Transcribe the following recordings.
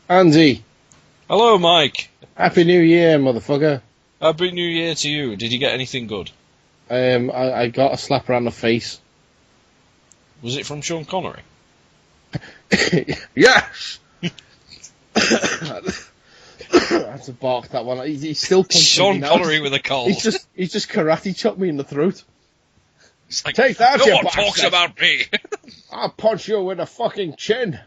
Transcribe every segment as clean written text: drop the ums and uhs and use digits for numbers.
Andy, Hello, Mike. Happy New Year, motherfucker. Happy New Year to you. Did you get anything good? I got a slap around the face. Was it from Sean Connery? Yes! That's a bark, that one. He's still punching Sean me now. Connery with a cold. He's just karate chopped me in the throat. It's like, Take that, no you one bastard. talks about me. I'll punch you in the fucking chin.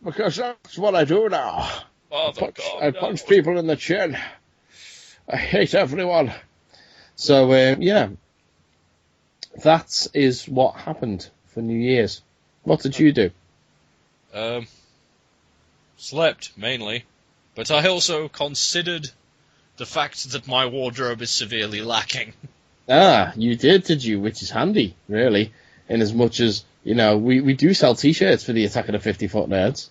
Because that's what I do now. I punch people in the chin. I hate everyone. So, yeah. That is what happened for New Year's. What did you do? Slept, mainly. But I also considered the fact that my wardrobe is severely lacking. Ah, you did you? Which is handy, really. In as much as, you know, we do sell T-shirts for the Attack of the 50-Foot Nerds.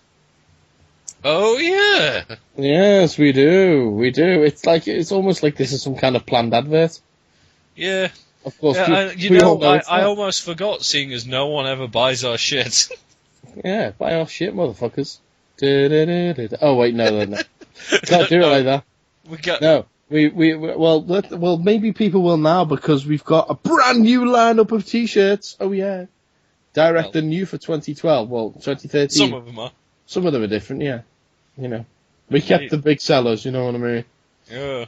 Oh, yeah. Yes, we do. It's almost like this is some kind of planned advert. Yeah. Of course, I almost forgot, seeing as no one ever buys our shit. Yeah, buy our shit, motherfuckers. Oh, wait, no. Can't do it like that. No. Well, maybe people will now, because we've got a brand new lineup of T-shirts. Oh, yeah. Direct and new for 2012. Well, 2013. Some of them are. Some of them are different, yeah. You know. We kept the big sellers, you know what I mean? Yeah.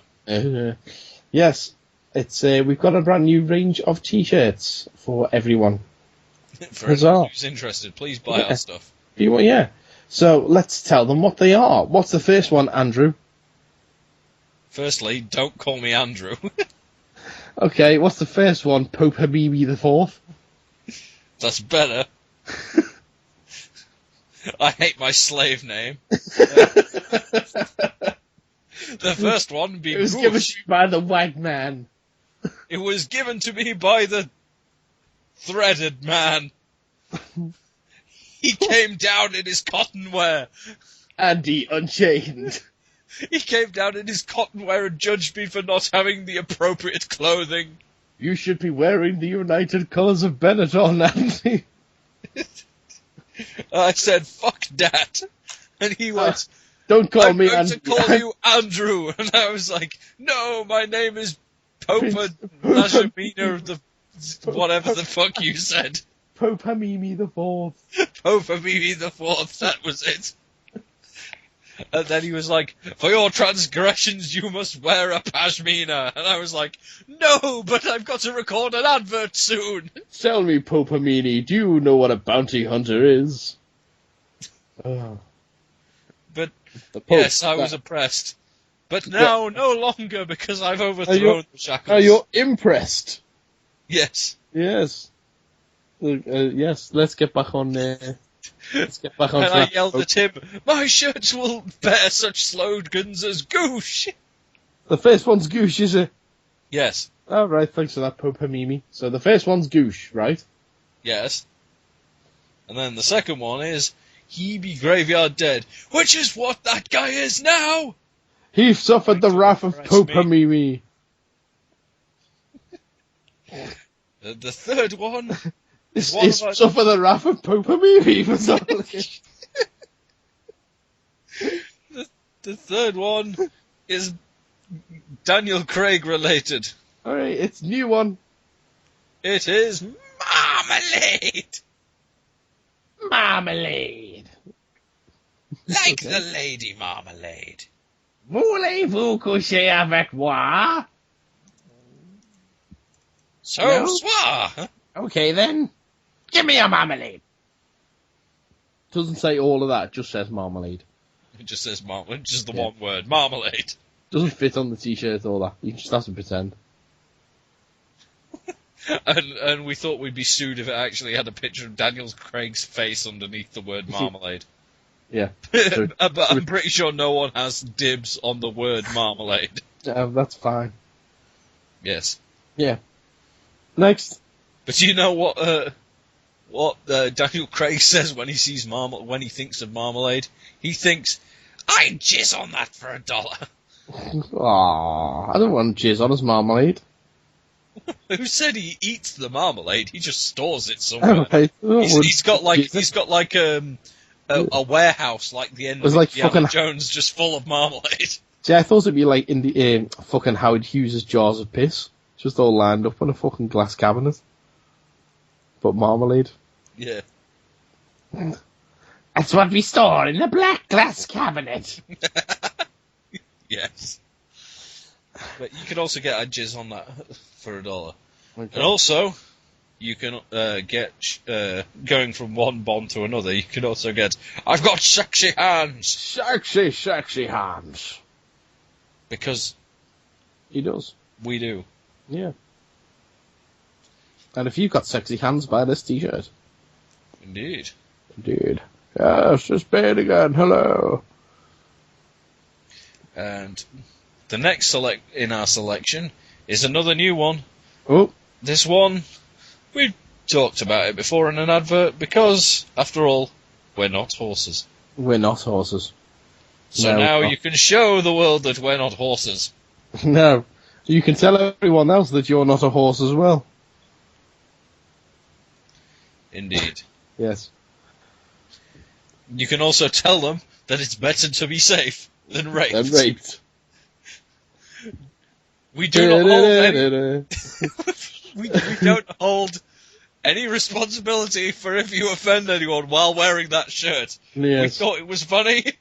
Yes. We've got a brand new range of T-shirts for everyone. For anyone who's interested, please buy our stuff. Yeah. So, let's tell them what they are. What's the first one, Andrew? Firstly, don't call me Andrew. Okay, what's the first one? Pope Habibi the Fourth? That's better. I hate my slave name. The first one being It was given to me by the white man. It was given to me by the threaded man. He came down in his cotton wear. Andy Unchained. He came down in his cotton wear and judged me for not having the appropriate clothing. You should be wearing the United Colours of Benetton, Andy. I said, fuck that. And he went, don't call me Andy. I'm going to call you Andrew. And I was like, no, my name is Popa Najamina, whatever the fuck you said. Pope Hamimi the Fourth. Pope Hamimi the Fourth, that was it. And then he was like, for your transgressions you must wear a pashmina. And I was like, no, but I've got to record an advert soon. Tell me, Pope Hamini, do you know what a bounty hunter is? But, yes, I was oppressed. But now, no longer, because I've overthrown the shackles. Are you impressed? Yes. Yes. Yes, let's get back on there. Let's get back on and track. I yelled at him, my shirts will bear such slogans as Goosh! The first one's Goosh, is it? Yes. Oh, right, thanks for that, Pope Hamimi. So the first one's Goosh, right? Yes. And then the second one is, he be graveyard dead, which is what that guy is now! He suffered the wrath of Pope Hamimi. The third one... Is suffer the wrath of Pope Hamimi. The third one is Daniel Craig related. Alright, it's a new one. It is Marmalade. Marmalade. Like the Lady Marmalade. Voulez-vous coucher avec moi? So, soir. Okay then. Give me a marmalade. Doesn't say all of that, just says marmalade. It just says marmalade, just the one word, marmalade. Doesn't fit on the t-shirt or that. You just have to pretend. and we thought we'd be sued if it actually had a picture of Daniel Craig's face underneath the word marmalade. Yeah. But I'm pretty sure no one has dibs on the word marmalade. That's fine. Yes. Yeah. Next. But you know what Daniel Craig says when he sees when he thinks of marmalade? He thinks, I'd jizz on that for $1. Aww, I don't want jizz on his marmalade. Who said he eats the marmalade? He just stores it somewhere. Right. He's got like a warehouse like the end was of like Indiana fucking Jones, just full of marmalade. See, I thought it'd be like in the fucking Howard Hughes' jars of piss, just all lined up in a fucking glass cabinet, but marmalade. Yeah. That's what we store in the black glass cabinet. Yes. But you can also get a jizz on that for $1. Okay. And also, you can get, going from one Bond to another, you can also get, I've got sexy hands! Sexy hands. Because... He does. We do. Yeah. And if you've got sexy hands, buy this t-shirt. Indeed. Yes, it's Bane again, hello. And the next in our selection is another new one. Oh. This one, we talked about it before in an advert, because, after all, we're not horses. We're not horses. So no, now you can show the world that we're not horses. No. You can tell everyone else that you're not a horse as well. Indeed. Yes. You can also tell them that it's better to be safe than raped. We do not hold we don't hold any responsibility for if you offend anyone while wearing that shirt. Yes. We thought it was funny.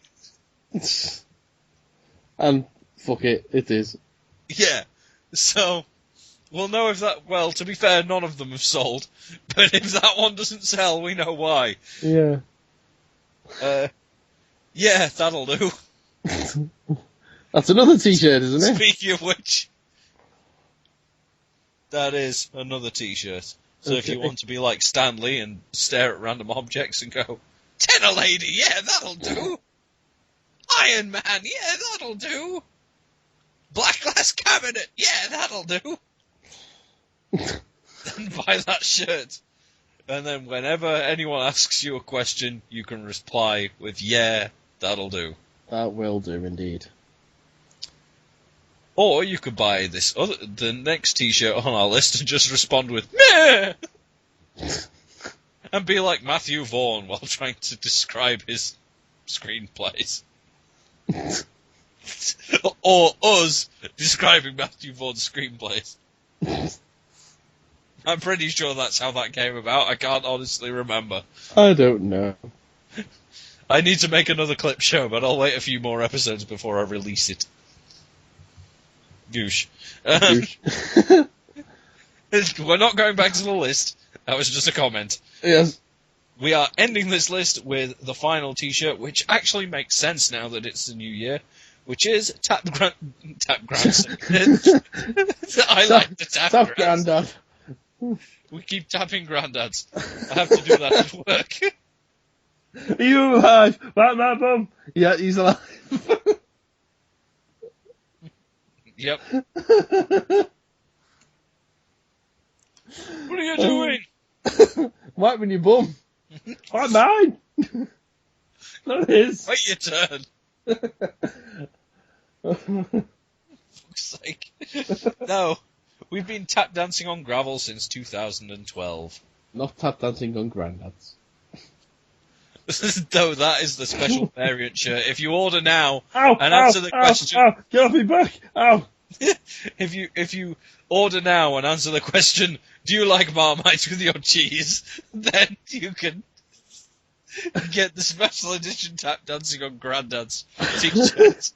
And fuck it, it is. Yeah. So, we'll know if that... Well, to be fair, none of them have sold. But if that one doesn't sell, we know why. Yeah. Yeah, that'll do. That's another t-shirt, isn't it? Speaking of which... That is another t-shirt. So if you want to be like Stanley and stare at random objects and go, Tenor Lady, yeah, that'll do. Iron Man, yeah, that'll do. Black Glass Cabinet, yeah, that'll do. Then buy that shirt. And then whenever anyone asks you a question, you can reply with, yeah, that'll do. That will do, indeed. Or you could buy the next t-shirt on our list and just respond with, meh! And be like Matthew Vaughn while trying to describe his screenplays. Or us describing Matthew Vaughn's screenplays. I'm pretty sure that's how that came about. I can't honestly remember. I don't know. I need to make another clip show, but I'll wait a few more episodes before I release it. Goosh. We're not going back to the list. That was just a comment. Yes. We are ending this list with the final t-shirt, which actually makes sense now that it's the new year, which is Tap Grandson. I like the Tap Grandad. We keep tapping granddads. I have to do that at work. Are you alive? Right, my bum? Yeah, he's alive. Yep. What are you doing? Wiping your bum. Right, mine. Not his. Wait your turn. Fuck's sake. No, we've been tap dancing on gravel since 2012. Not tap dancing on granddads. Though that is the special variant shirt. If you order now and answer the question, get off me back! Ow! if you order now and answer the question, do you like Marmite with your cheese? Then you can get the special edition Tap Dancing on Granddads t-shirt.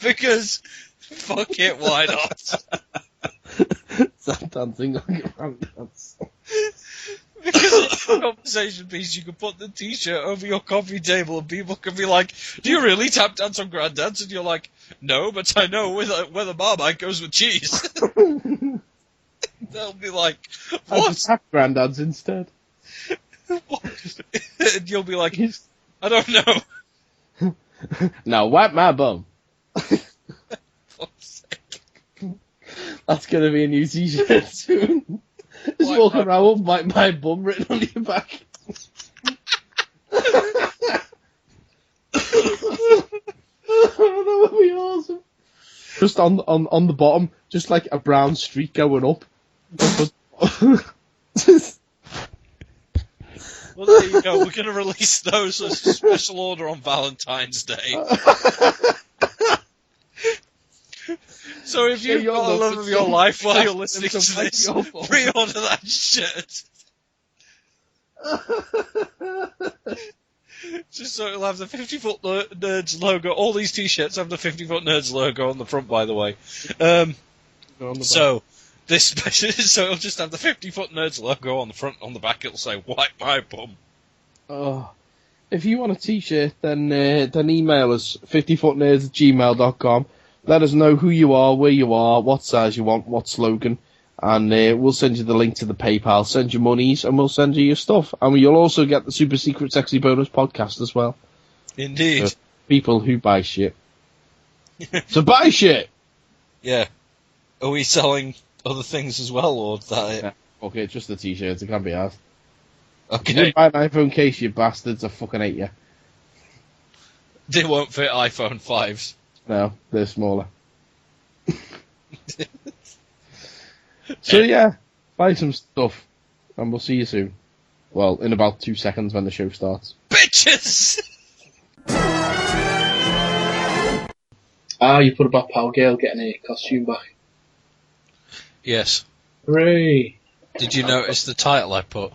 Because fuck it, why not? Tap dancing on granddads. Because it's a conversation piece, you can put the t-shirt over your coffee table and people can be like, do you really tap dance on granddads? And you're like, no, but I know whether Marmite goes with cheese. They'll be like, what? I just tap granddads instead. And you'll be like, I don't know. Now wipe my bum. That's going to be a new t-shirt soon. Just walk around with my bum written on your back. That would be awesome. Just on the bottom, just like a brown streak going up. Well, there you go. We're going to release those as a special order on Valentine's Day. So if you've got the love of your life while you're listening to this, pre-order that shirt. Just so it'll have the 50-foot Nerds logo. All these T-shirts have the 50-foot Nerds logo on the front, by the way. So this special, so it'll just have the 50-foot Nerds logo on the front. On the back, it'll say "Wipe my bum." Oh, if you want a T-shirt, then email us 50footnerds@gmail.com. Let us know who you are, where you are, what size you want, what slogan, and we'll send you the link to the PayPal. Send your monies, and we'll send you your stuff. And you'll also get the Super Secret Sexy Bonus podcast as well. Indeed. For people who buy shit. So buy shit! Yeah. Are we selling other things as well, or is that it? Yeah. Okay, just the T-shirts. It can't be asked. Okay. You didn't buy an iPhone case, you bastards. I fucking hate you. They won't fit iPhone 5s. No, they're smaller. So yeah, buy some stuff, and we'll see you soon. Well, in about 2 seconds when the show starts. Bitches! You put about Power Girl getting a costume back. Yes. Hooray! Did you notice the title I put?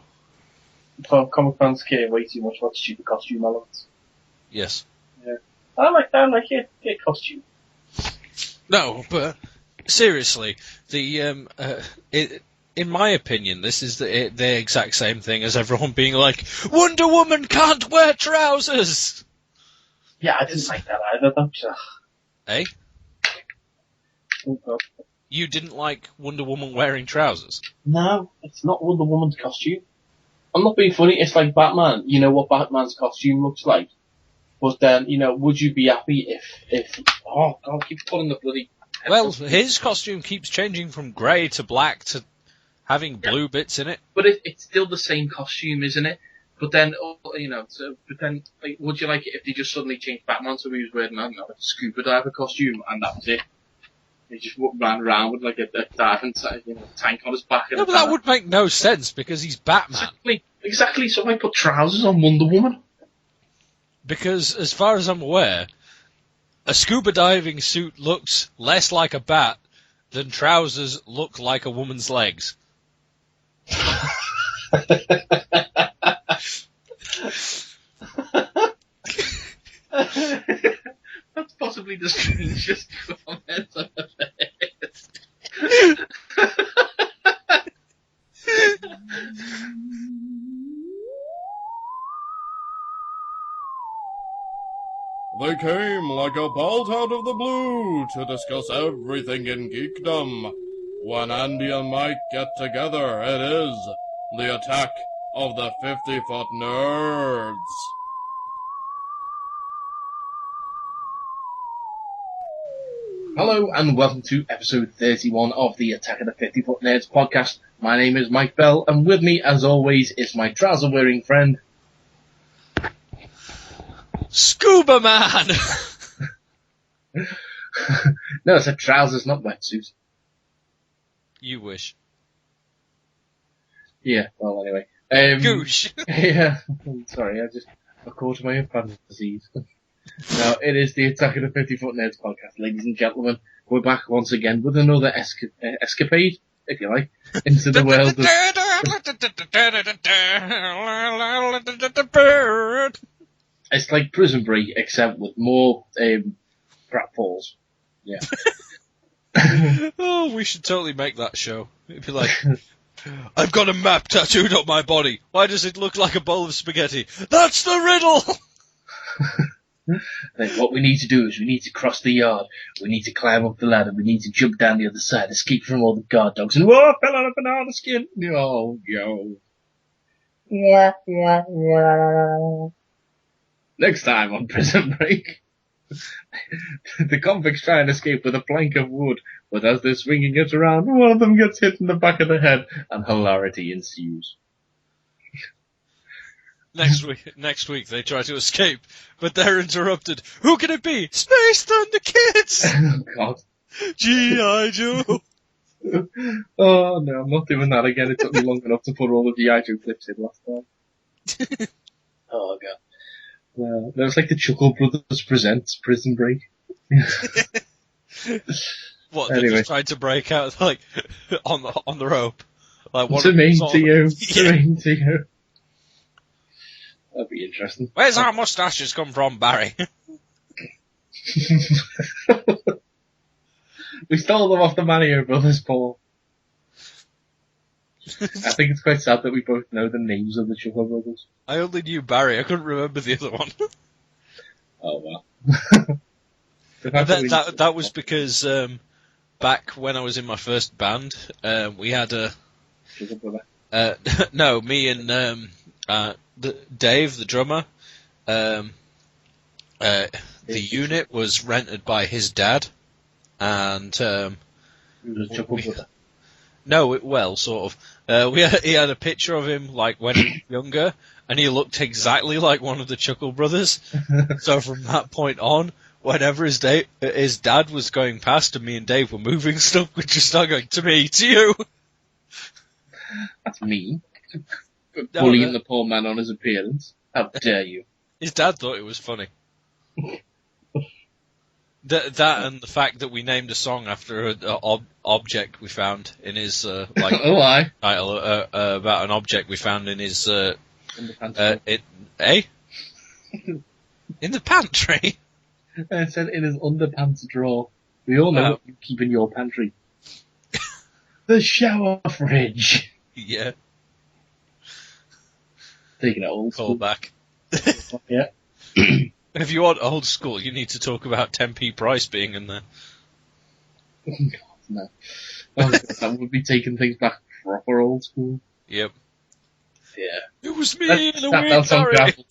Comic fans care way too much about stupid costume elements. Yes. Yeah. I like it. Get a costume. No, but seriously, in my opinion, this is the exact same thing as everyone being like, Wonder Woman can't wear trousers! Yeah, I didn't like that either, though. Eh? Oh, God. You didn't like Wonder Woman wearing trousers? No, it's not Wonder Woman's costume. I'm not being funny, it's like Batman. You know what Batman's costume looks like? But then, would you be happy if oh God, keep pulling the bloody... Well, his costume keeps changing from grey to black to having blue bits in it. But it's still the same costume, isn't it? But then, like, would you like it if they just suddenly changed Batman so he was wearing, I don't know, a scuba diver costume and that was it? He just ran around with like a diving tank on his back. No, but that would make no sense because he's Batman. Exactly. So I put trousers on Wonder Woman. Because, as far as I'm aware, a scuba diving suit looks less like a bat than trousers look like a woman's legs. That's possibly the strangest comment I've ever heard. They came like a bolt out of the blue to discuss everything in geekdom. When Andy and Mike get together, it is the attack of the 50-foot nerds. Hello and welcome to episode 31 of the Attack of the 50-Foot Nerds podcast. My name is Mike Bell, and with me, as always, is my trouser-wearing friend... Scuba Man! No, it's a trousers, not wetsuit. You wish. Yeah, well, anyway. Goosh! Yeah, sorry, I caught my own fantasies. No, it is the Attack of the 50-Foot Nerds podcast, ladies and gentlemen. We're back once again with another escapade, if you like, into the world of... It's like Prison Break, except with more pratfalls. Yeah. Oh, we should totally make that show. It'd be like, I've got a map tattooed on my body. Why does it look like a bowl of spaghetti? That's the riddle! Then what we need to do is we need to cross the yard. We need to climb up the ladder. We need to jump down the other side, escape from all the guard dogs, and whoa, fell on a banana skin. Oh, yo. Next time on Prison Break, the convicts try and escape with a plank of wood, but as they're swinging it around, one of them gets hit in the back of the head, and hilarity ensues. Next week they try to escape, but they're interrupted. Who can it be? Space Thunder Kids! Oh, God. G.I. Joe! Oh, no, I'm not doing that again. It took me long enough to put all the G.I. Joe clips in last time. Oh god. Well, that was like the Chuckle Brothers presents Prison Break. What, they Anyway. just tried to break out, like, on the rope? Like, one To of me, them's to on- you, Yeah. to me, to you. That'd be interesting. Where's our moustaches come from, Barry? We stole them off the Manio Brothers, Paul. I think it's quite sad that we both know the names of the Chuckle Brothers. I only knew Barry, I couldn't remember the other one. Oh well. That was because, back when I was in my first band, we had a... Chuckle Brother. No, me and Dave, the drummer, the unit was rented by his dad, and He was a Chuckle Brother. well, sort of. He had a picture of him like when he was younger, and he looked exactly like one of the Chuckle Brothers. So from that point on, whenever his dad was going past, and me and Dave were moving stuff, we'd just start going, to me, to you. That's mean. No, Bullying the poor man on his appearance. How dare you? His dad thought it was funny. That and the fact that we named a song after an object we found in his like Oh, aye. title about an object we found in his In the pantry. in the pantry. I said in his underpants drawer. We all know Wow. what you keep in your pantry. The shower fridge. Yeah, Taking it old call school. back. Yeah. If you want old school, you need to talk about 10p Price being in there. No. That would be taking things back proper old school. Yep. Yeah. It was me Let's in a start weird down some Harry. gravel.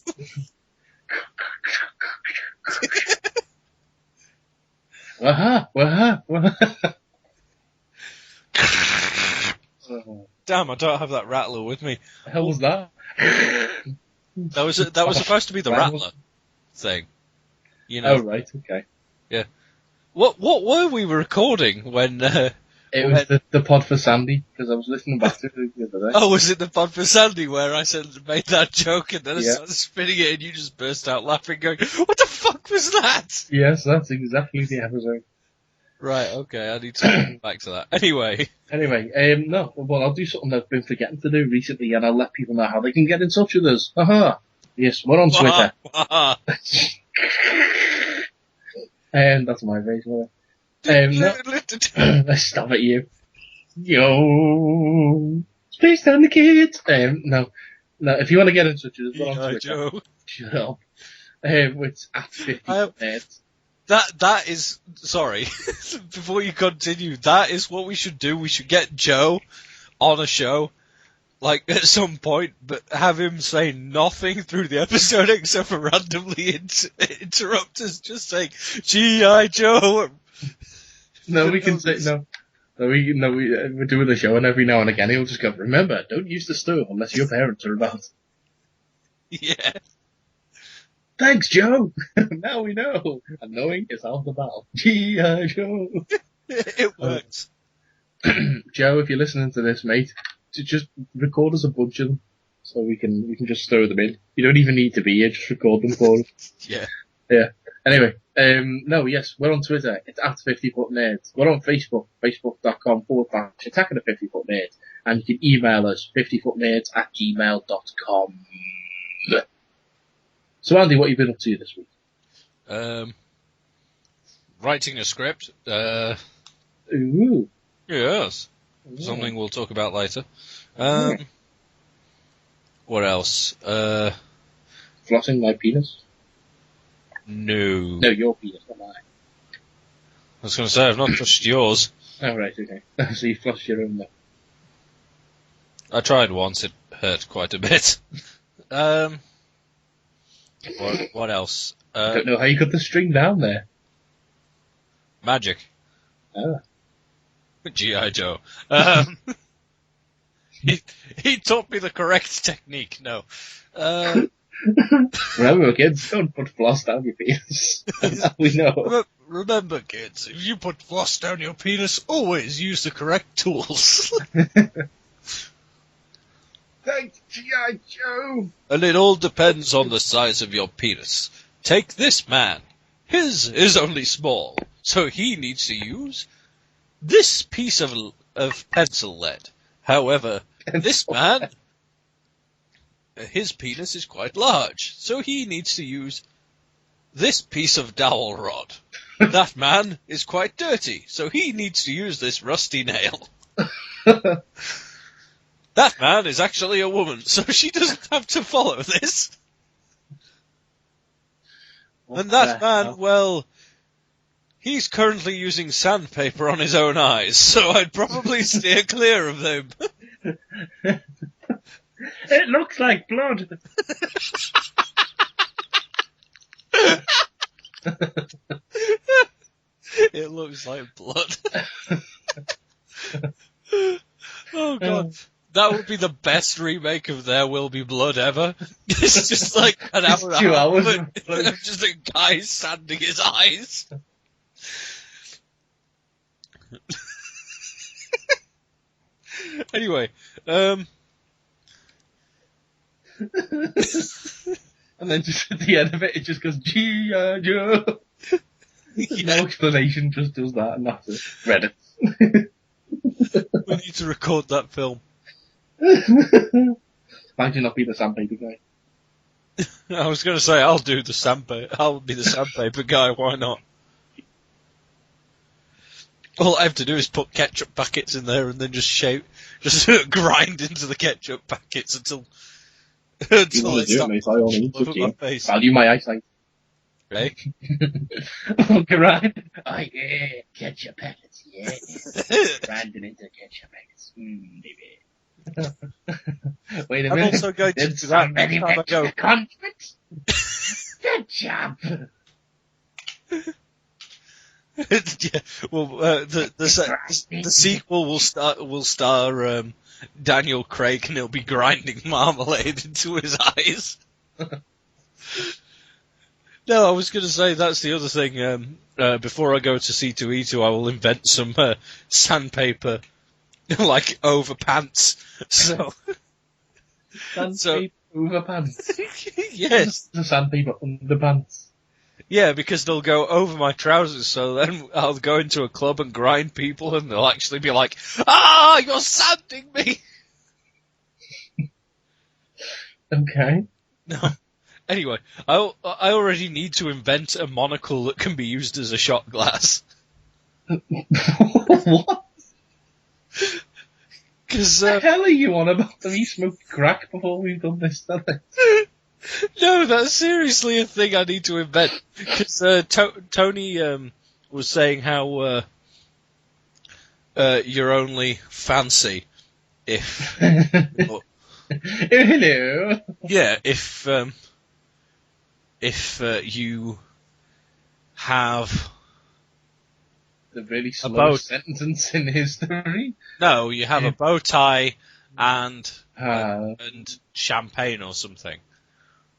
Waha. Oh, Damn, I don't have that rattler with me. the hell was that? That was supposed to be the Rattle. rattler thing. You know. Oh, right, okay. What were we recording when? It was the pod for Sandy, because I was listening back to it the other day. Oh, was it the pod for Sandy where I made that joke and then I Yeah. started spinning it and you just burst out laughing, going, "What the fuck was that?" Yes, that's exactly the episode. Right. Okay. I need to come back to that. Anyway. Anyway, no, well, I'll do something I've been forgetting to do recently, and I'll let people know how they can get in touch with us. Haha. Yes, we're on Twitter. And that's my face, no. Stop it, you. Yo. Space Down the Kids. No, if you want to get in touch with us, we're on Yeah, Twitter. Joe. Shut up. It's at 50 Nerds. That is, sorry, before you continue, that is what we should do. We should get Joe on a show, like, at some point, but have him say nothing through the episode except for randomly interrupt us, just saying, G.I. Joe. No, we can say, we're doing the show, and every now and again he'll just go, remember, don't use the stove unless your parents are about. Yeah. Thanks, Joe! Now we know. And knowing is half the battle. G.I. Joe! It works. Joe, if you're listening to this, mate, just record us a bunch of them, so we can just throw them in. You don't even need to be here, just record them for us. Yeah. Yeah. Anyway, yes, we're on Twitter. It's at 50foot Nerds. We're on Facebook, facebook.com/attacking the 50foot Nerds. And you can email us, 50footnerds@gmail.com. So Andy, what have you been up to this week? Writing a script. Ooh. Yes. Something we'll talk about later. What else? Flossing my penis? No. No, your penis, not mine. I was going to say, I've not touched yours. Oh, right, okay. So you floss your own, though. I tried once, it hurt quite a bit. What else? I don't know how you got the string down there. Magic. Ah. G.I. Joe. He taught me the correct technique, no. Remember, kids, don't put floss down your penis. Now we know. Remember, kids, if you put floss down your penis, always use the correct tools. Thanks, G.I. Joe. And it all depends on the size of your penis. Take this man. His is only small, so he needs to use this piece of pencil lead. However, this man, his penis is quite large, so he needs to use this piece of dowel rod. That man is quite dirty, so he needs to use this rusty nail. That man is actually a woman, so she doesn't have to follow this. And that man, well, he's currently using sandpaper on his own eyes, so I'd probably steer clear of them. It looks like blood. It looks like blood. Oh, God. That would be the best remake of There Will Be Blood ever. It's just like an hour and 2 hours of just a guy sanding his eyes. Anyway, And then just at the end of it, it just goes, G.I. Joe. No explanation, just does that, and that's it. Reddit. We need to record that film. Imagine not be the sandpaper guy. I was going to say, I'll be the sandpaper guy, why not? All I have to do is put ketchup packets in there and then just grind into the ketchup packets until You it's mate, by all means, over my face. value my eyesight. Right? Okay, right. Oh, yeah, ketchup packets, yeah. Grinding into ketchup packets. Baby. Wait a I'm minute. also going to Did do that somebody next time I make go. the conflict? Good job. Yeah, well, the sequel will star Daniel Craig, and he'll be grinding marmalade into his eyes. No, I was going to say that's the other thing. Before I go to C2E2, I will invent some sandpaper, like over pants. So Sandpaper overpants. Yes, The sandpaper underpants. yeah, because they'll go over my trousers. So then I'll go into a club and grind people, and they'll actually be like, "Ah, you're sanding me." Okay. No. Anyway, I already need to invent a monocle that can be used as a shot glass. What Because the hell are you on about? Have you smoked crack before we've done this stuff? no, that's seriously a thing I need to invent. Because Tony was saying how you're only fancy if Hello. yeah, if you have The really bow. slowest sentence in history. no, you have a bow tie and Uh, champagne or something.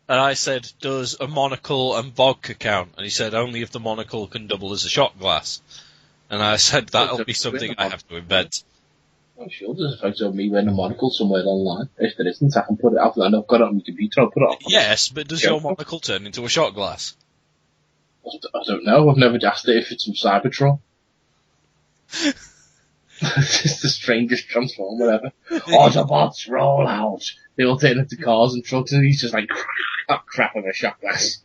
And I said, does a monocle and vodka count? And he said, only if the monocle can double as a shot glass. And I said, that'll be something I have to invent. I'm sure there's a photo of me wearing a monocle somewhere online. If there isn't, I can put it up. And I've got it on my computer. I'll put it up. Yes, but does your monocle turn into a shot glass? I don't know. I've never asked it if it's from Cybertron. It's just the strangest transform, whatever. Autobots roll out. They all turn into cars and trucks, and he's just like, that crap of a shot glass.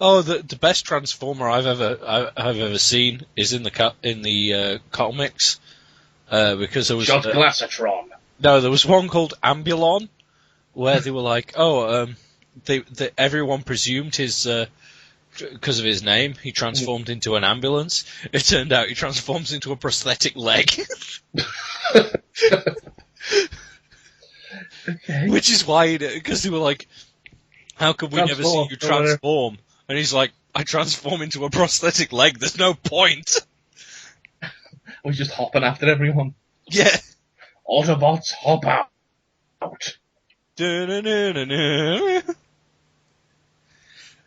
Oh, the best transformer I've ever seen is in the comics, because there was Shot glassatron. no, there was one called Ambulon, where they were like, everyone presumed his because of his name, he transformed into an ambulance. It turned out he transforms into a prosthetic leg. Okay. Which is why, because they were like, how could we never see you transform? And he's like, I transform into a prosthetic leg, there's no point. I was just hopping after everyone. Yeah. Autobots hop out.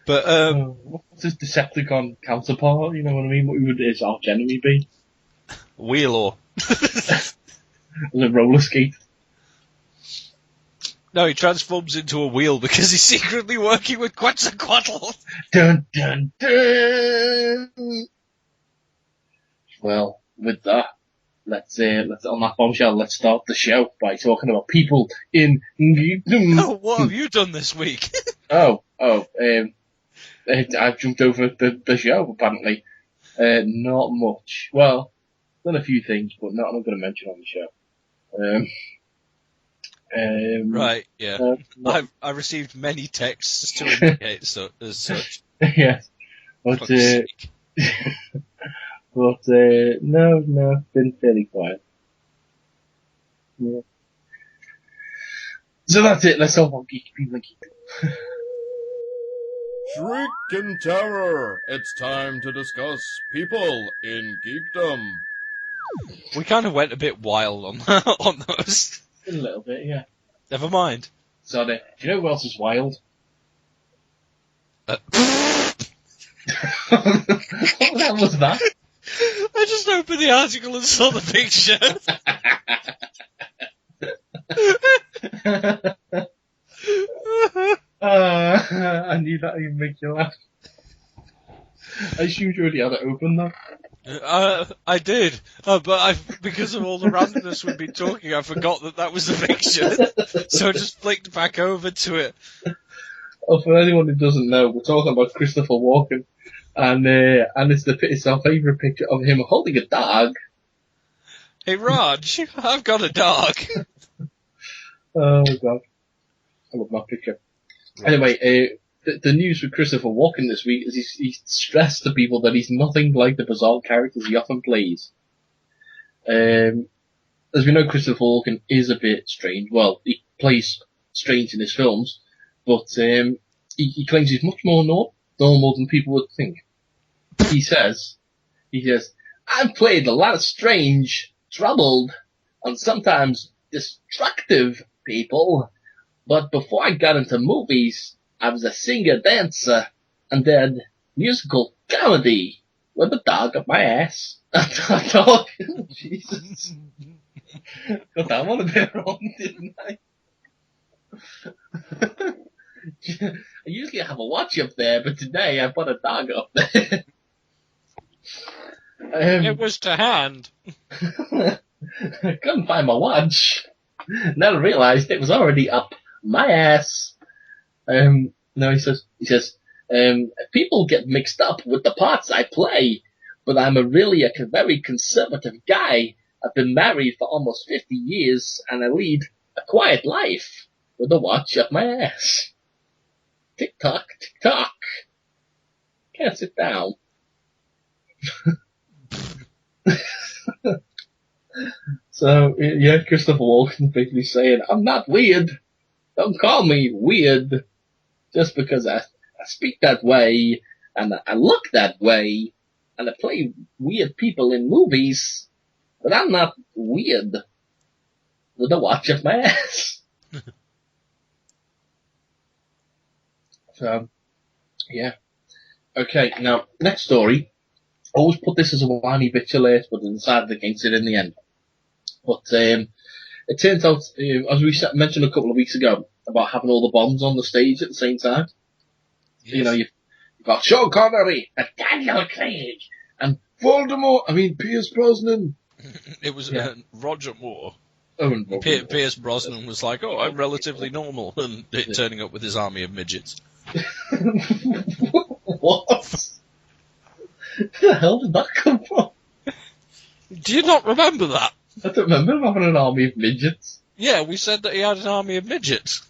But, What's his Decepticon counterpart? You know what I mean? What would his arch enemy be? Wheelor. Was it roller skate? No, he transforms into a wheel because he's secretly working with Quetzalcoatl. Dun, dun, dun. Well, with that, let's on that bombshell, let's start the show by talking about people in geekdom. Oh, what have you done this week? I jumped over the show, apparently. Not much. Well, done a few things, but not I'm going to mention on the show. Right, yeah. I received many texts to indicate as such. Yes. But, no, been fairly quiet. Yeah. So that's it, let's talk about geeky people and geekdom. Shriek in terror! It's time to discuss people in geekdom. We kind of went a bit wild on those. A little bit, yeah. Never mind. Sorry. Do you know who else is wild? What the hell was that? I just opened the article and saw the picture. I knew that would make you laugh. I assumed you already had it open though. I did, but because of all the randomness we've been talking, I forgot that was the picture. So I just flicked back over to it. Oh, for anyone who doesn't know, we're talking about Christopher Walken, and it's our favourite picture of him holding a dog. Hey Raj, I've got a dog. Oh god, I love that picture. Right. Anyway, the news with Christopher Walken this week is he's stressed to people that he's nothing like the bizarre characters he often plays. As we know, Christopher Walken is a bit strange. Well, he plays strange in his films, but he claims he's much more normal than people would think. He says, I've played a lot of strange, troubled, and sometimes destructive people, but before I got into movies, I was a singer-dancer and did musical comedy with a dog up my ass. A dog? Jesus. Got that one a bit wrong, didn't I? I usually have a watch up there, but today I put a dog up there. It was to hand. I couldn't find my watch. Then I realised it was already up my ass. No, he says, people get mixed up with the parts I play, but I'm a very conservative guy. I've been married for almost 50 years, and I lead a quiet life with a watch up my ass. Tick tock, tick tock. Can't sit down. So, yeah, Christopher Walken basically saying, I'm not weird. Don't call me weird. Just because I speak that way, and I look that way, and I play weird people in movies, but I'm not weird with a watch up my ass. So, yeah. Okay, now, next story. I always put this as a whiny bitch alert, but I decided against it in the end. But it turns out, as we mentioned a couple of weeks ago, about having all the Bonds on the stage at the same time. Yes. You know, you've got Sean Connery and Daniel Craig and Pierce Brosnan. It was Roger Moore. Oh, and Pierce Brosnan was like, I'm relatively normal, and turning up with his army of midgets. What? Where the hell did that come from? Do you not remember that? I don't remember him having an army of midgets. Yeah, we said that he had an army of midgets.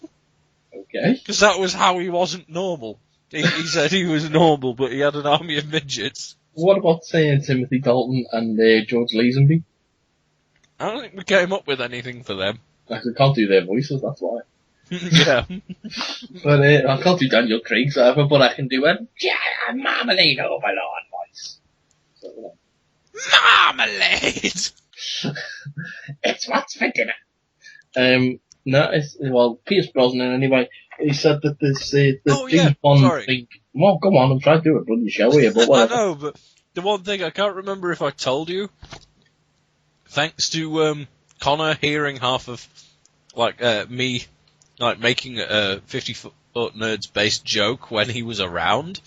Okay. Because that was how he wasn't normal. He said he was normal, but he had an army of midgets. What about saying Timothy Dalton and George Lazenby? I don't think we came up with anything for them. I can't do their voices, that's why. Yeah. But I can't do Daniel Craig's either, but I can do a Marmalade Overlord voice. So, Marmalade! It's what's for dinner. Pierce Brosnan anyway. He said that the James Bond thing. Well, go on, I'm trying to do a bloody show here, but whatever. I know, but the one thing I can't remember if I told you. Thanks to Connor hearing half of me like making a 50-foot Nerds based joke when he was around.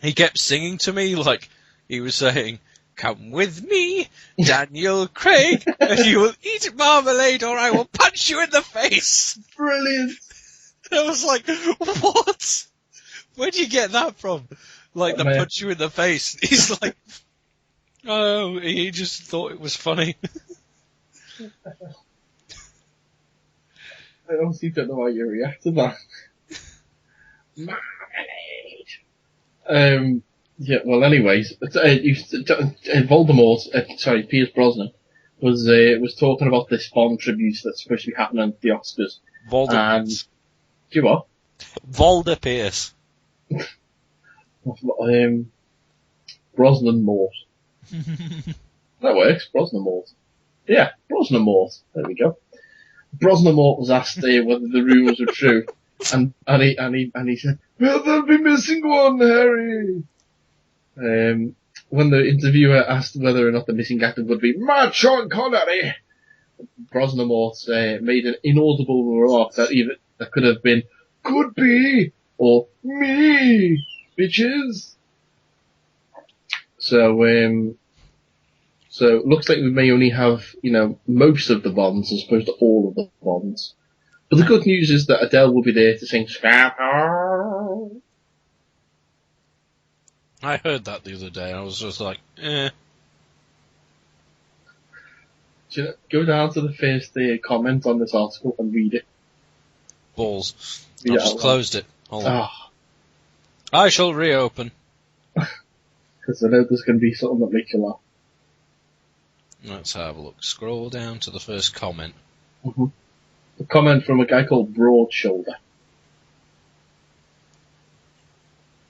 He kept singing to me like he was saying, "Come with me, Daniel Craig, and you will eat marmalade or I will punch you in the face." Brilliant. I was like, what? Where do you get that from? Like, the punch you in the face. He's like, oh, he just thought it was funny. I honestly don't know why you react to that. Marmalade. Yeah, well, anyways, Voldemort, Pierce Brosnan, was talking about this Bond tribute that's supposed to be happening at the Oscars. Voldemort. Do what? Volder Pierce. Brosnemort. That works, Brosnemort. Yeah, Brosnemort. There we go. Brosnemort was asked whether the rumours were true, and he said, "Well, there'll be missing one, Harry." When the interviewer asked whether or not the missing actor would be Sean Connery, Brosnemort made an inaudible remark that could have been "could be" or "me, bitches." So it looks like we may only have, most of the Bonds as opposed to all of the Bonds. But the good news is that Adele will be there to sing Scrapper. I heard that the other day. I was just like, eh. Go down to the first comment on this article and read it. Balls. I've just closed it. Hold on. Oh. I shall reopen. Because I know there's going to be something that makes you laugh. Let's have a look. Scroll down to the first comment. Mm-hmm. A comment from a guy called Broad Shoulder.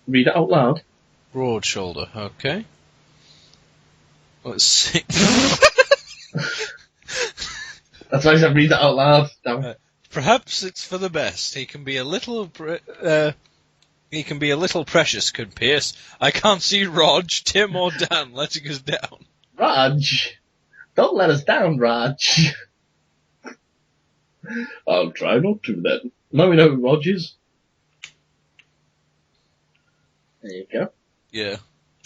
Read it out loud. Broad Shoulder, okay. Let's see. That's why I said read it out loud. Damn it. Perhaps it's for the best. He can be a little precious, could Pierce. I can't see Rog, Tim, or Dan letting us down. Raj! Don't let us down, Raj. I'll try not to then. Now we know who Rog is. There you go. Yeah.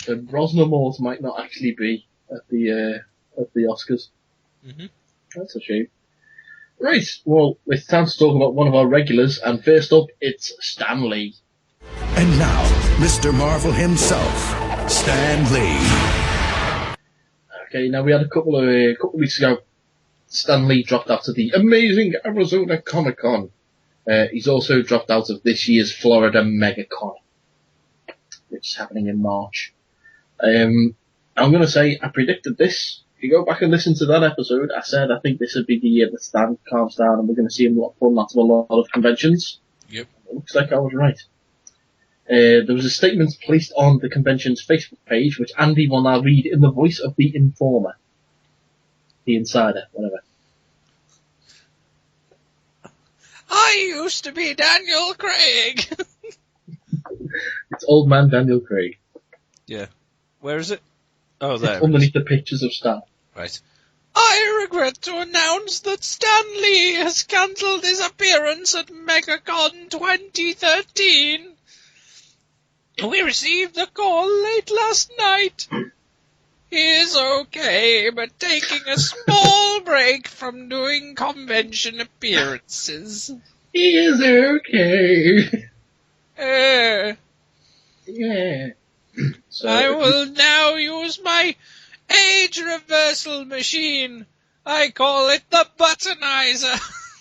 Brosnemort might not actually be at the Oscars. Mm-hmm. That's a shame. Right, well, it's time to talk about one of our regulars, and first up, it's Stan Lee. And now, Mr. Marvel himself, Stan Lee. Okay, now we had a couple of weeks ago, Stan Lee dropped out of the amazing Arizona Comic Con. He's also dropped out of this year's Florida MegaCon, which is happening in March. I'm going to say I predicted this. If you go back and listen to that episode, I said I think this would be the year that Stan calms down and we're going to see him pull out of a lot of conventions. Yep. It looks like I was right. There was a statement placed on the convention's Facebook page, which Andy will now read in the voice of the informer. The insider, whatever. I used to be Daniel Craig. It's old man Daniel Craig. Yeah. Where is it? Oh, there. It's underneath the pictures of Stan. Right. I regret to announce that Stan Lee has cancelled his appearance at MegaCon 2013. We received a call late last night. He is okay, but taking a small break from doing convention appearances. He is okay. Yeah. So, I will now use my age reversal machine. I call it the buttonizer.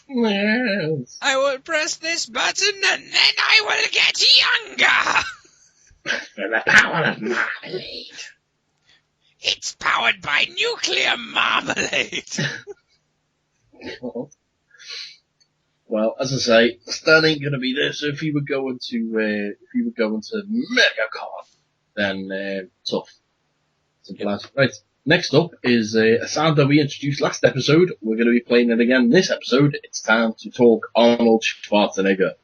Yes. I will press this button and then I will get younger. For the power of marmalade. It's powered by nuclear marmalade. Well, as I say, Stan ain't gonna be there. So if you were going to MegaCon, then tough. Simple as. Right. Next up is a sound that we introduced last episode. We're going to be playing it again this episode. It's time to talk Arnold Schwarzenegger.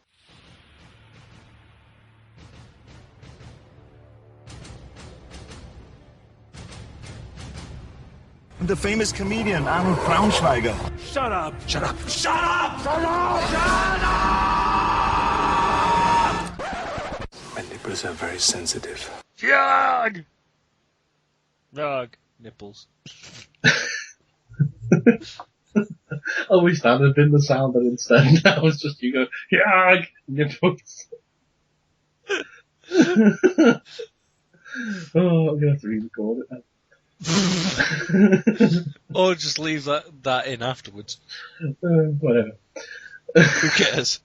The famous comedian Arnold Braunschweiger. Shut up! Shut up! Shut up! Shut up! Shut up! My nipples are very sensitive. Jug! Jug. Nipples. I wish that had been the sound, but instead now it's just you go, yag, nipples. Oh, I'm gonna have to re-record it now. Or just leave that in afterwards. Whatever. Who cares?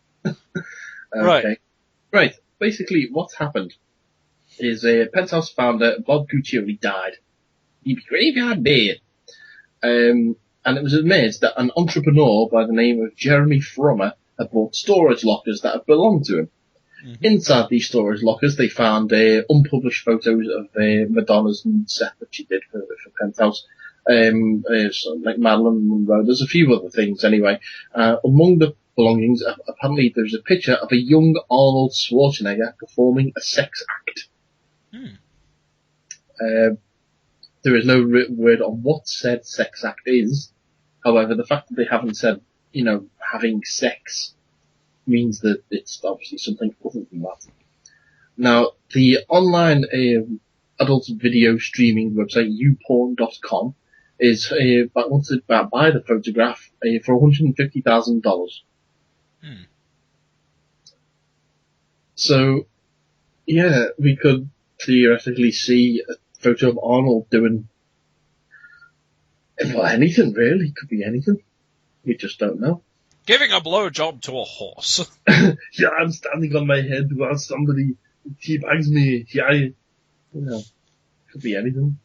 Okay. Right. Basically, what's happened is Penthouse founder Bob Guccioli died. He'd be graveyard dead. And it was admitted that an entrepreneur by the name of Jeremy Frommer had bought storage lockers that had belonged to him. Mm-hmm. Inside these storage lockers, they found unpublished photos of Madonna's set that she did for Penthouse, like Marilyn Monroe. There's a few other things anyway. Among the belongings, apparently there's a picture of a young Arnold Schwarzenegger performing a sex act. There is no written word on what said sex act is. However, the fact that they haven't said, having sex means that it's obviously something other than that. Now, the online adult video streaming website, youporn.com, wants to buy the photograph for $150,000. So, yeah, we could theoretically see a photo of Arnold doing anything, really. Could be anything. We just don't know. Giving a blowjob to a horse. Yeah, I'm standing on my head while somebody teabags me. Yeah, could be anything.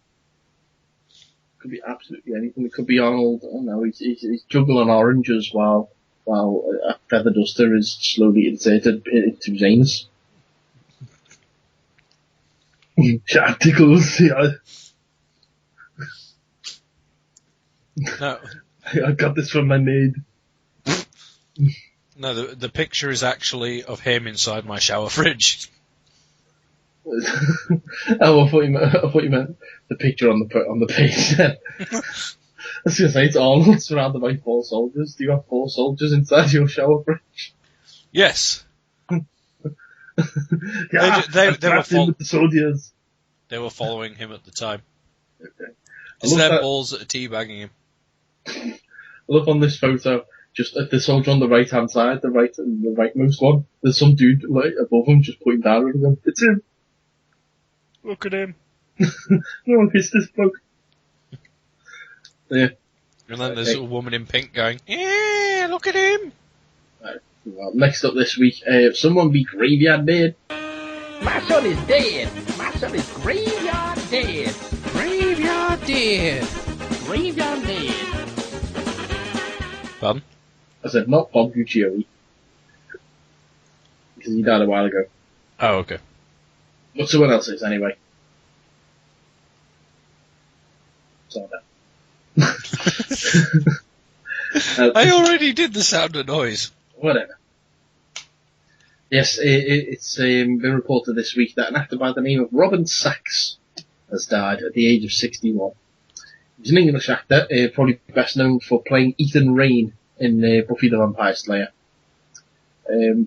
Could be absolutely anything. It could be Arnold. I don't know. He's juggling oranges while a feather duster is slowly inserted into his anus. Yeah, tickles. Yeah. No. I got this from my maid. No, the picture is actually of him inside my shower fridge. Oh, I thought you meant the picture on the page. I was going to say, it's Arnold surrounded by 4 soldiers. Do you have 4 soldiers inside your shower fridge? Yes. Yeah, they were with the soldiers. They were following him at the time. Okay. It's their balls that are teabagging him. I love on this photo, just at the soldier on the right hand side, the rightmost one. There's some dude like above him, just pointing down at him. It's him. Look at him. No, it's this bloke. Yeah. And then there's a woman in pink going, yeah, look at him. Right. Well, next up this week, someone be graveyard dead. My son is dead. My son is graveyard dead. Graveyard dead. Graveyard dead. Pardon? I said not Bob Guccioli. Because he died a while ago. Oh, okay. But someone else is, anyway. So I already did the sound of noise. Whatever. Yes, it's been reported this week that an actor by the name of Robin Sachs has died at the age of 61. He's an English actor, probably best known for playing Ethan Rayne in Buffy the Vampire Slayer.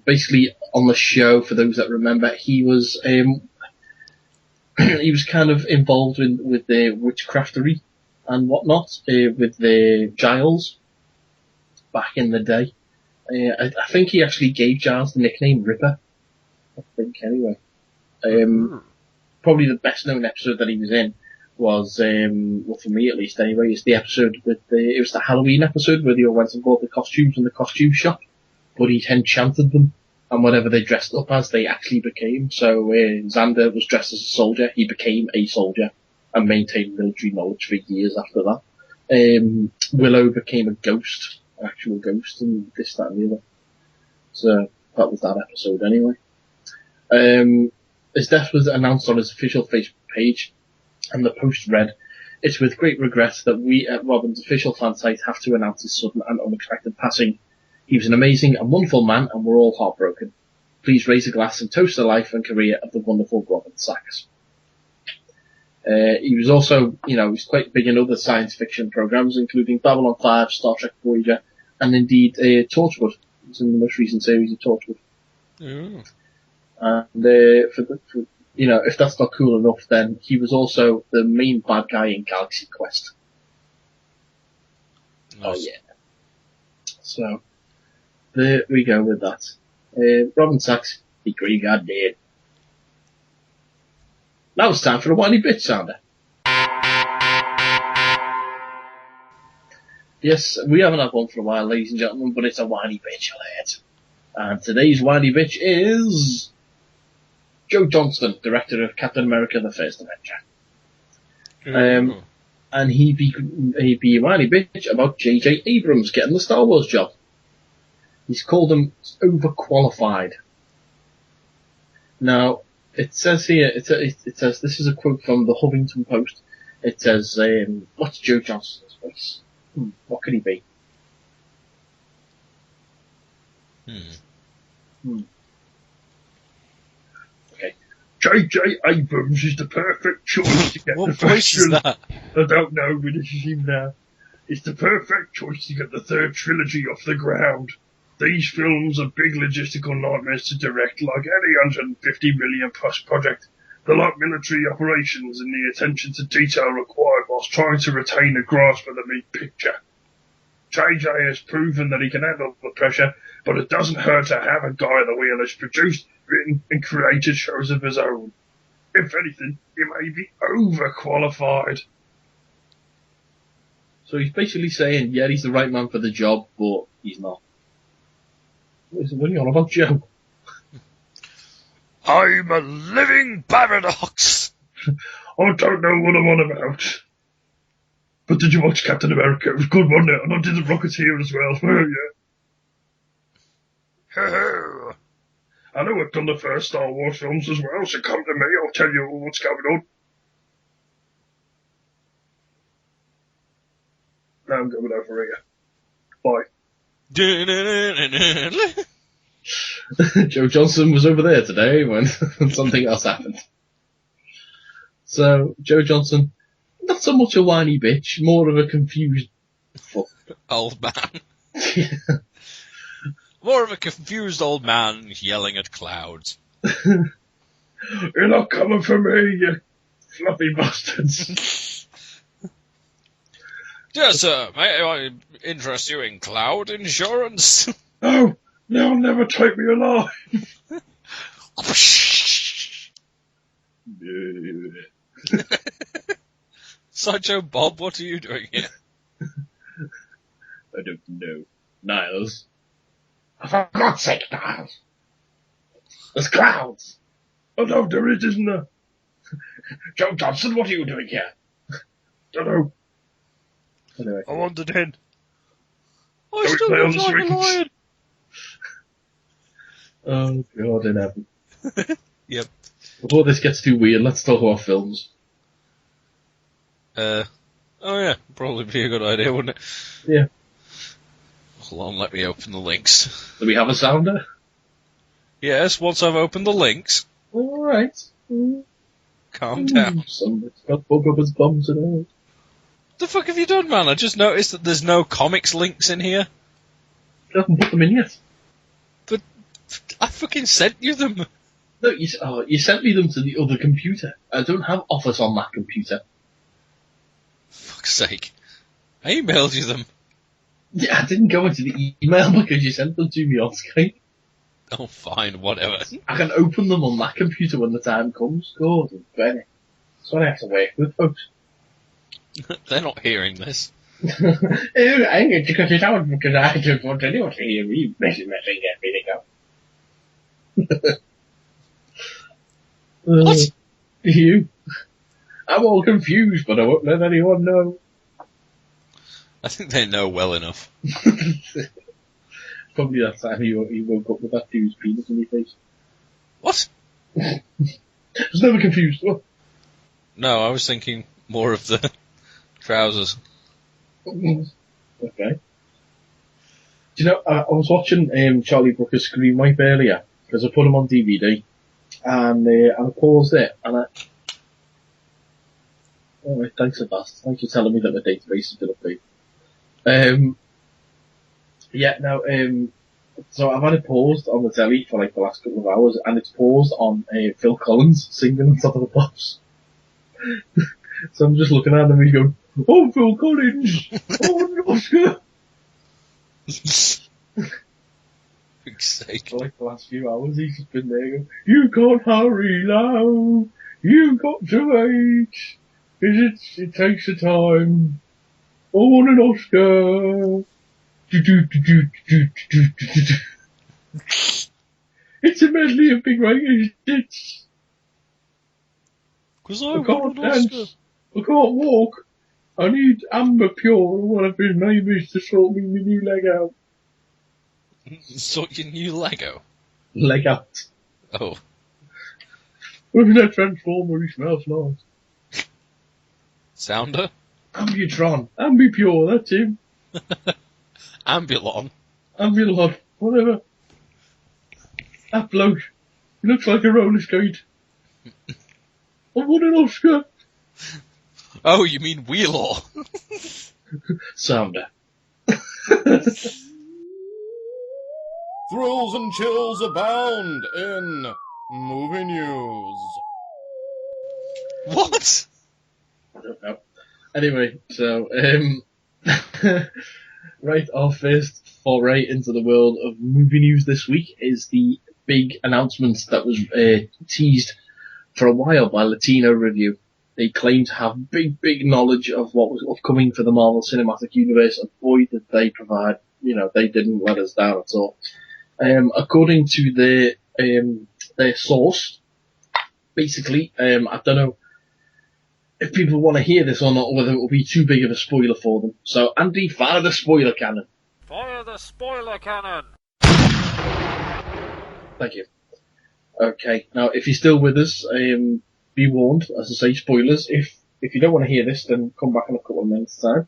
Basically, on the show, for those that remember, he was kind of involved with the witchcraftery and whatnot, with the Giles back in the day. I think he actually gave Giles the nickname Ripper. I think, anyway. Probably the best known episode that he was in was, well, for me at least anyway, is the episode it was the Halloween episode where they all went and bought the costumes in the costume shop, but he'd enchanted them, and whatever they dressed up as, they actually became. So, Xander was dressed as a soldier, he became a soldier, and maintained military knowledge for years after that. Willow became a ghost, an actual ghost, and this, that, and the other. So, that was that episode anyway. His death was announced on his official Facebook page, and the post read, "It's with great regret that we at Robin's official fan site have to announce his sudden and unexpected passing. He was an amazing and wonderful man, and we're all heartbroken. Please raise a glass and toast the life and career of the wonderful Robin Sachs." He was also, he was quite big in other science fiction programs, including Babylon 5, Star Trek Voyager, and indeed Torchwood. It's in the most recent series of Torchwood. Ooh. And if that's not cool enough, then he was also the main bad guy in Galaxy Quest. Nice. Oh yeah. So there we go with that. Robin Sachs, the graveyard dead. Now it's time for a whiny bitch sounder. Yes, we haven't had one for a while, ladies and gentlemen, but it's a whiny bitch alert. And today's whiny bitch is Joe Johnston, director of Captain America: The First Avenger. And he'd be a whiny bitch about J.J. Abrams getting the Star Wars job. He's called him overqualified. Now, it says here, it says, this is a quote from the Huffington Post. It says, what's Joe Johnston's voice? What could he be? Okay. J.J. Abrams is the perfect choice to get what the voice first is that? I don't know, but this is him now. It's the perfect choice to get the third trilogy off the ground. These films are big logistical nightmares to direct, like any $150 million plus project. They're like military operations and the attention to detail required whilst trying to retain a grasp of the big picture. JJ has proven that he can handle the pressure, but it doesn't hurt to have a guy at the wheel who's produced, written and created shows of his own. If anything, he may be overqualified. So he's basically saying, yeah, he's the right man for the job, but he's not. What are you on about, Joe? I'm a living paradox. I don't know what I'm on about. But did you watch Captain America? It was good, wasn't it? And I did the Rocketeer as well. Yeah. I know I've done the first Star Wars films as well, so come to me, I'll tell you what's going on. Now I'm going over here. Bye. Joe Johnston was over there today when something else happened. So, Joe Johnston, not so much a whiny bitch, more of a confused old man. More of a confused old man yelling at clouds. You're not coming for me, you fluffy bastards. Yes, sir. May I interest you in cloud insurance? Oh, they'll never take me alive. Sideshow Bob, what are you doing here? I don't know. Niles. Oh, for God's sake, Niles. There's clouds. Oh no, there isn't there? Joe Johnston, what are you doing here? Don't know. Anyway. I wandered in. I still look like a lion. Oh God in heaven. Yep. Before this gets too weird, let's talk about films. Oh yeah, probably be a good idea, wouldn't it? Yeah. Hold on, let me open the links. Do we have a sounder? Yes, once I've opened the links. Alright. Calm down. Somebody's got bug up his bum today. The fuck have you done, man? I just noticed that there's no comics links in here. You haven't put them in yet. But I fucking sent you them. No, you sent me them to the other computer. I don't have Office on that computer. Fuck's sake. I emailed you them. Yeah, I didn't go into the email because you sent them to me on Skype. Oh, fine, whatever. I can open them on that computer when the time comes. God, Benny. That's what I have to work with, folks. They're not hearing this. I need to cut it out because I don't want anyone to hear me messing everything up. What? You? I'm all confused, but I won't let anyone know. I think they know well enough. Probably that time he woke up with that dude's penis in his face. What? I was never confused. What? No, I was thinking more of the trousers. Okay. Do you know, I was watching Charlie Brooker's Screen Wipe earlier, because I put him on DVD, and I paused it, and Thanks, Sebastian. Thanks for telling me that my database has been updated. So I've had it paused on the telly for like the last couple of hours, and it's paused on Phil Collins singing on top of the box. So I'm just looking at him and he's going, "Oh, Phil Collins! Oh, an Oscar!" For sake. For like the last few hours, he's just been there going, "You can't hurry now. You got to wait. It takes a time. I want an Oscar." It's a medley of big greatest hits. Because I can't dance. I can't walk. I need Amber Pure or whatever his name is to sort me my new leg out. Sort your new Lego? Leg out. Oh. With that transformer, he smells nice. Sounder? Ambutron. Ambipure, that's him. Ambulon? Ambulon, whatever. That bloke. He looks like a roller skate. I want an Oscar. Oh, you mean Wheelaw? Sounder. Thrills and chills abound in movie news. What? I don't know. Anyway, so, right, our first foray into the world of movie news this week is the big announcement that was teased for a while by Latino Review. They claim to have big knowledge of what was upcoming for the Marvel Cinematic Universe, and boy did they provide, they didn't let us down at all. According to their source, basically, I don't know if people want to hear this or not, or whether it will be too big of a spoiler for them. So, Andy, fire the spoiler cannon. Fire the spoiler cannon! Thank you. Okay, now, if you're still with us, be warned, as I say, spoilers. If you don't want to hear this, then come back in a couple of minutes' time.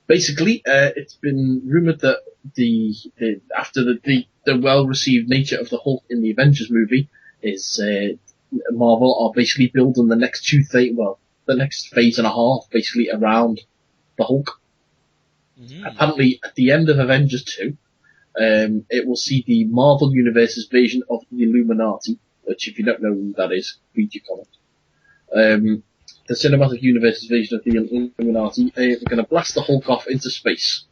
Basically, it's been rumoured that after the well-received nature of the Hulk in the Avengers movie, is Marvel are basically building the next the next phase and a half, basically, around the Hulk. Mm-hmm. Apparently, at the end of Avengers 2, it will see the Marvel Universe's version of the Illuminati, which, if you don't know who that is, read your comment. The Cinematic Universe's version of the Illuminati are going to blast the Hulk off into space.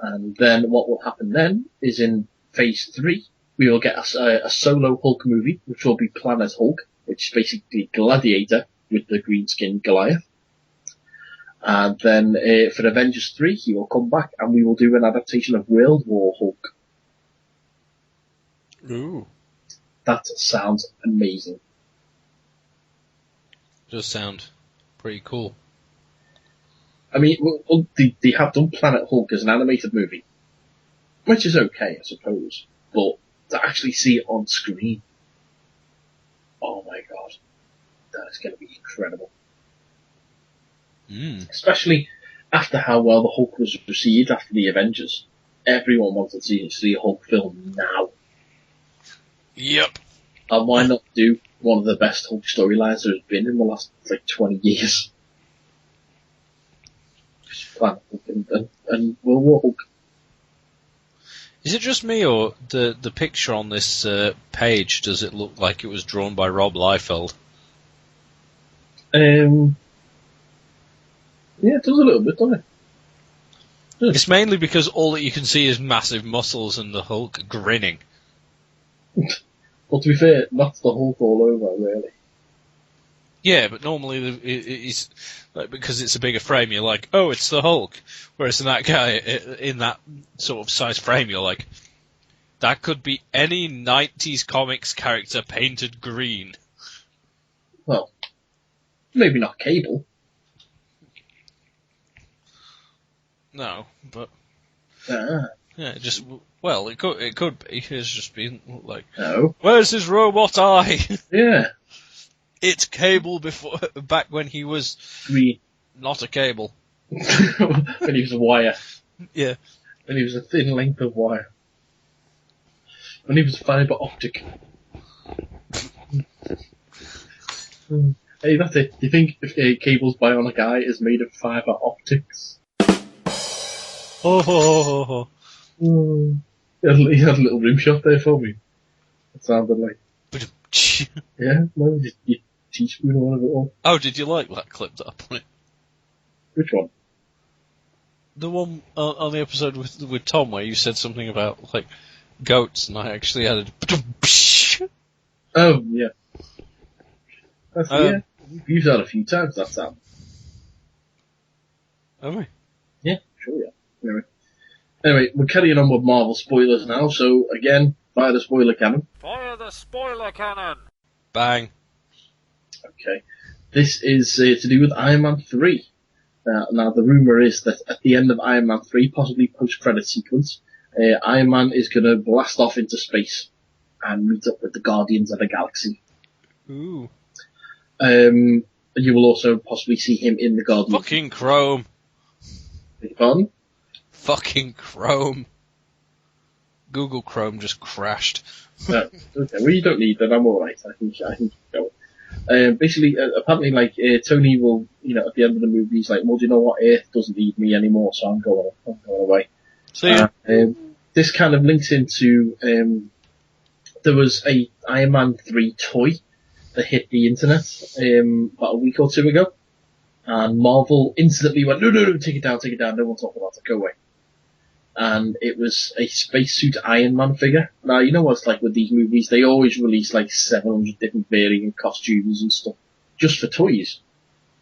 And then what will happen then is in Phase 3, we will get a solo Hulk movie, which will be Planet Hulk, which is basically Gladiator with the green-skinned Goliath. And then for Avengers 3, he will come back and we will do an adaptation of World War Hulk. Ooh. That sounds amazing. Does sound pretty cool. I mean, well, they have done Planet Hulk as an animated movie, which is okay, I suppose. But to actually see it on screen, oh my god, that is going to be incredible. Especially after how well the Hulk was received after the Avengers. Everyone wanted to see a Hulk film now. Yep. And why not do one of the best Hulk storylines there's been in the last 20 years? Planet Hulk and World War Hulk. Is it just me, or the picture on this page, does it look like it was drawn by Rob Liefeld? Yeah, it does a little bit, doesn't it? It's mainly because all that you can see is massive muscles and the Hulk grinning. Well, to be fair, that's the Hulk all over, really. Yeah, but normally it's like, because it's a bigger frame, you're like, oh, it's the Hulk. Whereas in that guy, in that sort of size frame, you're like, that could be any 90s comics character painted green. Well, maybe not Cable. No, but yeah, it could be. It's just been like, no. Where's his robot eye? Yeah. It's Cable back when he was green, not a cable. When he was a wire. Yeah. When he was a thin length of wire. When he was fibre optic. Hey, that's it. Do you think if Cable's bionic eye is made of fibre optics? Oh. He had a little rim shot there for me. It sounded like... Yeah, no, just your teaspoon or whatever it was. Oh, did you like that clip that I put in? Which one? The one on the episode with Tom where you said something about, like, goats, and I actually added... Oh, yeah. Yeah, we've used that a few times, that sound. Have we? Yeah, sure, yeah. Anyway, we're carrying on with Marvel spoilers now, so again, fire the spoiler cannon. Fire the spoiler cannon! Bang. Okay. This is to do with Iron Man 3. Now, the rumour is that at the end of Iron Man 3, possibly post-credit sequence, Iron Man is going to blast off into space and meet up with the Guardians of the Galaxy. Ooh. You will also possibly see him in the Guardians. Fucking Chrome. Beg your pardon? Fucking Chrome. Google Chrome just crashed. Okay, well, you don't need that. I'm alright. I can keep going. Basically, apparently, like, Tony will, at the end of the movie, he's like, well, do you know what? Earth doesn't need me anymore, so I'm going away. See ya. This kind of links into, there was a Iron Man 3 toy that hit the internet, about a week or two ago. And Marvel instantly went, no, take it down, no one talk about it, go away. And it was a spacesuit Iron Man figure. Now, you know what it's like with these movies, they always release like 700 different varying costumes and stuff, just for toys.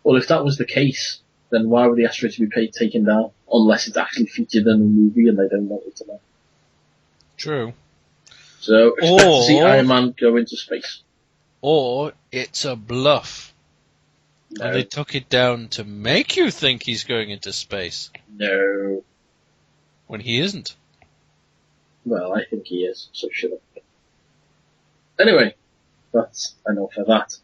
Well, if that was the case, then why would they ask for it to be taken down? Unless it's actually featured in a movie and they don't want it to know. True. So, expect to see Iron Man go into space. Or it's a bluff. No. And they took it down to make you think he's going into space. No. When he isn't. Well, I think he is, so shut up. Anyway, that's enough of that.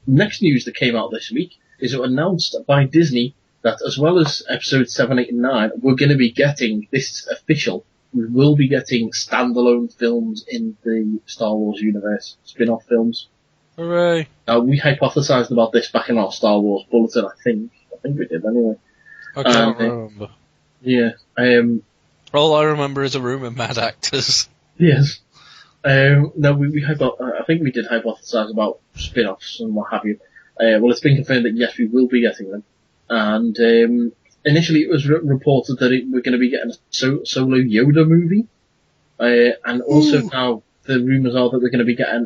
Next news that came out this week is it was announced by Disney that as well as episodes 7, 8 and 9, we're going to be getting, this is official, we will be getting standalone films in the Star Wars universe, spin-off films. Hooray. Now, we hypothesized about this back in our Star Wars bulletin, I think we did anyway. I can't remember. Yeah. All I remember is a room of mad actors. Yes. No, I think we did hypothesize about spin-offs and what have you. Well, it's been confirmed that yes, we will be getting them. And initially it was reported that we're going to be getting a solo Yoda movie. And also now the rumours are that we're going to be getting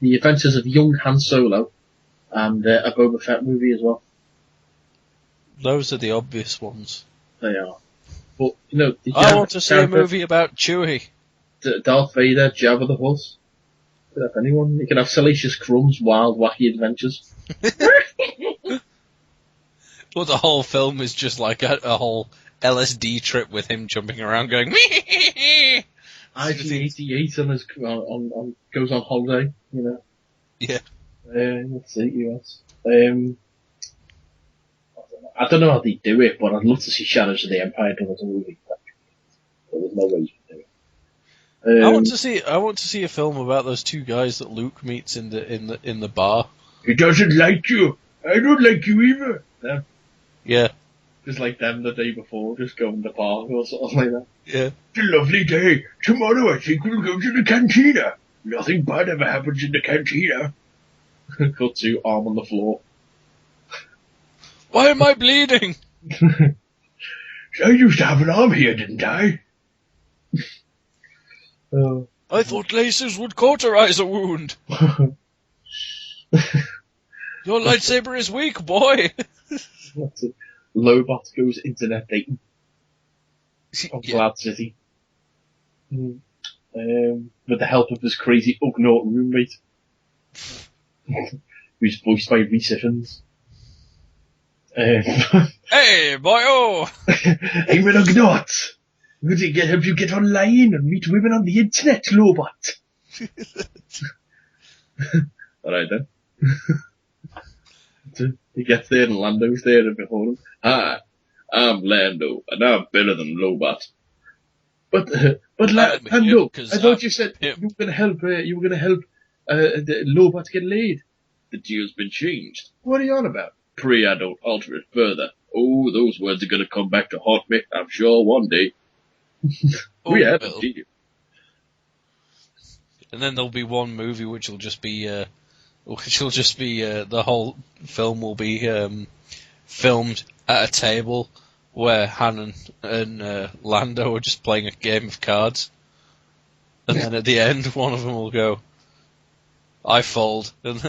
the adventures of young Han Solo and a Boba Fett movie as well. Those are the obvious ones. They are. But, I want to see a movie about Chewie. Darth Vader, Jabba the Hutt. If anyone, you can have Salacious Crumb's wild, wacky adventures. Well, the whole film is just like a whole LSD trip with him jumping around going, IG-88 goes on holiday, Yeah. Let's see, US. I don't know how they do it, but I'd love to see Shadows of the Empire done as a movie. But there's no way you can do it. I want to see a film about those two guys that Luke meets in the bar. He doesn't like you. I don't like you either. Yeah. Just like them the day before, just going to the bar or something like that. Yeah. It's a lovely day. Tomorrow I think we'll go to the cantina. Nothing bad ever happens in the cantina. Cut to arm on the floor. Why am I bleeding? I used to have an arm here, didn't I? I thought lasers would cauterize a wound. Your lightsaber is weak, boy. That's it. Lobot goes internet dating. On Glad City. With the help of his crazy Ugnaught roommate. Who's voiced by Rhys Ifans. Hey, boy-o! I'm an Ugnaught. I'm going to help you get online and meet women on the internet, Lobot. Alright then. He gets there and Lando's there and before him. Hi, I'm Lando, and I'm better than Lobot. But Lando, I thought you said you were going to help the Lobot get laid. The deal's been changed. What are you on about? Pray I don't alter it further. Oh, those words are going to come back to haunt me, I'm sure, one day. We had a deal. And then there'll be one movie which will just be, the whole film will be filmed at a table where Han and Lando are just playing a game of cards. And then at the end, one of them will go, I fold. And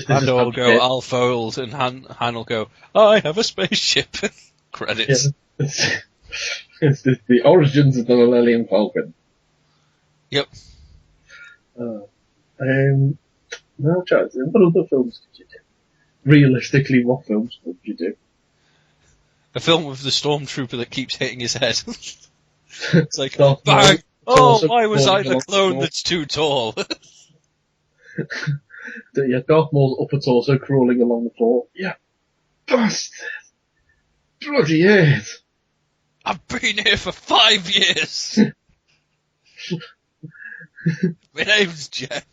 Lando will go, I'll fold. And Han will go, I have a spaceship. Credits. Yeah. It's the origins of the Millennium Falcon. Yep. No chance. What other films did you do? Realistically, what films did you do? A film with the stormtrooper that keeps hitting his head. It's like, Darth bang! Maul, Oh, why was I the along clone the that's too tall? Yeah, Darth Maul's upper torso crawling along the floor. Yeah, bastard! Bloody head! I've been here for 5 years! My name's Jeff.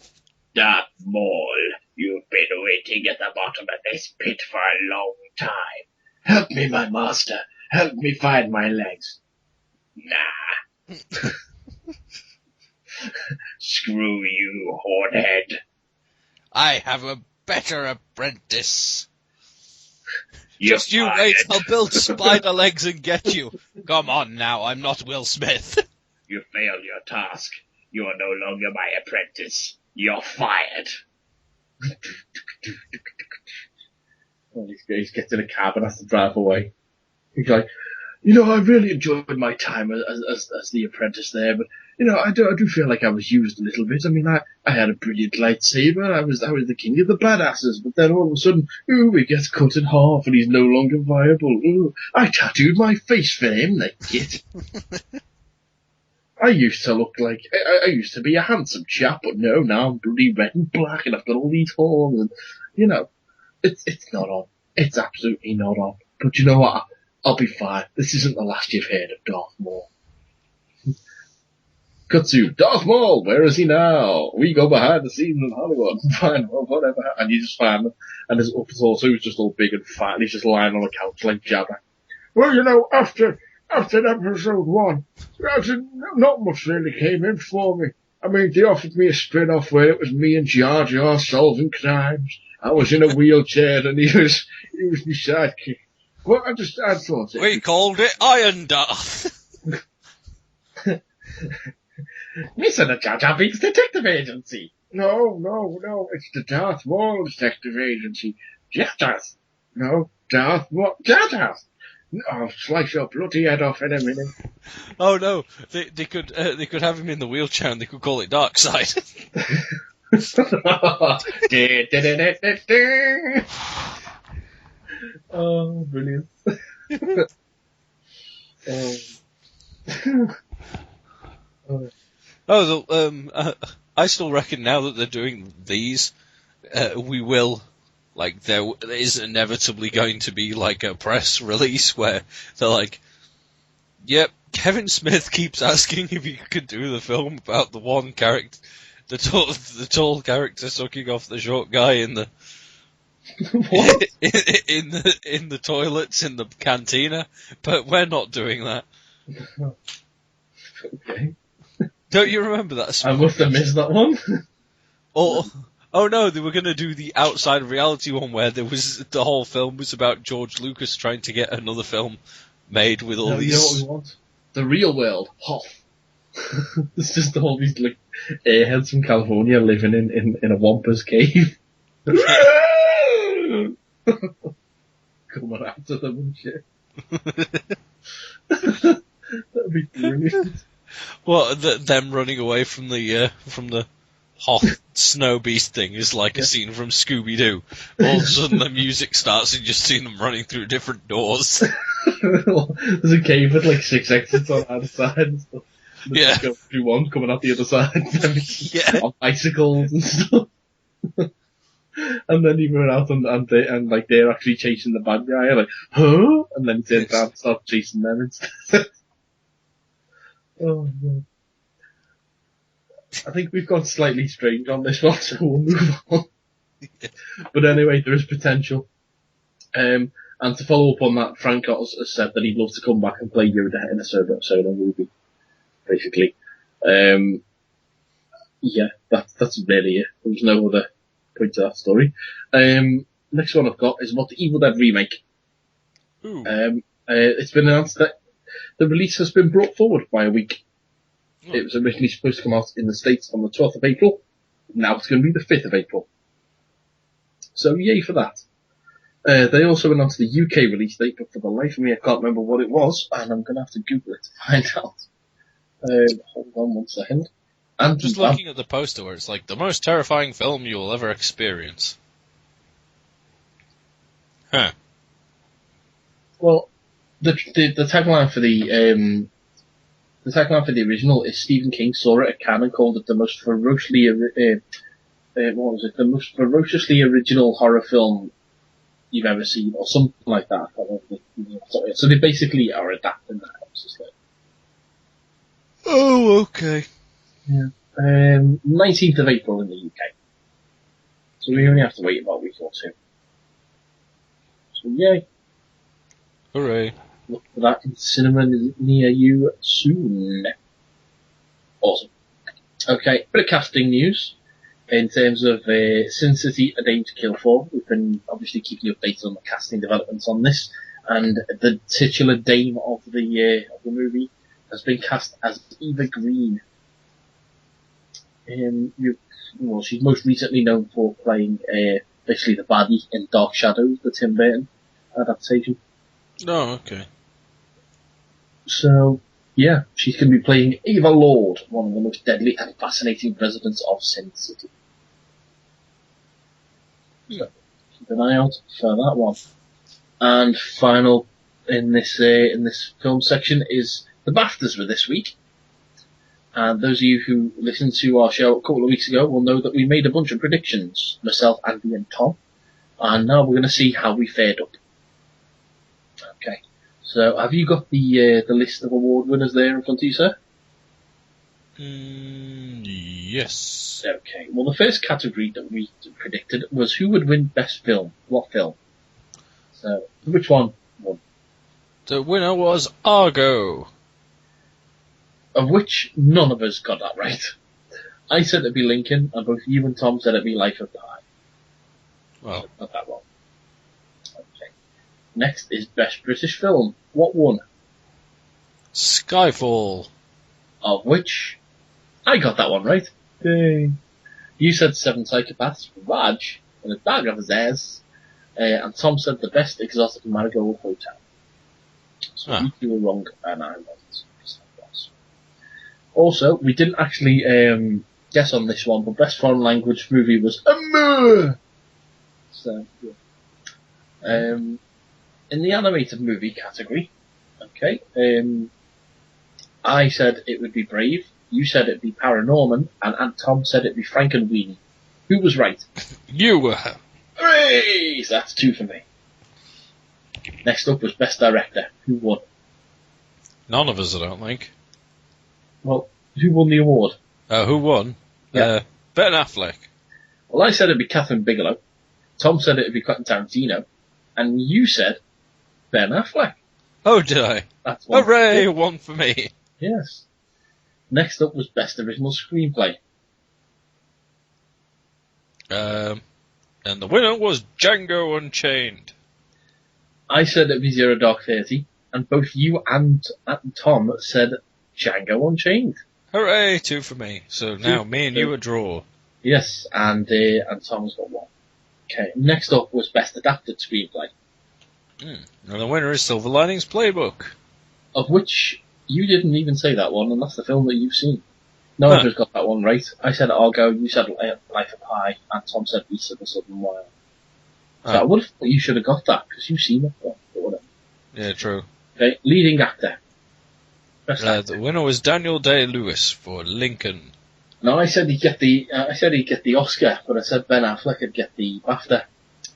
Darth Maul, you've been waiting at the bottom of this pit for a long time. Help me, my master. Help me find my legs. Nah. Screw you, hornhead. I have a better apprentice. You're Just you fired. wait, I'll build spider legs and get you. Come on now, I'm not Will Smith. You failed your task. You are no longer my apprentice. You're fired. Oh, he gets in a cab and has to drive away. He's like, I really enjoyed my time as the apprentice there, but I do feel like I was used a little bit. I mean, I had a brilliant lightsaber. I was the king of the badasses, but then all of a sudden, he gets cut in half and he's no longer viable. Ooh, I tattooed my face for him, the git. I used to look like I used to be a handsome chap, but no, now I'm bloody red and black, and I've got all these horns, and it's not on. It's absolutely not on. But you know what? I'll be fine. This isn't the last you've heard of Darth Maul. Kutsu, Darth Maul, where is he now? We go behind the scenes in Hollywood and find whatever. And you just find him, and his upper torso is just all big and fat, and he's just lying on a couch like Jabba. Well, after episode 1, not much really came in for me. I mean, they offered me a spin-off where it was me and Jar Jar solving crimes. I was in a wheelchair and he was my sidekick. Well, I thought it. We called it Iron Darth. Listen to Jar Jar Binks Detective Agency. No, it's the Darth Maul Detective Agency. Jar Jar's. No, Darth Maul. Jar Jar's. I'll slice your bloody head off in a minute. Oh no, they could have him in the wheelchair and they could call it Dark Side. Oh, brilliant. I still reckon now that they're doing these, we will. Like, there is inevitably going to be, like, a press release where they're like, yep, Kevin Smith keeps asking if he could do the film about the one character, the tall character sucking off the short guy in the... What? in the toilets in the cantina, but we're not doing that. Okay. Don't you remember that? I must have missed that one. Oh no, they were going to do the outside of reality one where the whole film was about George Lucas trying to get another film made with all these... You know what we want? The real world. Hoff. It's just all these like airheads from California living in a Wampas cave. Coming after them and shit. That'd be brilliant. What, them running away from the Hoth snow beast thing is like a scene from Scooby-Doo. All of a sudden the music starts and you just see them running through different doors. There's a cave with like 6 exits on either side and stuff. Yeah. Go through one coming out the other side. Yeah. On bicycles and stuff. And then you run out and they're actually chasing the bad guy, like, huh? And then he turns around and starts chasing them instead. Oh no. I think we've gone slightly strange on this one, so we'll move on. But anyway, there is potential. And to follow up on that, Frank has said that he'd love to come back and play Yoda in a solo movie, basically. Yeah, that's really it. There's no other point to that story. Next one I've got is about the Evil Dead remake. It's been announced that the release has been brought forward by a week. It was originally supposed to come out in the States on the 12th of April. Now it's going to be the 5th of April. So yay for that. They also announced the UK release date, but for the life of me I can't remember what it was, and I'm going to have to Google it to find out. Hold on one second. I'm just looking at the poster where it's like, the most terrifying film you will ever experience. Huh. Well, the tagline for the tagline for the original is Stephen King saw it at Cannes and called it the most ferociously the most ferociously original horror film you've ever seen, or something like that. So they basically are adapting that. Oh, okay. Yeah. 19th of April in the UK. So we only have to wait about a week or two. So yay. Hooray. Look for that in the cinema near you soon. Awesome. Okay, bit of casting news. In terms of Sin City, A Dame to Kill For, we've been obviously keeping you updated on the casting developments on this, and the titular dame of the movie has been cast as Eva Green. She's most recently known for playing basically the baddie in Dark Shadows, the Tim Burton adaptation. Oh, okay. So, yeah, she's going to be playing Eva Lord, one of the most deadly and fascinating residents of Sin City. So, keep an eye out for that one. And final in this film section is the BAFTAs were this week. And those of you who listened to our show a couple of weeks ago will know that we made a bunch of predictions, myself, Andy and Tom. And now we're going to see how we fared up. Okay. So, have you got the list of award winners there in front of you, sir? Yes. Okay. Well, the first category that we predicted was who would win Best Film. What film? So, which one won? The winner was Argo. Of which none of us got that right. I said it'd be Lincoln, and both you and Tom said it'd be Life of Pi. Well, so not that one. Okay. Next is Best British Film. What won? Skyfall. Of which I got that one right. Yay. You said Seven Psychopaths, Raj, and a bag of his ass. And Tom said the Best Exotic Marigold Hotel. So you were wrong, and I wasn't. Also, we didn't actually guess on this one, but Best Foreign Language Movie was Amur! So, yeah. In the animated movie category, okay, I said it would be Brave, you said it'd be Paranorman, and Aunt Tom said it'd be Frankenweenie. Who was right? You were. Hooray! So that's 2 for me. Next up was Best Director. Who won? None of us, I don't think. Well, who won the award? Who won? Yeah. Ben Affleck. Well, I said it'd be Catherine Bigelow. Tom said it'd be Quentin Tarantino. And you said Ben Affleck. Oh, did I? That's one. Hooray! One for me. Yes. Next up was Best Original Screenplay. And the winner was Django Unchained. I said it'd be Zero Dark 30, and both you and Tom said Django Unchained. Hooray! 2 for me. So now me and you are draw. Yes, and Tom's got 1. Okay, next up was Best Adapted Screenplay. And the winner is Silver Linings Playbook. Of which you didn't even say that one, and that's the film that you've seen. None of us got that one right. I said Argo, you said Life of Pi, and Tom said Beast of the Southern Wild. So I would have thought you should have got that, because you've seen it one. Yeah, true. Okay, leading actor. Best actor. The winner was Daniel Day-Lewis for Lincoln. No, I said he'd get the Oscar, but I said Ben Affleck would get the BAFTA.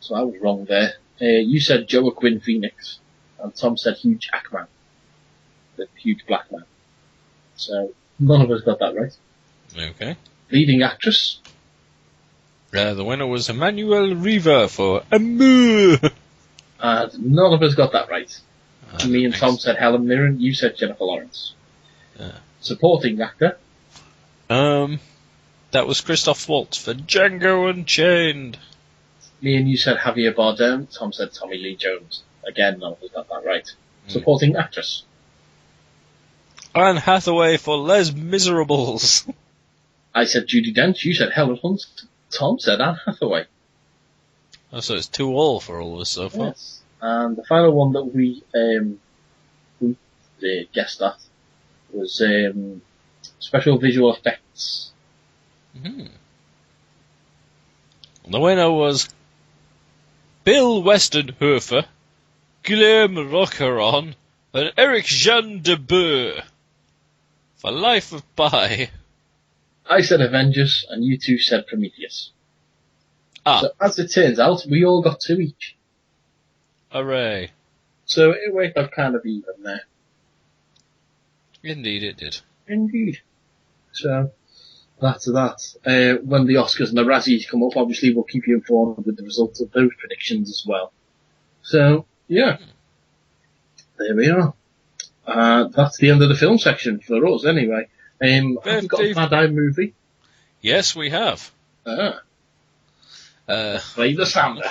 So I was wrong there. You said Joaquin Phoenix, and Tom said Hugh Jackman, the huge black man. So none of us got that right. Okay. Leading actress. The winner was Emmanuel Riva for Amour. None of us got that right. Me and Tom said Helen Mirren, you said Jennifer Lawrence. Supporting actor? That was Christoph Waltz for Django Unchained. Me and you said Javier Bardem, Tom said Tommy Lee Jones. Again, none of us got that right. Supporting actress? Anne Hathaway for Les Miserables. I said Judi Dench, you said Helen Hunt, Tom said Anne Hathaway. Oh, so it's 2-2 for all of us so far. Yes. And the final one that we guessed at was special visual effects. Mm-hmm. The winner was Bill Westenhofer, Guillaume Rocheron, and Eric Jean de Boer for Life of Pi. I said Avengers, and you two said Prometheus. So as it turns out, we all got 2 each. Hooray. So it worked out kind of even there. Indeed it did. Indeed. So, that's that. When the Oscars and the Razzies come up, obviously we'll keep you informed with the results of those predictions as well. So, yeah. There we are. That's the end of the film section for us, anyway. Have we got a Mad Eye movie? Yes, we have. Play the sounder.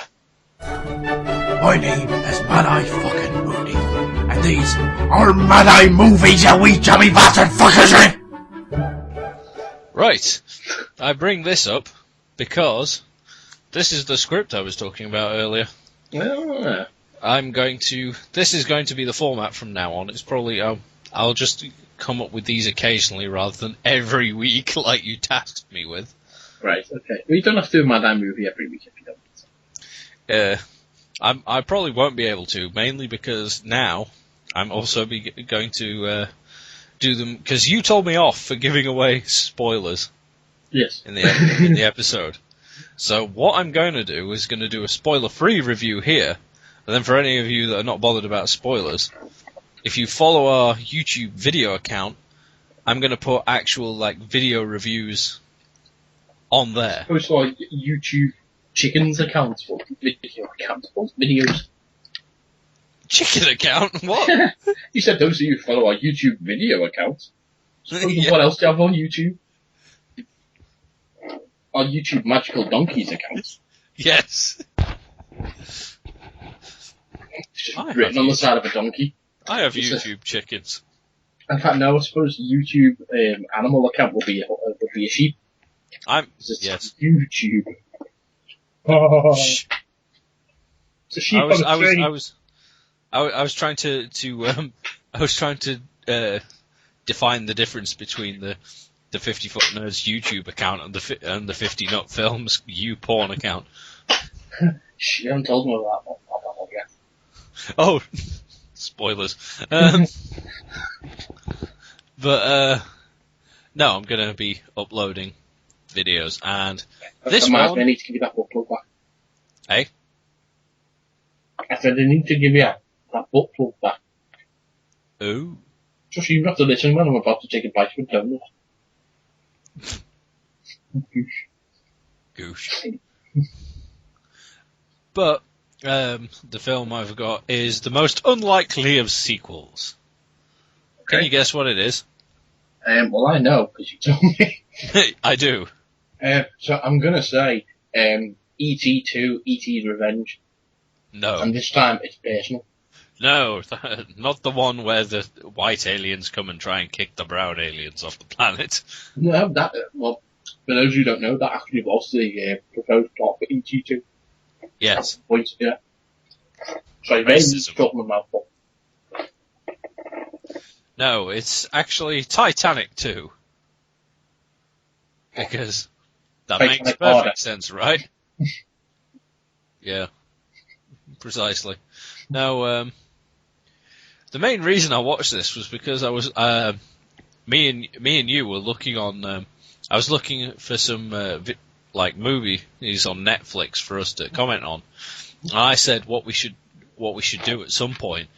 My name is Mad Eye fucking Mooney, and these are Mad Eye movies, you wee chummy bastard fuckers! Right. I bring this up because this is the script I was talking about earlier. This is going to be the format from now on. It's probably, I'll just come up with these occasionally rather than every week like you tasked me with. Right, okay. Well, you don't have to do a Mad Eye movie every week if you don't. I probably won't be able to, mainly because now I'm also going to do them, because you told me off for giving away spoilers. Yes. In the episode. So what I'm going to do is going to do a spoiler-free review here, and then for any of you that are not bothered about spoilers, if you follow our YouTube video account, I'm going to put actual video reviews on there. Oh, so YouTube Chicken's account, what video account, what videos? Chicken account? What? You said those of you who follow our YouTube video account. Yeah. What else do you have on YouTube? Our YouTube Magical Donkeys account. Yes. It's just written on the side of a donkey. I have YouTube chickens. In fact, no, I suppose YouTube animal account will be a sheep. Yes. YouTube. Oh. It's a sheep on a train. I was trying to define the difference between the 50 Foot Nerds YouTube account and the 50 Nut Films porn account. You haven't told me about that one yet. Oh, spoilers. But no, I'm gonna be uploading videos, and this one. I need to give you that butt plug back. Hey? I said I need to give you that butt plug back. Ooh. Just you have to listen when I'm about to take a bite of a donut. Goosh. But the film I've got is the most unlikely of sequels. Okay. Can you guess what it is? Well, I know, because you told me. I do. So I'm going to say E.T. 2, E.T.'s Revenge. No. And this time it's personal. No, not the one where the white aliens come and try and kick the brown aliens off the planet. No, well, for those who don't know, that actually was the proposed plot for E.T. 2. Yes. Yeah. Sorry, very struck my mouthful. No, it's actually Titanic 2. Because that makes perfect sense, right? Yeah. Precisely. Now, the main reason I watched this was because I was, me and you were looking on, I was looking for some, movies on Netflix for us to comment on. And I said what we should do at some point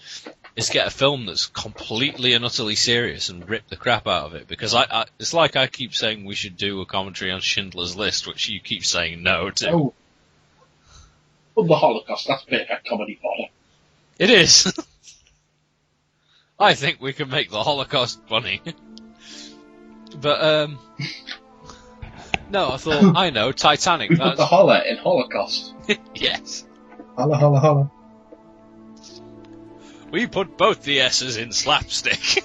is get a film that's completely and utterly serious and rip the crap out of it. Because it's like I keep saying we should do a commentary on Schindler's List, which you keep saying no to. Oh. Well, the Holocaust, that's perfect comedy fodder. It is. I think we can make the Holocaust funny. But, no, I thought, I know, Titanic. We put the Holler in Holocaust. Yes. Holler, holler, holler. We put both the S's in slapstick.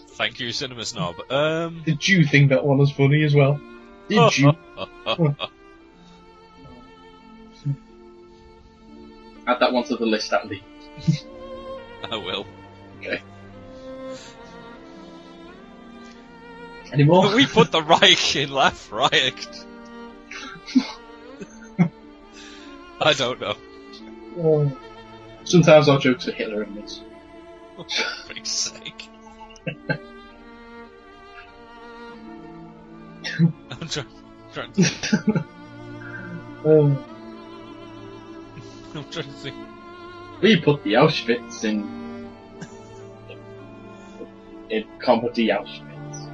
Thank you, Cinema Snob. Did you think that one was funny as well? Did you? Add that one to the list, Andy. I will. Okay. Any more? We put the Reich in Laugh Riot. I don't know. Sometimes our jokes are Hitler and this. For fuck's sake. I'm trying to I'm trying to think. We put the Auschwitz in comedy Auschwitz.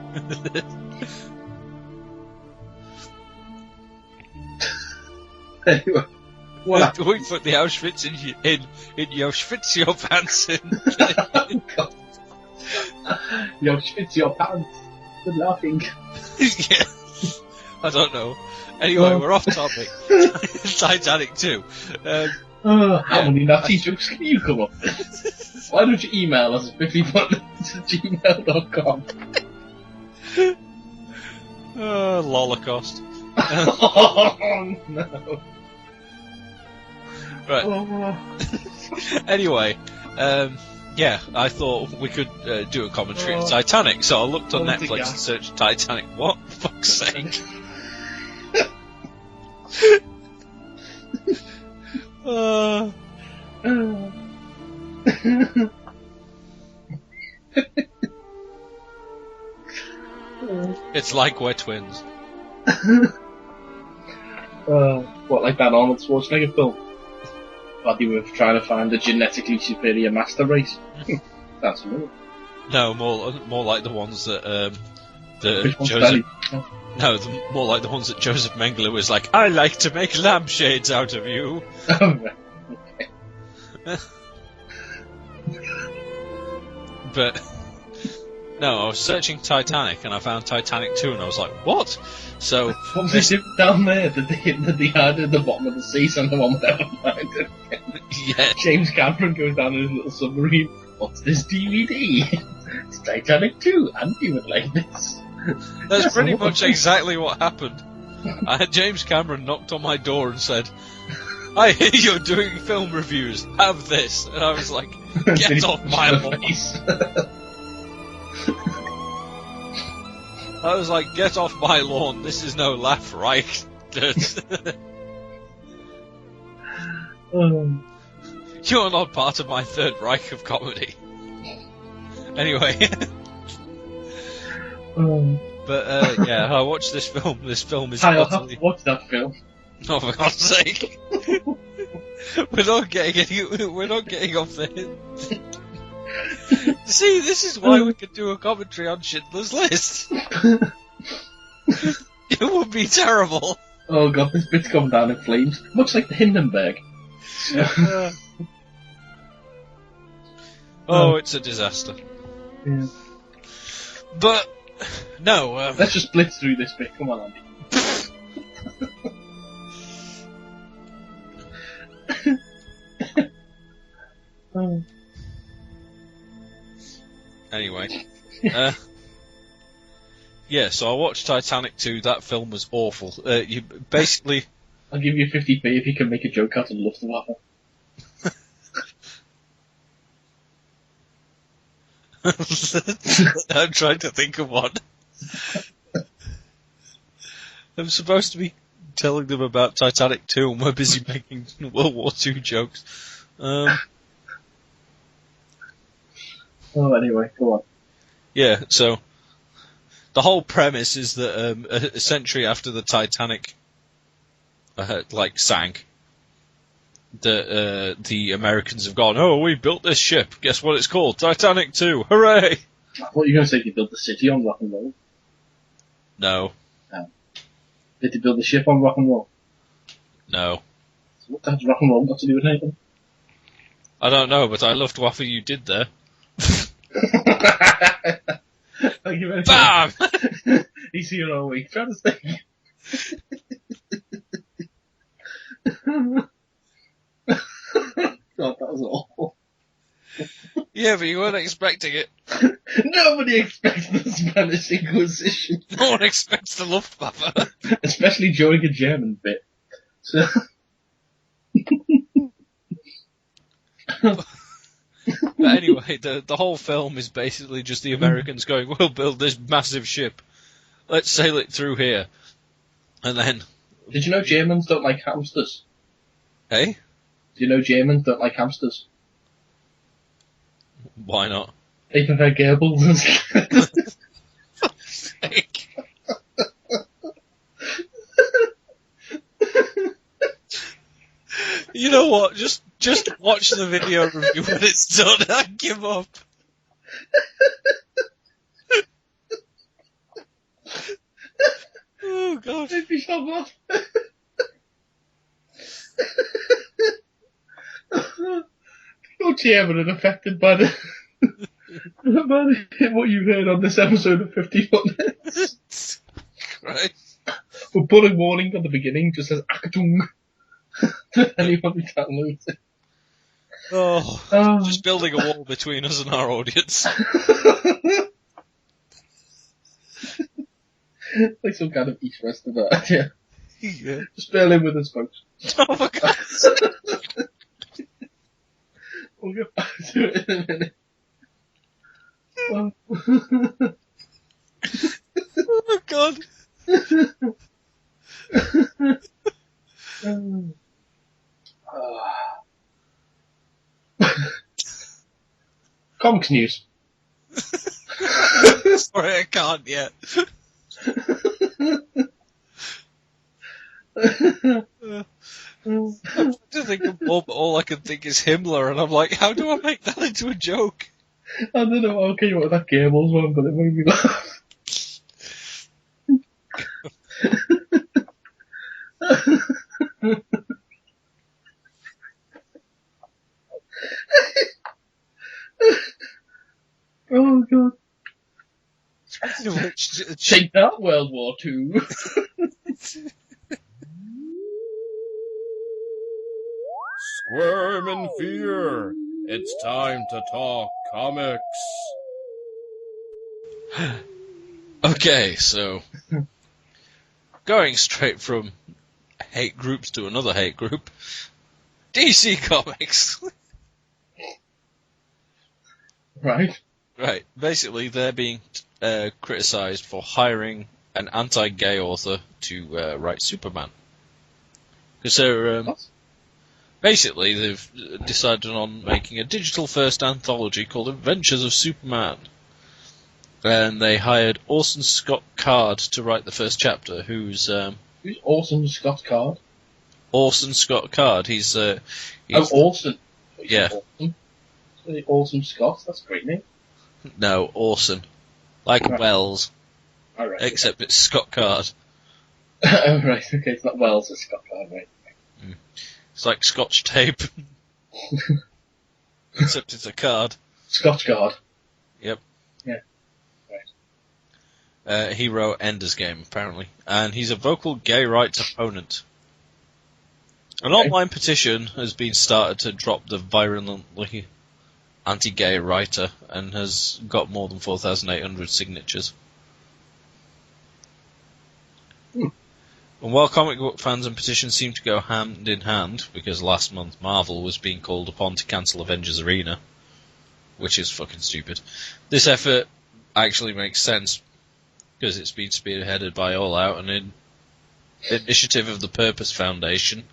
Anyway, what we put the Auschwitz in your Auschwitz your pants in. Oh, God. Your Auschwitz your pants. Good laughing. Yeah. I don't know. Anyway, we're off topic. Titanic 2. How many Nazi jokes can you come up with? Why don't you email us at 50buttons@gmail.com? Holocaust. Oh, no. Right. Anyway, yeah, I thought we could do a commentary on Titanic, so I looked on Netflix and searched Titanic. What? For fuck's sake. It's like we're twins. What, like that Arnold Schwarzenegger film? Bloody worth trying to find a genetically superior master race. That's real. No, more like the ones that Which one's Joseph. belly? No, more like the ones that Joseph Mengele was like, I like to make lampshades out of you. Oh, right. Okay. But no, I was searching Titanic and I found Titanic 2 and I was like, what? So what was it down there that they had at the bottom of the sea, so no one would ever find it? Yeah. James Cameron goes down in his little submarine. What's this DVD? It's Titanic 2. Andy would like this. That's Yes, pretty I much would. exactly what happened. I had James Cameron knocked on my door and said, I hear you're doing film reviews, have this. And I was like, get off my lawn. I was like, get off my lawn, this is no laugh, right? You're not part of my Third Reich of comedy. Anyway. But, yeah, I watched this film. This film is I'll have utterly... to watch that film. Oh, for God's sake. We're not getting off the hint. See, this is why we could do a commentary on Schindler's List. It would be terrible. Oh god, this bit's coming down in flames. Much like the Hindenburg. Oh, it's a disaster. Yeah. But, no, Let's just blitz through this bit. Come on, Andy. Anyway. Yeah, so I watched Titanic 2, that film was awful. You basically... I'll give you 50p if you can make a joke out of Luftwaffe. I'm trying to think of one. I'm supposed to be telling them about Titanic 2 and we're busy making World War II jokes. Oh, anyway, go on. Yeah, so the whole premise is that a century after the Titanic sank, the Americans have gone, oh, we built this ship. Guess what it's called? Titanic 2. Hooray! I thought you were going to say you built the city on rock and roll. No. Did they build the ship on rock and roll? No. So what has rock and roll got to do with anything? I don't know, but I loved what you did there. Thank you very much. BAM! He's here all week trying to stay. God, that was awful. Yeah, but you weren't expecting it. Nobody expects the Spanish Inquisition. No one expects the Luftwaffe. Especially during a German bit. So... But anyway, the whole film is basically just the Americans going, we'll build this massive ship. Let's sail it through here. And then... Did you know Germans don't like hamsters? Hey? Do you know Germans don't like hamsters? Why not? They prefer gerbils instead. Fuck's sake. You know what? Just watch the video review when it's done. I give up. Oh god. Make me stop laugh. You're German and affected by the what you heard on this episode of 50 Footnets. Right. We're putting warning at the beginning, just says Achtung to anyone who downloads it. Oh, just building a wall between us and our audience. Like some kind of East-West of that, yeah. Yeah. Just bail in with us, folks. Oh my god. We'll get back to it in a minute. Oh my god. Comics news. Sorry, I can't yet. I'm trying to think of more, but all I can think is Himmler, and I'm like, how do I make that into a joke? I don't know how I came up with that Gables one, but it made me laugh. Oh god. Take that, World War II. Squirm in fear. It's time to talk comics. Okay, so going straight from hate groups to another hate group, DC Comics. Right. Right, basically they're being criticised for hiring an anti-gay author to write Superman. Because they're... basically, they've decided on making a digital-first anthology called Adventures of Superman. And they hired Orson Scott Card to write the first chapter, who's Orson Scott Card? Orson Scott Card. He's Orson. Yeah. Orson Scott, that's a great name. No, Orson. Like right. Wells. Oh, right, except okay. it's Scott Card. Oh, right, okay, it's not Wells, it's Scott Card, right. Mm. It's like Scotch tape. Except it's a card. Scotch Card. Yep. Yeah. Right. He wrote Ender's Game, apparently. And he's a vocal gay rights opponent. An online petition has been started to drop the virulently anti-gay writer and has got more than 4,800 signatures. And while comic book fans and petitions seem to go hand in hand, because last month Marvel was being called upon to cancel Avengers Arena, which is fucking stupid, this effort actually makes sense because it's been spearheaded by All Out, an initiative of the Purpose Foundation,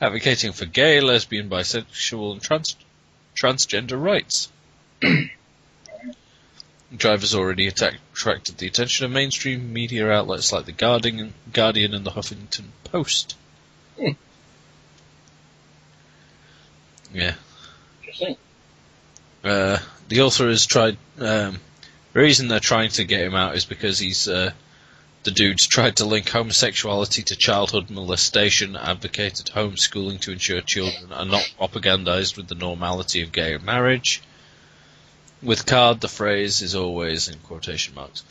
advocating for gay, lesbian, bisexual, and transgender rights. Driver's already attracted the attention of mainstream media outlets like The Guardian and the Huffington Post. Yeah. Interesting. The author has tried. The reason they're trying to get him out is because he's the dude's tried to link homosexuality to childhood molestation, advocated homeschooling to ensure children are not propagandized with the normality of gay marriage. With Card, the phrase is always in quotation marks.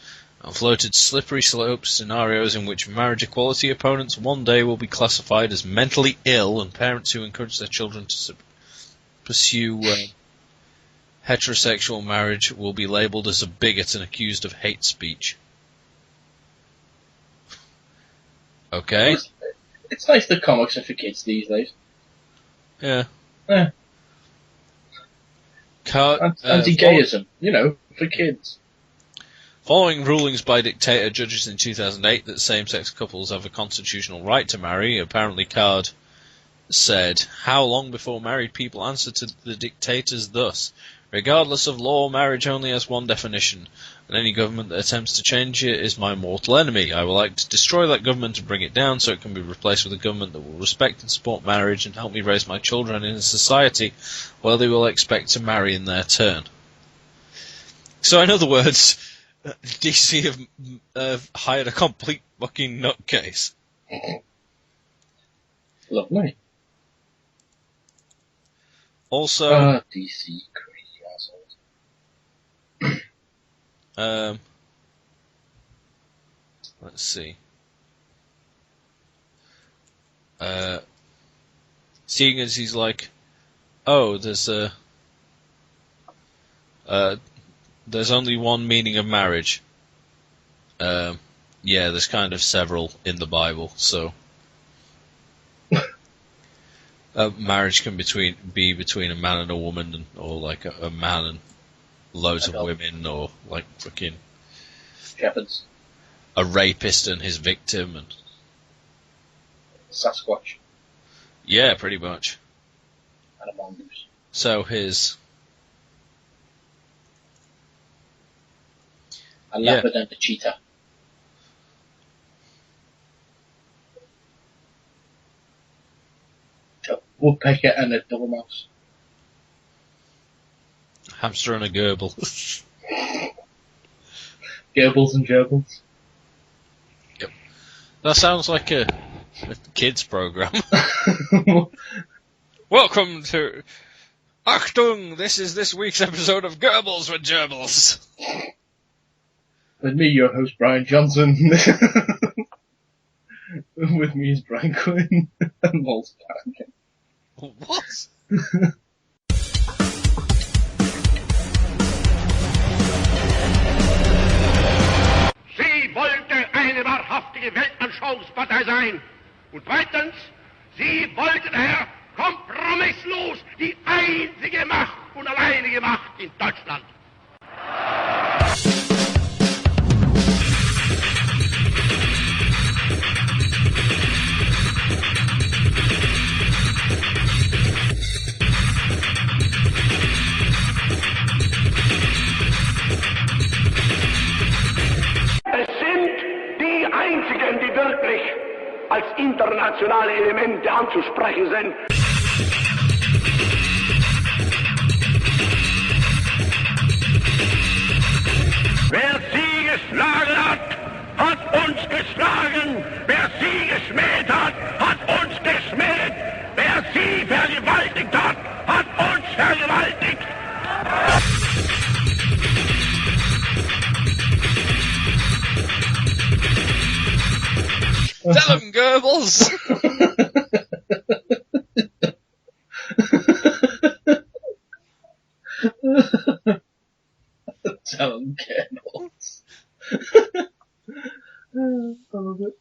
And floated slippery slope scenarios in which marriage equality opponents one day will be classified as mentally ill, and parents who encourage their children to pursue heterosexual marriage will be labelled as a bigot and accused of hate speech. Okay. It's nice that comics are for kids these days. Yeah. Yeah. Anti-gayism, for kids. Following rulings by dictator judges in 2008 that same-sex couples have a constitutional right to marry, apparently Card said, "How long before married people answer to the dictators thus? Regardless of law, marriage only has one definition, and any government that attempts to change it is my mortal enemy. I would like to destroy that government and bring it down so it can be replaced with a government that will respect and support marriage and help me raise my children in a society where they will expect to marry in their turn." So in other words, DC have hired a complete fucking nutcase. Lovely. Also, DC crazy assholes. Let's see. Seeing as he's like, oh, there's only one meaning of marriage. Yeah, there's kind of several in the Bible, so marriage can be between a man and a woman, or like a man and loads of women, or like fucking shepherds, a rapist and his victim, and Sasquatch. Yeah, pretty much. And a mongoose. So his a leopard and a cheetah. A woodpecker and a dormouse. Hamster and a gerbil. Gerbils and gerbils. Yep. That sounds like a kids program. Welcome to Achtung! This is this week's episode of Gerbils with Gerbils. With me, your host Brian Johnson. With me is Brian Quinn and Walter Paddington. What? Sie wollte eine wahrhaftige Weltanschauungspartei sein. Und zweitens, sie wollte daher kompromisslos die einzige Macht und alleinige Macht in Deutschland. Es sind die einzigen, die wirklich als internationale Elemente anzusprechen sind. Wer sie geschlagen hat, hat uns geschlagen. Wer sie geschmäht hat, hat uns geschmäht. Wer sie vergewaltigt hat, hat uns vergewaltigt. Tell them, Goebbels! Tell them, Goebbels. I love it.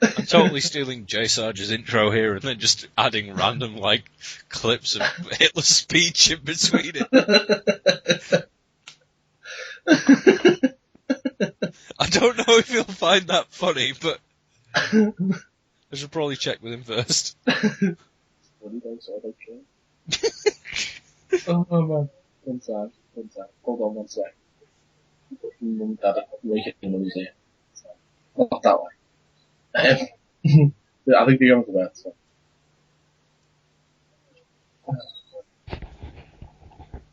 I'm totally stealing J Sarge's intro here and then just adding random clips of Hitler's speech in between it. I don't know if he'll find that funny, but I should probably check with him first. Oh man, one sec. Hold on 1 sec. Mum and Dad are waking in the museum. Not that way. I think they're going for that. So.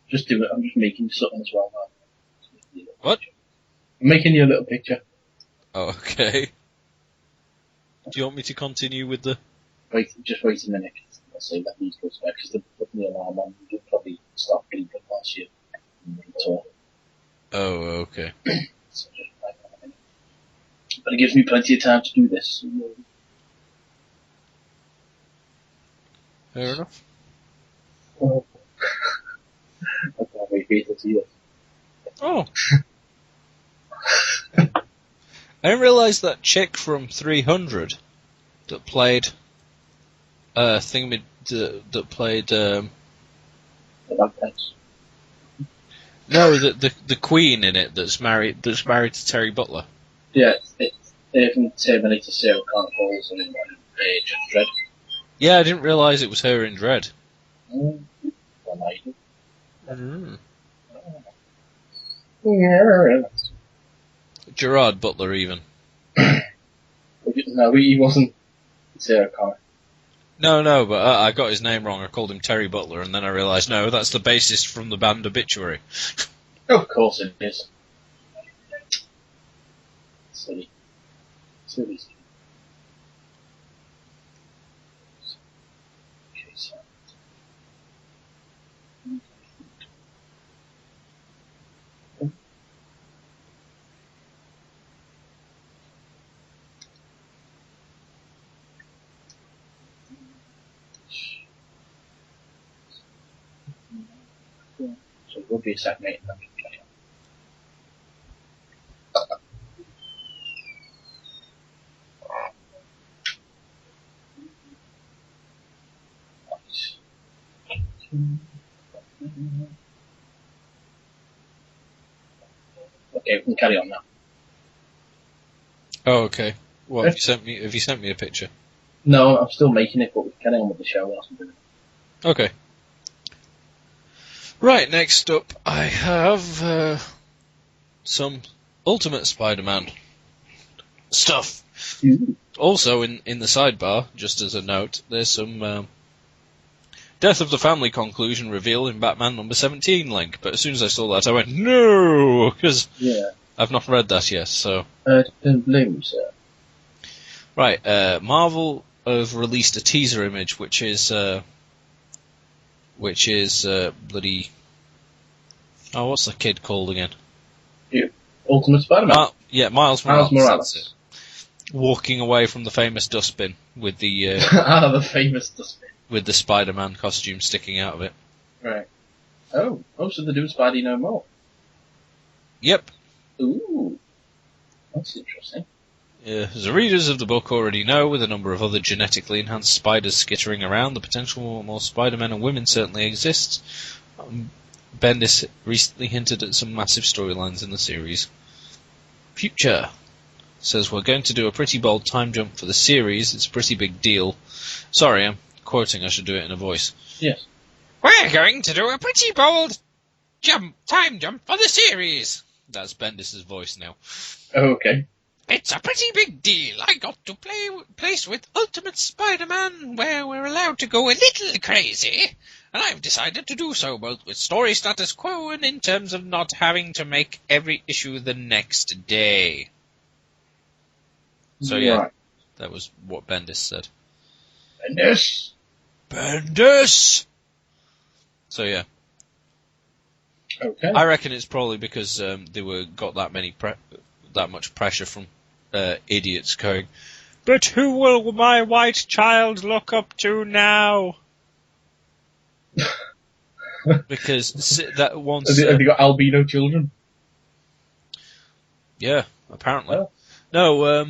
Just do it. I'm just making something as well. Man. What? I'm making you a little picture. Oh, okay. Do you want me to continue with the... Just wait a minute. I'll say that these goes back, because they're putting the alarm on. You'll probably start bleeping last year. Oh, okay. So just wait a minute. But it gives me plenty of time to do this. Fair enough. Oh. I can't wait for you to see this. Oh. I didn't realise that chick from 300 that played that played no, the Queen in it that's married to Terry Butler. Yeah, it's from Terminator Sarah Connor Falls and Judge Dredd. Yeah, I didn't realise it was her in Dredd. Gerard Butler, even. No, he wasn't Sarah Connor. No, but I got his name wrong. I called him Terry Butler, and then I realised, no, that's the bassist from the band Obituary. Of course it is. Silly. Okay, so. So it will be a sec, mate. Okay, we can carry on now. Oh, okay. What, have you sent me a picture? No, I'm still making it, but we can carry on with the show whilst I'm doing it. Okay. Right, next up I have some Ultimate Spider-Man stuff. Also, in the sidebar, just as a note, there's some Death of the Family conclusion reveal in Batman number 17 link, but as soon as I saw that I went, no, because I've not read that yet, so... don't blame you, sir. Right, Marvel have released a teaser image, which is bloody... Oh, what's the kid called again? Ultimate Spider-Man? Yeah, Miles Morales. Morales. That's it. Walking away from the famous dustbin with the... the famous dustbin. With the Spider-Man costume sticking out of it. Right. Oh, so they're doing Spidey no more? Yep. Ooh. That's interesting. Yeah, as the readers of the book already know, with a number of other genetically enhanced spiders skittering around, the potential for more Spider-Men and women certainly exists. Bendis recently hinted at some massive storylines in the series. Future says, we're going to do a pretty bold time jump for the series. It's a pretty big deal. Sorry, I'm quoting. I should do it in a voice. Yes. We're going to do a pretty bold time jump for the series. That's Bendis' voice now. Oh, okay. It's a pretty big deal. I got to place with Ultimate Spider-Man, where we're allowed to go a little crazy. And I've decided to do so, both with story status quo and in terms of not having to make every issue the next day. So yeah, that was what Bendis said. Bendis! So yeah. Okay. I reckon it's probably because they got that much pressure from idiots going, but who will my white child look up to now? Because that once... Have you got albino children? Yeah, apparently. Oh. No,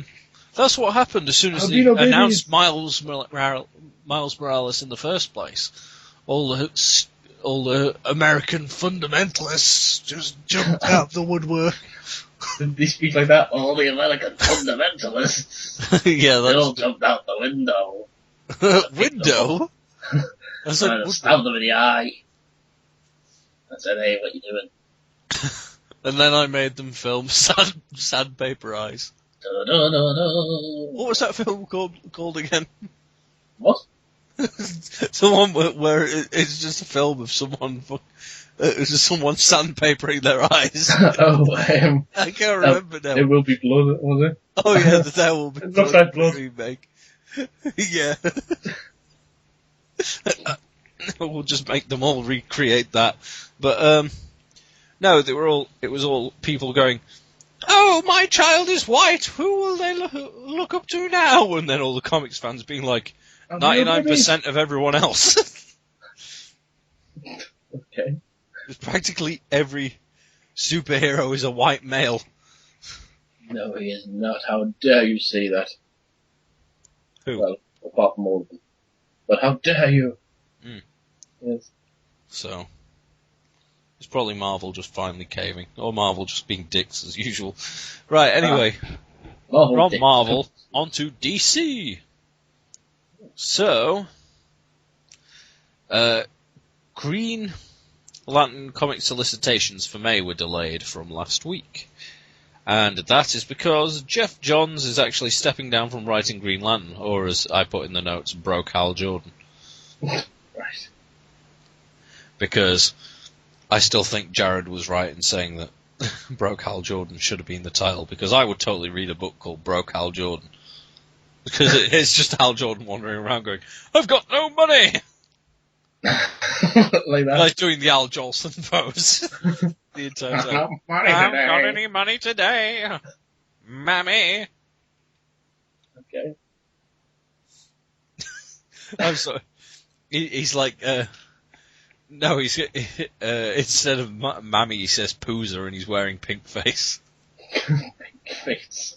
that's what happened as soon as they announced Miles Morales in the first place. All the American fundamentalists just jumped out the woodwork. Did they speak like that? All the American fundamentalists. Yeah, they all jumped out the window. Window? I stabbed them in the eye. I said, hey, what you doing? And then I made them film sandpaper eyes. What was that film called again? What? The one where it's just a film of someone sandpapering their eyes. I can't remember now. There Will Be Blood, was it? Oh yeah, There Will Be It Blood. looks like blood. Remake. Yeah. We'll just make them all recreate that. But no, it was all people going, "Oh, my child is white. Who will they look up to now?" And then all the comics fans being like, 99% of everyone else. Okay. Practically every superhero is a white male. No, he is not. How dare you say that? Who? Well, apart from all of them. But how dare you? Mm. Yes. So, it's probably Marvel just finally caving. Or Marvel just being dicks as usual. Right, anyway. From Marvel, onto DC. So, Green Lantern comic solicitations for May were delayed from last week. And that is because Jeff Johns is actually stepping down from writing Green Lantern, or as I put in the notes, broke Hal Jordan. Right. Because I still think Jared was right in saying that Broke Hal Jordan should have been the title, because I would totally read a book called Broke Hal Jordan. Because it's just Hal Jordan wandering around going, "I've got no money!" Like that. Like doing the Al Jolson pose. The entire time. I haven't got any money today, Mammy. Okay. I'm sorry. He's like, no, he's instead of Mammy, he says Poozer, and he's wearing pink face. Pink face.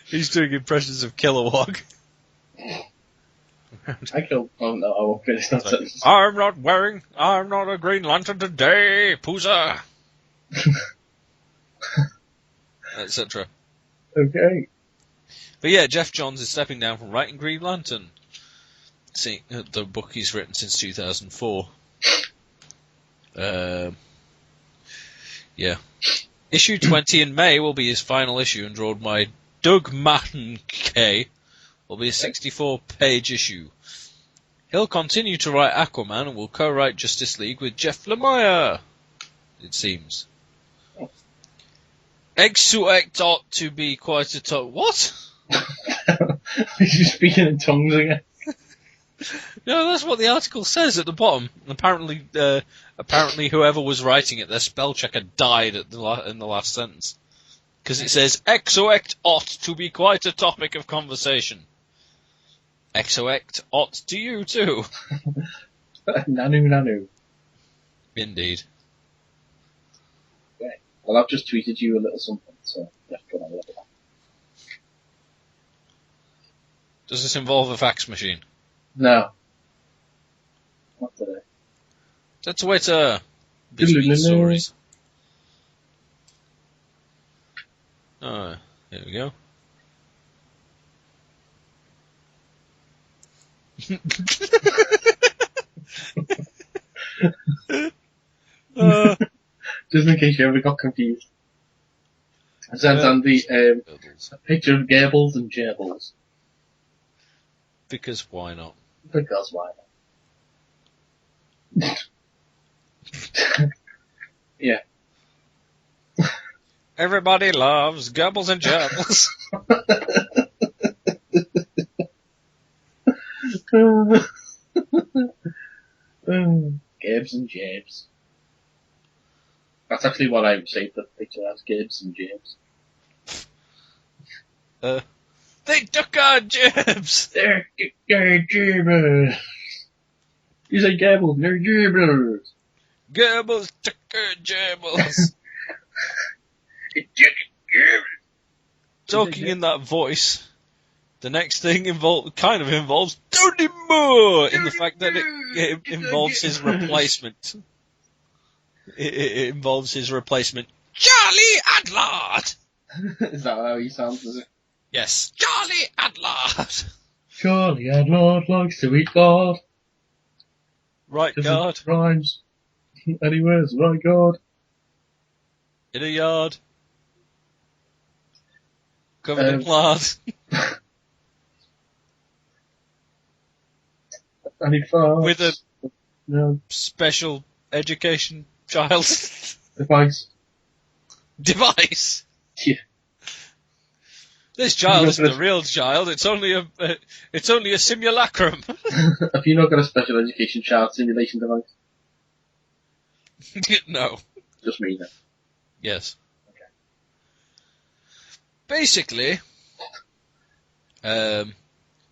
He's doing impressions of Kilowog. Oh no, I won't finish that sentence. I'm not a Green Lantern today, Poozer. Etc. Okay. But yeah, Jeff Johns is stepping down from writing Green Lantern. See, the book he's written since 2004. Yeah. Issue 20 in May will be his final issue, and drawn by Doug Mahnke. Will be a 64-page issue. He'll continue to write Aquaman and will co-write Justice League with Jeff Lemire, it seems. Exuect ought to be quite a What? Are you speaking in tongues again? No, that's what the article says at the bottom. Apparently, whoever was writing it, their spell checker died in the last sentence. Because it says, Exuect ought to be quite a topic of conversation. Exuect ought to you too. Nanu. Indeed. Okay. Well, I've just tweeted you a little something, so let's go and have a look at that. Does this involve a fax machine? No. Not today. That's a way to between stories. Oh, here we go. Just in case you ever got confused. I sent on the a picture of Gables and Jables. Because why not? Because why not? Yeah. Everybody loves Gobbles and Jables. Gibbs and James. That's actually what I would say for the picture as, Gibbs and James. They took our jibs! They're Jables! You say Gables, they're Jables! Gobbles took our Jables! Talking in that voice, the next thing involves Tony Moore in the fact that it involves his replacement. It involves his replacement, Charlie Adlard! Is that how he sounds, is it? Yes, Charlie Adlard! Charlie Adlard likes to eat lard. Right guard. It rhymes. Anyways, right guard. In a yard. Covered in lard. With a special education child. Device? Yeah. This child isn't a real child, it's only a simulacrum. Have you not got a special education child simulation device? No. Just me then. Yes. Okay. Basically,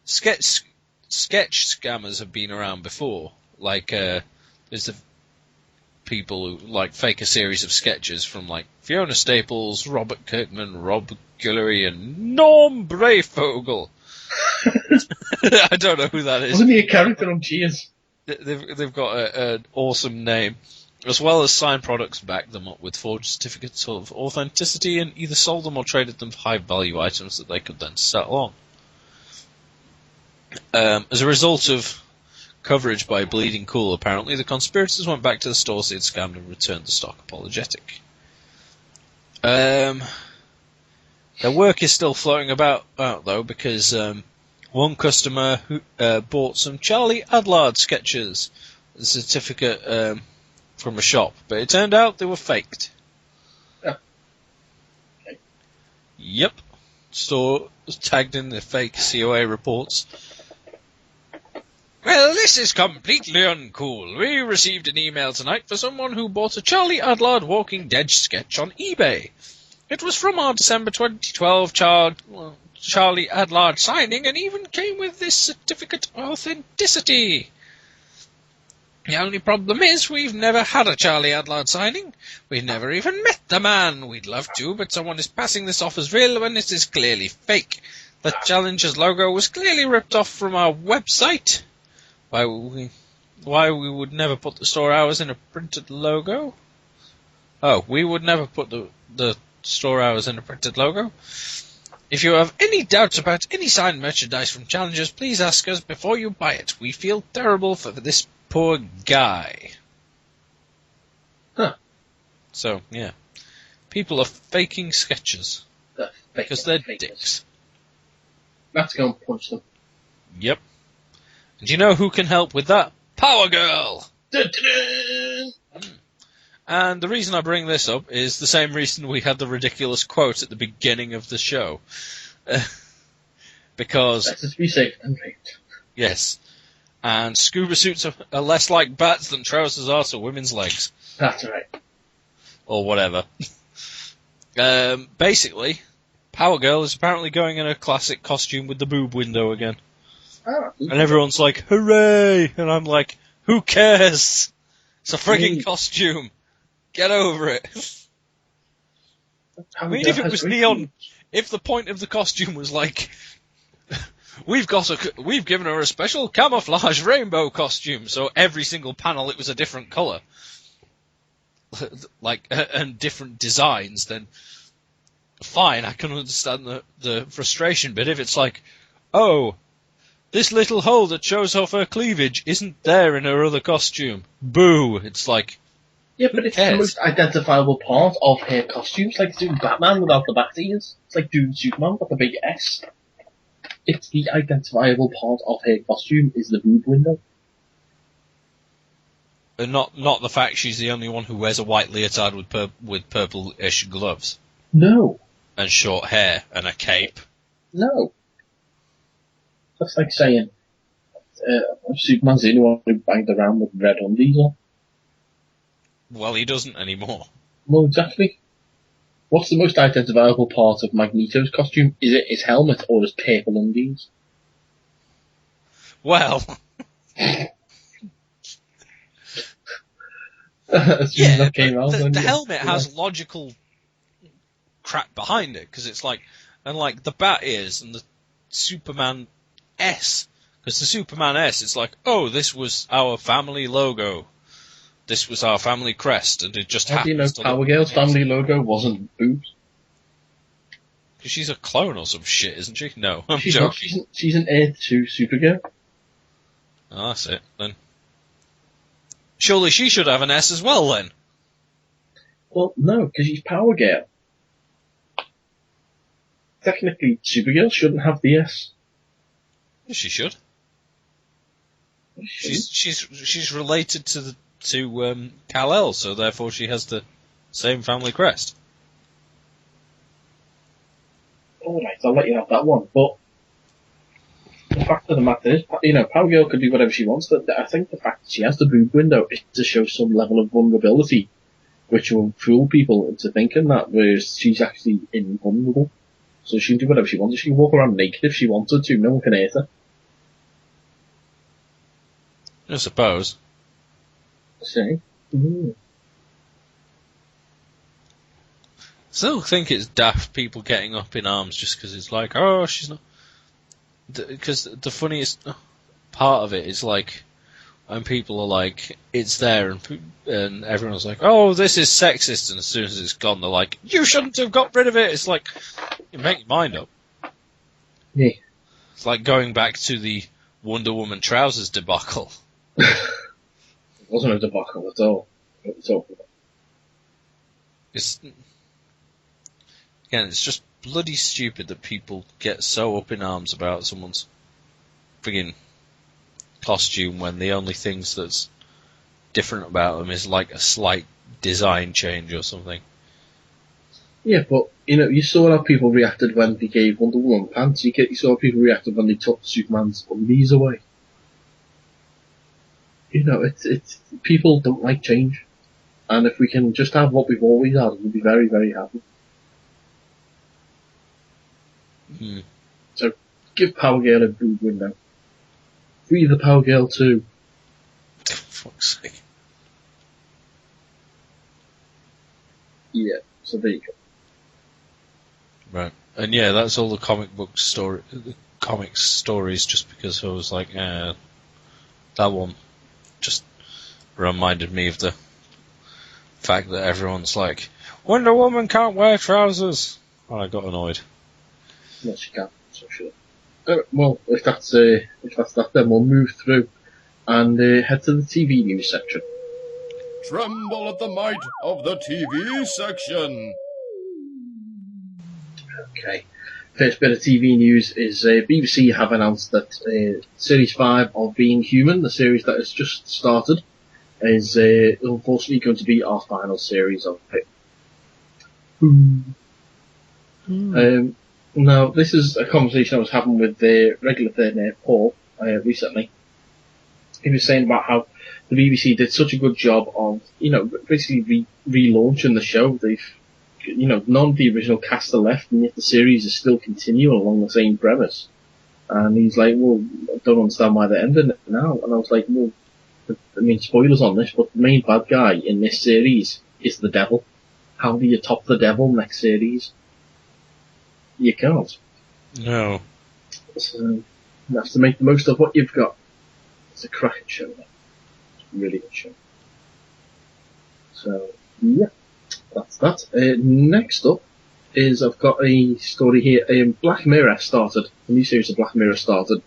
sketch scammers have been around before. Like, there's the people who like fake a series of sketches from like Fiona Staples, Robert Kirkman, Rob Guillory, and Norm Brayfogle. I don't know who that is. Wasn't he a character on Cheers? They've got an awesome name, as well as signed products back them up with forged certificates of authenticity, and either sold them or traded them for high-value items that they could then sell on. As a result of coverage by Bleeding Cool, apparently, the conspirators went back to the stores they had scammed and returned the stock apologetic. Their work is still floating about, though, because one customer who bought some Charlie Adlard sketches, a certificate from a shop, but it turned out they were faked. Oh. Okay. Yep. Store was tagged in the fake COA reports. Well, this is completely uncool. We received an email tonight for someone who bought a Charlie Adlard Walking Dead sketch on eBay. It was from our December 2012 Charlie Adlard signing and even came with this certificate of authenticity. The only problem is we've never had a Charlie Adlard signing. We've never even met the man. We'd love to, but someone is passing this off as real when it is clearly fake. The Challenger's logo was clearly ripped off from our website. Why we would never put the store hours in a printed logo? Oh, we would never put the store hours in a printed logo. If you have any doubts about any signed merchandise from Challengers, please ask us before you buy it. We feel terrible for this poor guy. Huh. So, yeah. People are faking sketches. Because they're dicks. Let's go and punch them. Yep. And do you know who can help with that? Power Girl! And the reason I bring this up is the same reason we had the ridiculous quote at the beginning of the show. Because... Let's be safe and right. Yes. And scuba suits are less like bats than trousers are to women's legs. That's right. Or whatever. Basically, Power Girl is apparently going in a classic costume with the boob window again. Oh, and everyone's like, hooray! And I'm like, who cares? It's a frigging costume. Get over it. I mean, if it was neon, if the point of the costume was like, we've given her a special camouflage rainbow costume, so every single panel it was a different colour, like, and different designs, then fine, I can understand the frustration. But if it's like, oh, this little hole that shows off her cleavage isn't there in her other costume, boo, it's like, yeah, but it's the most identifiable part of her costumes, like doing Batman without the bat ears. It's like doing Superman with the big S. It's the identifiable part of her costume is the boob window. And not the fact she's the only one who wears a white leotard with purple-ish gloves. No. And short hair and a cape. No. That's like saying Superman's the only one who banged around with red undies on. Well, he doesn't anymore. Well, exactly. What's the most identifiable part of Magneto's costume? Is it his helmet or his purple undies? Well... the helmet has logical crap behind it, because it's like... And like, the bat ears and the Superman S. Because the Superman S, it's like, oh, this was our family logo. This was our family crest, and it just happens. How do you know Power Girl's family logo wasn't boobs? Because she's a clone or some shit, isn't she? No, I'm she's joking. Not. She's an heir to Supergirl. Oh, that's it, then. Surely she should have an S as well, then. Well, no, because she's Power Girl. technically, Supergirl shouldn't have the S. She should. She's related to Kal-El, so therefore she has the same family crest. Alright, I'll let you have that one, but the fact of the matter is, Power Girl can do whatever she wants, but I think the fact that she has the boob window is to show some level of vulnerability, which will fool people into thinking that, whereas she's actually invulnerable. So she can do whatever she wants. She can walk around naked if she wanted to, no one can hurt her. I suppose. See? Mm. Still think it's daft people getting up in arms just because it's like, oh, she's not. Because the funniest part of it is like when people are like, it's there, and everyone's like, oh, this is sexist, and as soon as it's gone, they're like, you shouldn't have got rid of it. It's like, you make your mind up. Yeah. It's like going back to the Wonder Woman trousers debacle. It wasn't a debacle at all. It's just bloody stupid that people get so up in arms about someone's friggin' costume when the only things that's different about them is like a slight design change or something. Yeah, but, you saw how people reacted when they gave Wonder Woman pants. You saw how people reacted when they took Superman's undies away. It's people don't like change. And if we can just have what we've always had, we'll be very, very happy. Hmm. So, give Power Girl a boob window. Free the Power Girl too. For fuck's sake. Yeah, so there you go. Right. And yeah, that's all the comics stories, just because I was like, that one just reminded me of the fact that everyone's like, Wonder Woman can't wear trousers. And I got annoyed. No, she can't, so sure. Well, if that's that, then we'll move through and head to the TV news section. Tremble at the might of the TV section. Okay. First bit of TV news is BBC have announced that Series 5 of Being Human, the series that has just started, is unfortunately going to be our final series of it. Now, this is a conversation I was having with the regular third mate, Paul, recently. He was saying about how the BBC did such a good job of, basically relaunching the show. They've, none of the original cast are left, and yet the series is still continuing along the same premise. And he's like, well, I don't understand why they're ending it now. And I was like, well, spoilers on this, but the main bad guy in this series is the devil. How do you top the devil next series? You can't. No. So, you have to make the most of what you've got. It's a cracking show, man. It's a really good show. So, yeah. That's that. Next up is I've got a story here. Black Mirror started. The new series of Black Mirror started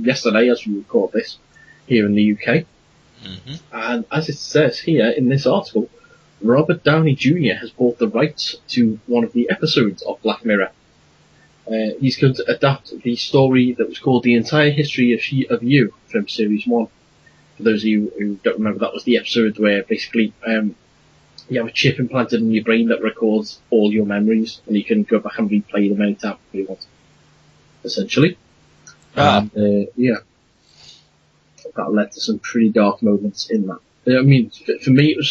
yesterday as we record this here in the UK. Mm-hmm. And as it says here in this article, Robert Downey Jr. has bought the rights to one of the episodes of Black Mirror. He's going to adapt the story that was called The Entire History of You from Series 1. For those of you who don't remember, that was the episode where basically you have a chip implanted in your brain that records all your memories, and you can go back and replay them anytime you want, essentially. And, yeah. That led to some pretty dark moments in that. I mean, for me it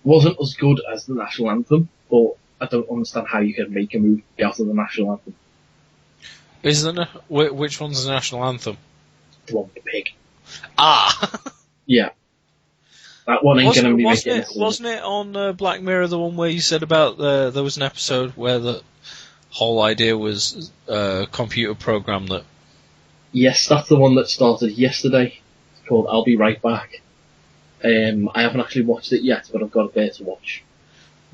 wasn't as good as the National Anthem, but I don't understand how you can make a movie out of the National Anthem. Which one's the National Anthem? The one with the pig. Ah! Yeah. That one ain't going to be making it. Wasn't it on Black Mirror, the one where you said about there was an episode where the whole idea was a computer program that... Yes, that's the one that started yesterday. It's called I'll Be Right Back. I haven't actually watched it yet, but I've got it there to watch.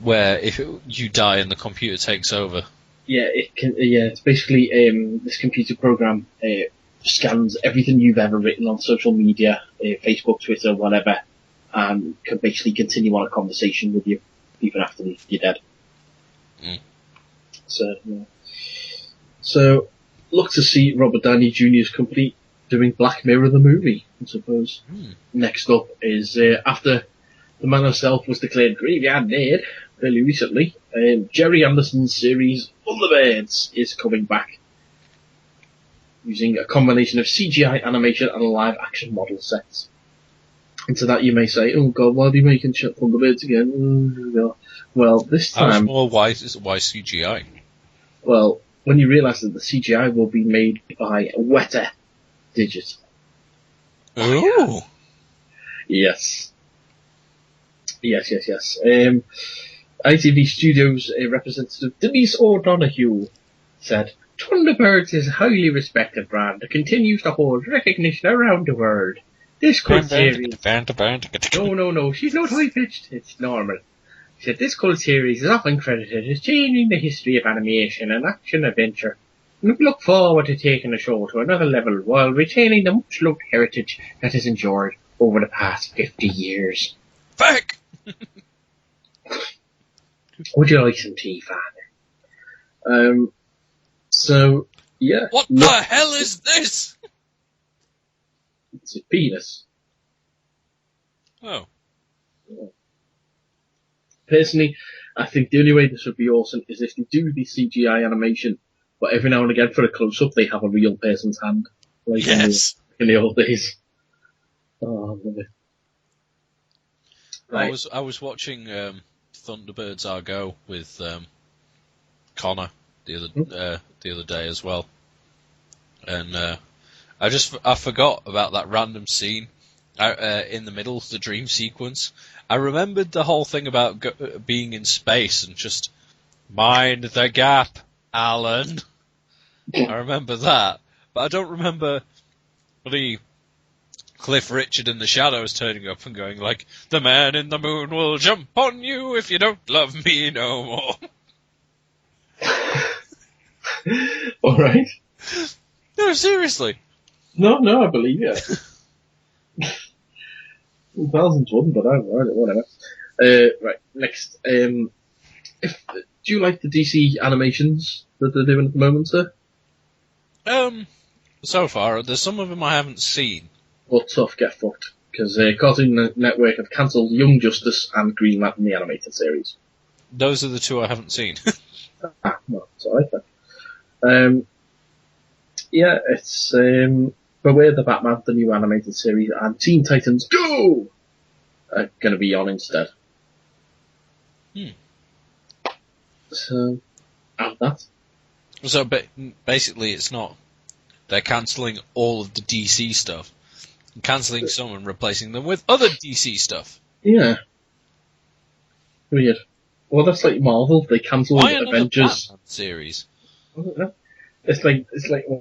Where if you die and the computer takes over. Yeah, it's basically this computer program scans everything you've ever written on social media, Facebook, Twitter, whatever, and can basically continue on a conversation with you even after you're dead. Mm. So, yeah. So, look to see Robert Downey Jr.'s company doing Black Mirror the movie, I suppose. Next up is, after the man himself was declared graveyard dead fairly recently, Jerry Anderson's series Thunderbirds is coming back, using a combination of CGI animation and live action model sets. And to that you may say, oh god, why are they making Thunderbirds again? Well, this time... why CGI? Well, when you realise that the CGI will be made by Weta Digital. Ooh! Yes. ITV Studios representative Denise O'Donoghue said, Thunderbirds is a highly respected brand that continues to hold recognition around the world. This cult series... No, she's not high-pitched, it's normal. She said, this cult series is often credited as changing the history of animation and action-adventure. And we look forward to taking the show to another level while retaining the much-loved heritage that has endured over the past 50 years. Back! Would you like some tea, Father? So, yeah. What the hell is this? It's a penis. Oh. Yeah. Personally, I think the only way this would be awesome is if they do the CGI animation, but every now and again for a close-up they have a real person's hand. Like yes! In the old days. Oh, I love it. Right. I was watching Thunderbirds Are Go with Connor the other day as well, and I forgot about that random scene in the middle of the dream sequence. I remembered the whole thing about being in space and just mind the gap, Alan. I remember that, but I don't remember the Cliff Richard in the Shadows turning up and going like, the man in the moon will jump on you if you don't love me no more. Alright. No, seriously. No, I believe you. 2001, but whatever. Right, next. Do you like the DC animations that they're doing at the moment, sir? So far, there's some of them I haven't seen. Well, tough, get fucked. Because Cartoon Network have cancelled Young Justice and Green Lantern, the animated series. Those are the two I haven't seen. Well, it's alright then. Yeah, it's Beware the Batman, the new animated series, and Teen Titans Go! Are going to be on instead. So, add that. So, basically, it's not... They're cancelling all of the DC stuff. Cancelling some and replacing them with other DC stuff. Yeah. Weird. Well, that's like Marvel. They cancelled Avengers Batman series. It's like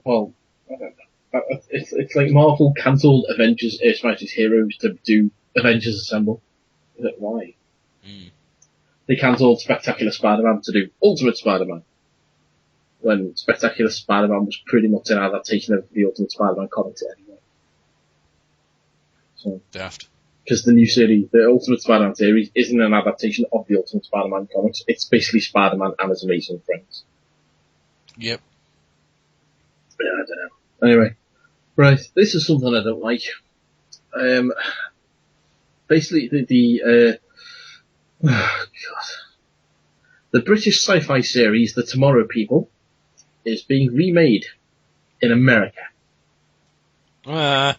well, I don't know. It's like Marvel cancelled Avengers Earth's Heroes to do Avengers Assemble. Why? They cancelled Spectacular Spider-Man to do Ultimate Spider-Man. When Spectacular Spider-Man was pretty much an adaptation of the Ultimate Spider-Man comics anyway. So, daft. Because the new series, the Ultimate Spider-Man series, isn't an adaptation of the Ultimate Spider-Man comics. It's basically Spider-Man and his amazing friends. Yep. Yeah, I don't know. Anyway, right, this is something I don't like. Basically, the British sci-fi series, The Tomorrow People, is being remade in America. Yeah.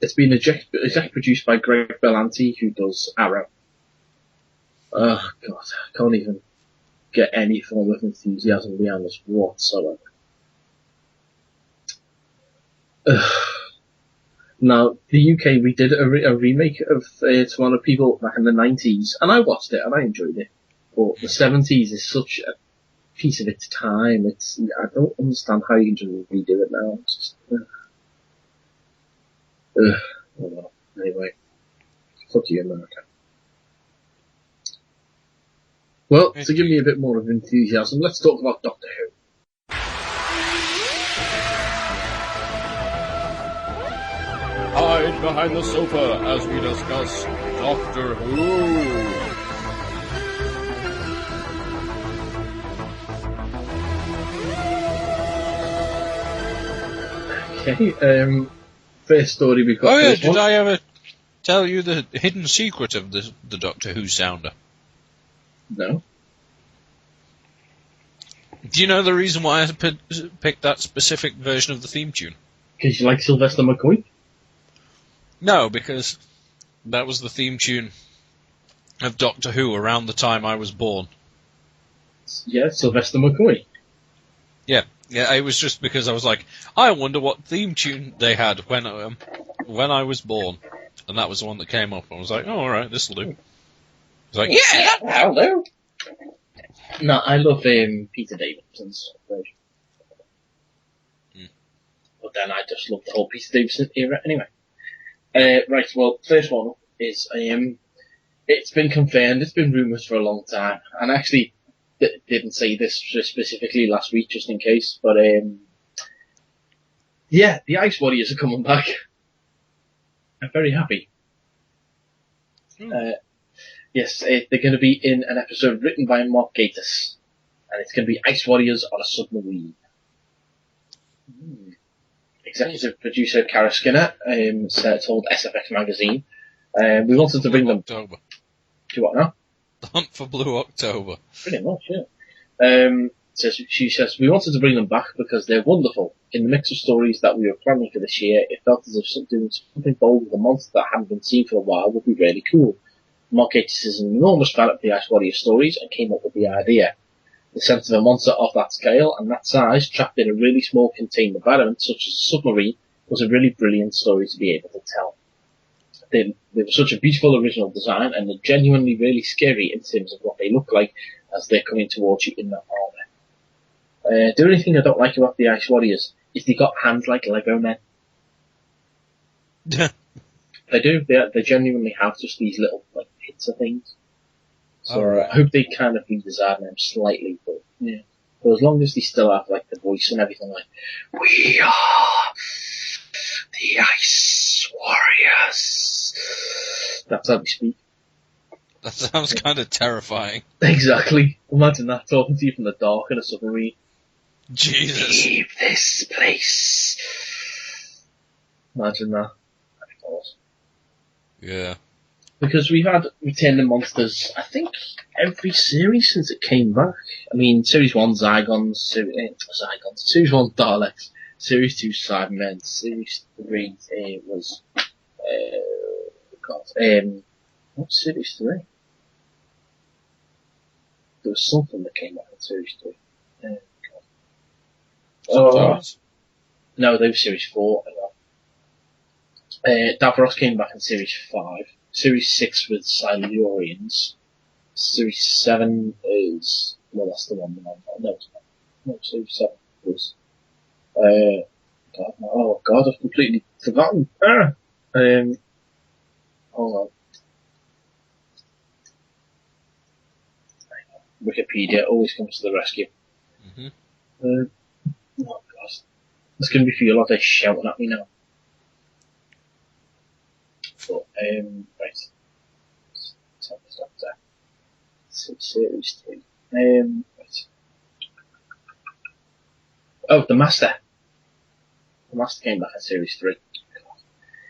It's been exec produced by Greg Berlanti, who does Arrow. Oh god, I can't even get any form of enthusiasm behind this whatsoever. Now, the UK redid a remake of Tomorrow People back in the 90s, and I watched it and I enjoyed it. But the 70s is such a piece of its time. I don't understand how you can just redo it now. It's just, oh well. Anyway, fuck you, America. Well, to give me a bit more of enthusiasm, let's talk about Doctor Who. Hide behind the sofa as we discuss Doctor Who. Okay. First story we've got. Oh yeah, did I ever tell you the hidden secret of the Doctor Who sounder? No. Do you know the reason why I picked that specific version of the theme tune? Because you like Sylvester McCoy? No, because that was the theme tune of Doctor Who around the time I was born. Yeah, Sylvester McCoy. Yeah, it was just because I was like, I wonder what theme tune they had when I was born. And that was the one that came up. I was like, oh, alright, this'll do. I was like, yeah, that'll do. No, I love Peter Davidson's version. But then I just love the whole Peter Davison era anyway. Right, well, first one is, it's been confirmed, it's been rumoured for a long time, and I actually didn't say this specifically last week, just in case, but yeah, the Ice Warriors are coming back. I'm very happy. Yes, they're going to be in an episode written by Mark Gatiss, and it's going to be Ice Warriors on a submarine. Executive producer Kara Skinner told SFX magazine, we wanted to bring them. October. To what now? The Hunt for Blue October. Pretty much, yeah. She says, we wanted to bring them back because they're wonderful. In the mix of stories that we were planning for this year, it felt as if doing something bold with a monster that hadn't been seen for a while would be really cool. Mark Gatiss is an enormous fan of the Ice Warrior stories and came up with the idea. The sense of a monster of that scale and that size, trapped in a really small contained environment such as a submarine, was a really brilliant story to be able to tell. They were such a beautiful original design, and they're genuinely really scary in terms of what they look like as they're coming towards you in the armour. The only thing I don't like about the Ice Warriors is they got hands like Lego men. They do. They genuinely have just these little like pizza things. So I hope they kind of redesign them slightly, but yeah. But as long as they still have like the voice and everything, like we are the Ice Warriors. That's how they speak. That sounds kind of terrifying. Exactly. Imagine that talking to you from the dark in a submarine. Jesus. Leave this place. Imagine that. Yeah. Because we've had Returning Monsters, I think, every series since it came back. I mean, Series 1 Zygons, Series 1 Daleks, Series 2 Cybermen, Series 3 was, what's Series 3? There was something that came out in Series 3. No, they were Series 4. Davros came back in Series 5. Series 6 with Silurians. Series 7 is... Well, that's the one. No, it's not. No, Series 7 was... God, I've completely forgotten. Hold on. Wikipedia always comes to the rescue. Mm-hmm. Oh, God. There's going to be a few lot of shouting at me now. But, right. Stop there. Series 3. Right. Oh, The Master. The Master came back in Series 3.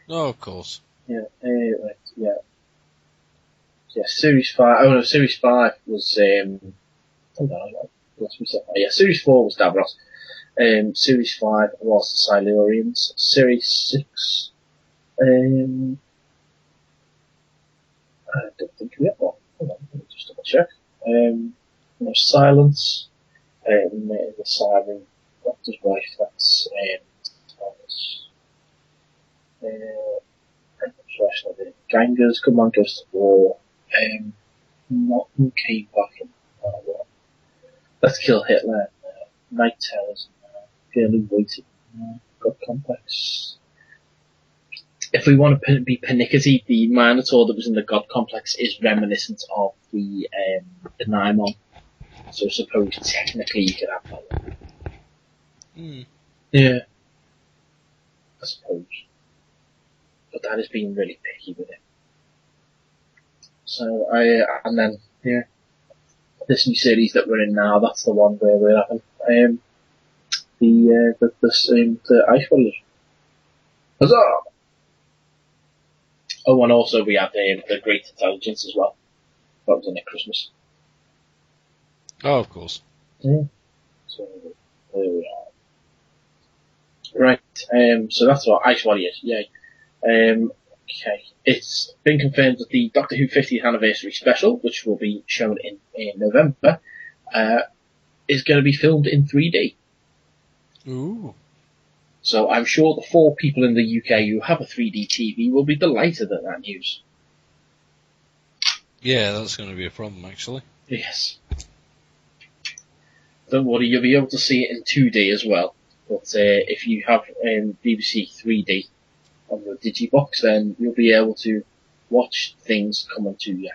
Oh, of course. Yeah, right, yeah. Yeah, Series 5, oh no, Series 5 was, hold on, I lost myself. Yeah, Series 4 was Davros. Series 5 was the Silurians. Series 6, I don't think we have one. Hold on, let me just double check. No, Silence, the Siren, Doctor's Wife, that's, Gangers, Come On, Goes to War, Nothing came back in Let's Kill Hitler, Night Terrors, Girl Who Waited, God Complex. If we want to be pernickety, the Minotaur that was in the God Complex is reminiscent of the Nymon. So I suppose technically you could have that one. Mm. Yeah. I suppose. But that has been really picky with it. So and then, yeah. This new series that we're in now, that's the one where we're having, the Ice Warriors. Huzzah! Oh, and also we had the Great Intelligence as well. That was in at Christmas. Oh, of course. Yeah. So, there we are. Right, so that's what Ice Warriors, yay. Okay, it's been confirmed that the Doctor Who 50th anniversary special, which will be shown in November, is going to be filmed in 3D. Ooh. So I'm sure the 4 people in the UK who have a 3D TV will be delighted at that news. Yeah, that's going to be a problem, actually. Yes. Don't worry, you'll be able to see it in 2D as well. But if you have BBC 3D on the Digibox, then you'll be able to watch things coming to you.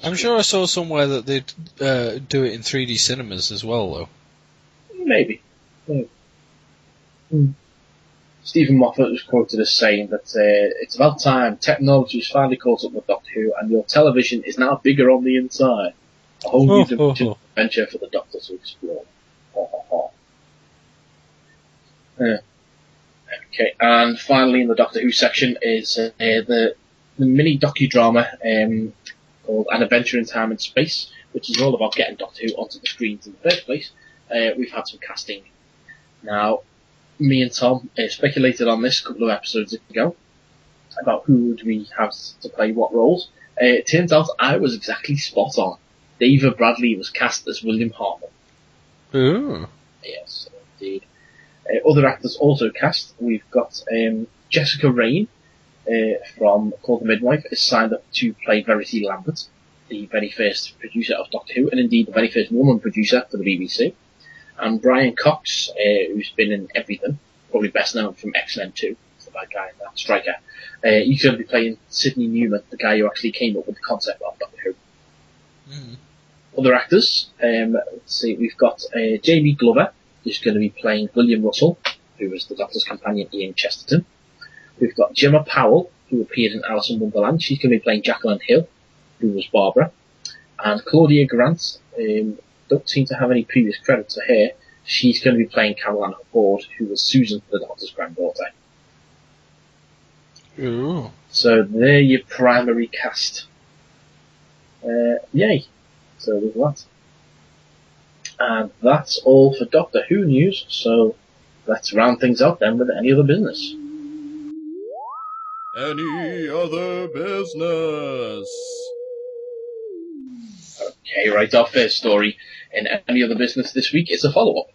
I'm sure I saw somewhere that they'd do it in 3D cinemas as well, though. Maybe. Stephen Moffat was quoted as saying that it's about time technology has finally caught up with Doctor Who and your television is now bigger on the inside. A whole new dimension adventure for the Doctor to explore. Okay, and finally in the Doctor Who section is the mini docudrama called An Adventure in Time and Space, which is all about getting Doctor Who onto the screens in the first place. We've had some casting. Now, me and Tom speculated on this a couple of episodes ago about who would we have to play what roles. It turns out I was exactly spot on. David Bradley was cast as William Hartnell. Ooh. Yes, indeed. Other actors also cast. We've got Jessica Raine from Called the Midwife is signed up to play Verity Lambert, the very first producer of Doctor Who, and indeed the very first woman producer for the BBC. And Brian Cox, who's been in everything, probably best known from X-Men 2, the bad guy in that, Striker. He's going to be playing Sidney Newman, the guy who actually came up with the concept of Doctor Who. Mm. Other actors, let's see, we've got Jamie Glover, who's going to be playing William Russell, who was the Doctor's companion Ian Chesterton. We've got Gemma Powell, who appeared in Alice in Wonderland. She's going to be playing Jacqueline Hill, who was Barbara. And Claudia Grant, don't seem to have any previous credits to her. She's going to be playing Caroline Ford, who was Susan, the Doctor's granddaughter. Ooh. So they're your primary cast. Yay. So there's that. And that's all for Doctor Who news, so let's round things out then with any other business. Any other business? Okay, right, our first story in any other business this week is a follow-up.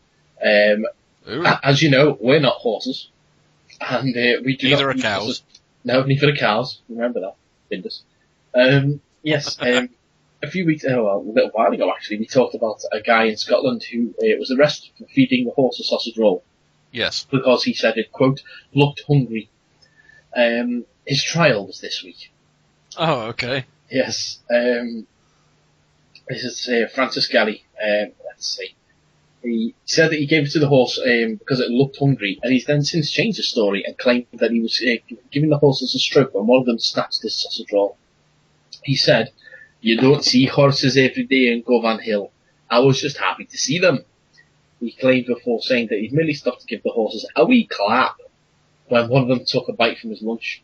As you know, we're not horses. And we do neither not are cows. Horses. No, neither are cows. Remember that, Bindus. Yes, a little while ago actually, we talked about a guy in Scotland who was arrested for feeding the horse a sausage roll. Yes. Because he said it, quote, looked hungry. His trial was this week. Oh, okay. Yes. This is Francis Galley. Let's see. He said that he gave it to the horse because it looked hungry, and he's then since changed his story and claimed that he was giving the horses a stroke when one of them snatched his sausage roll. He said, "You don't see horses every day in Govan Hill. I was just happy to see them." He claimed before saying that he'd merely stopped to give the horses a wee clap when one of them took a bite from his lunch.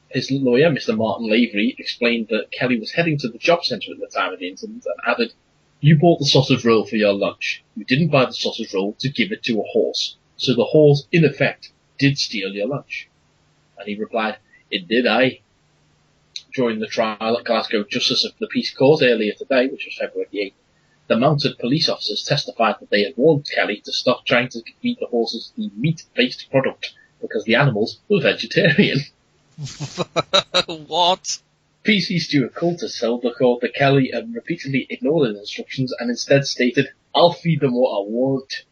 His lawyer, Mr. Martin Lavery, explained that Kelly was heading to the job centre at the time of the incident and added, "You bought the sausage roll for your lunch. You didn't buy the sausage roll to give it to a horse. So the horse, in effect, did steal your lunch." And he replied, "It did, aye." During the trial at Glasgow Justice of the Peace Court earlier today, which was February 8th, the mounted police officers testified that they had warned Kelly to stop trying to feed the horses the meat-based product because the animals were vegetarian. What? PC Stuart Coulter told the court that Kelly had repeatedly ignored his instructions and instead stated, "I'll feed them what I want."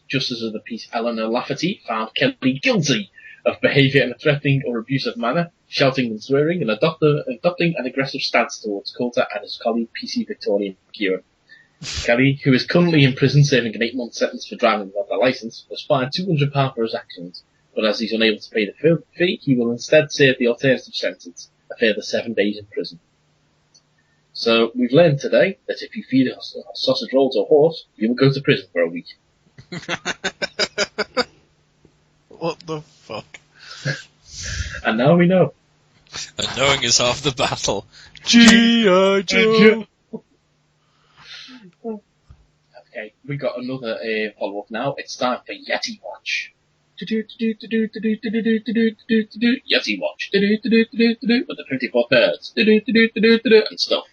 Justice of the Peace Eleanor Lafferty found Kelly guilty of behaviour in a threatening or abusive manner, shouting and swearing, and adopting an aggressive stance towards Coulter and his colleague PC Victoria McEwen. Kelly, who is currently in prison serving an 8-month sentence for driving without a licence, was fined £200 for his actions, but as he's unable to pay the fee, he will instead serve the alternative sentence, a further 7 days in prison. So we've learned today that if you feed a sausage roll to a horse, you will go to prison for a week. What the fuck? And now we know. And knowing is half the battle. G.I. Joe! Okay, we got another follow-up now. It's time for Yeti Watch. Yeti Watch. With the 24 birds. And stuff.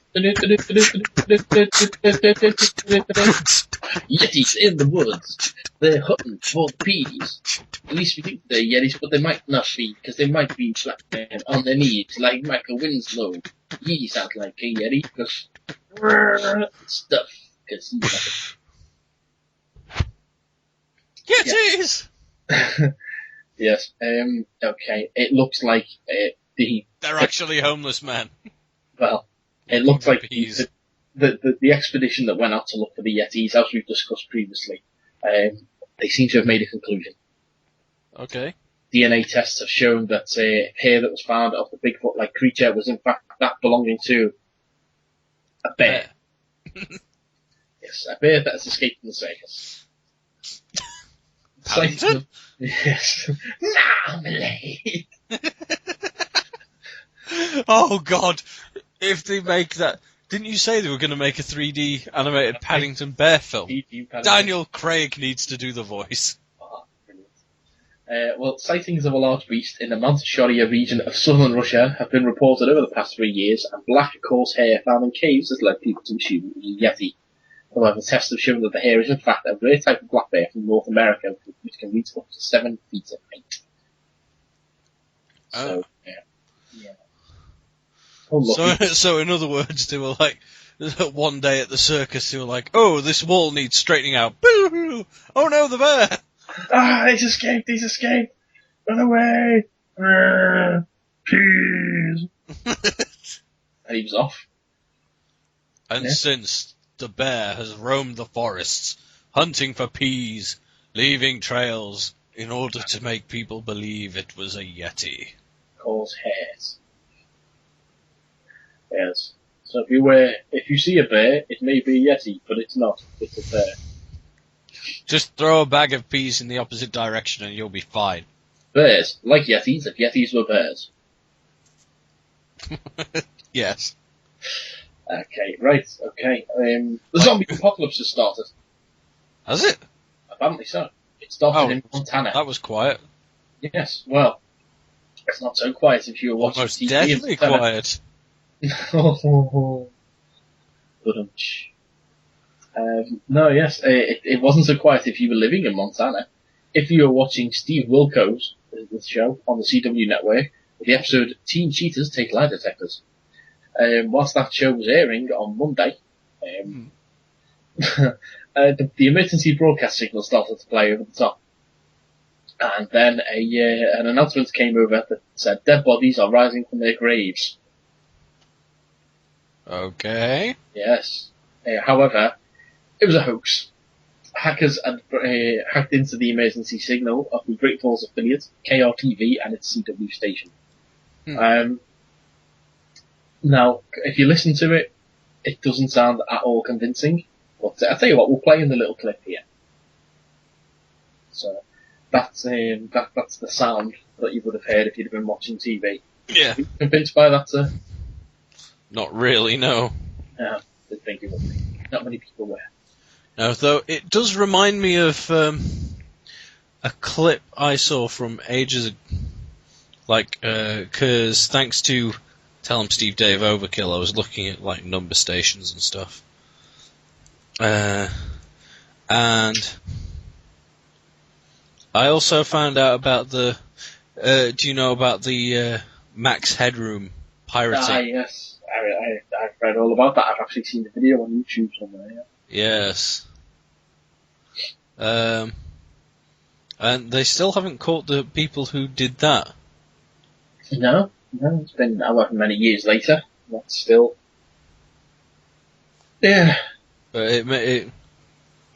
Yetis in the woods. They're hunting for the peas. At least we think they're Yetis, but they might not be, because they might be on their knees, like Michael Winslow. He sounds like a Yeti, because stuff. Because he's like Yetis! Yes. Okay. It looks like they're actually homeless men. Well, it looks like the expedition that went out to look for the Yetis, as we've discussed previously, they seem to have made a conclusion. Okay. DNA tests have shown that hair that was found of the Bigfoot-like creature was in fact that belonging to a bear. Yes, a bear that has escaped from the circus. Paddington? Yes. Marmalade! Oh god, if they make that... Didn't you say they were going to make a 3D animated Paddington Bear film? Daniel Craig needs to do the voice. Oh, brilliant. Well, sightings of a large beast in the Manchuria region of southern Russia have been reported over the past 3 years, and black, coarse hair found in caves has led people to assume it was a Yeti. However, tests have shown that the hair is in fact a rare type of black bear from North America, which can reach up to 7 feet in height. So, yeah. Oh, so in other words, they were like, one day at the circus, they were like, oh, this wall needs straightening out. Boo! Oh no, the bear! Ah, he's escaped! Run away! Peas! And he was off. And since the bear has roamed the forests, hunting for peas, leaving trails, in order to make people believe it was a Yeti. Cause hairs. Yes. So if you see a bear, it may be a Yeti, but it's not. It's a bear. Just throw a bag of peas in the opposite direction and you'll be fine. Bears, like Yetis, if Yetis were bears. Yes. Okay, right, okay. The zombie apocalypse has started. Has it? Apparently so. It started in Montana. That was quiet. Yes, well, it's not so quiet if you were watching Almost TV. deathly quiet. No, yes, it wasn't so quiet if you were living in Montana. If you were watching Steve Wilkos, the show, on the CW network, the episode Teen Cheaters Take Lie Detectors. Whilst that show was airing on Monday, the emergency broadcast signal started to play over the top. And then an announcement came over that said dead bodies are rising from their graves. Okay. Yes. However, it was a hoax. Hackers had hacked into the emergency signal of the Great Falls affiliate, KRTV, and its CW station. Now, if you listen to it, it doesn't sound at all convincing. But I'll tell you what, we'll play in the little clip here. So that's the sound that you would have heard if you'd have been watching TV. Yeah. Are you convinced by that, sir? Not really, no. Yeah, I didn't think you would be. Not many people were. No, though it does remind me of a clip I saw from ages ago. Like, because thanks to Tell 'em Steve Dave Overkill, I was looking at like number stations and stuff. And I also found out about the. Do you know about the Max Headroom pirating? Ah, yes. I've read all about that. I've actually seen the video on YouTube somewhere. Yeah. Yes. And they still haven't caught the people who did that. No, it's been however many years later. That's still. Yeah. But it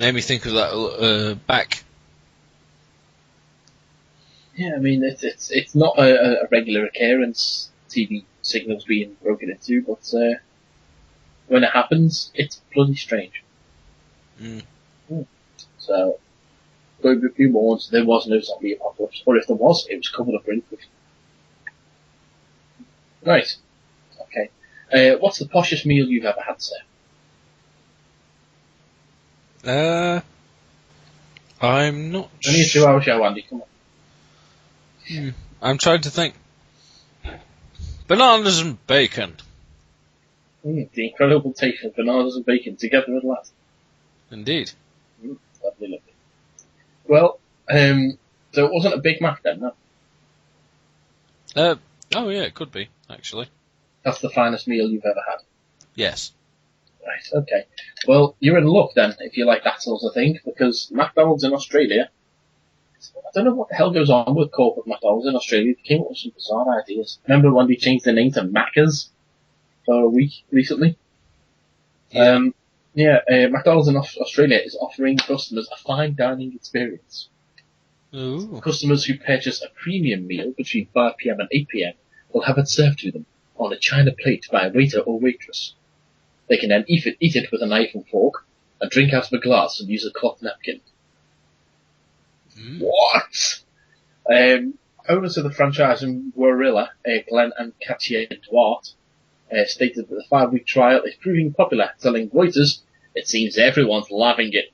made me think of that back. Yeah, I mean it's not a regular occurrence. TV signals being broken into, but when it happens, it's bloody strange. Mm. So, over a few months, there was no zombie apocalypse. Or if there was, it was covered up in food. Right. Okay. What's the poshest meal you've ever had, sir? I'm not Only a 2-hour show, Andy, come on. I'm trying to think. Bananas and bacon. The incredible taste of bananas and bacon together at last. Indeed. Lovely, lovely. Well, so it wasn't a Big Mac then, no? Oh yeah, it could be, actually. That's the finest meal you've ever had. Yes. Right, okay. Well, you're in luck then, if you like that sort of thing, because McDonald's in Australia, I don't know what the hell goes on with corporate McDonald's in Australia. They came up with some bizarre ideas. Remember when they changed the name to Macca's for a week recently? Yeah. McDonald's in Australia is offering customers a fine dining experience. Ooh. Customers who purchase a premium meal between 5 p.m. and 8 p.m. will have it served to them on a china plate by a waiter or waitress. They can then eat it with a knife and fork, and drink out of a glass and use a cloth napkin. What? Owners of the franchise in Warilla, Glenn and Katia Duarte, stated that the 5-week trial is proving popular, telling Reuters, "It seems everyone's loving it."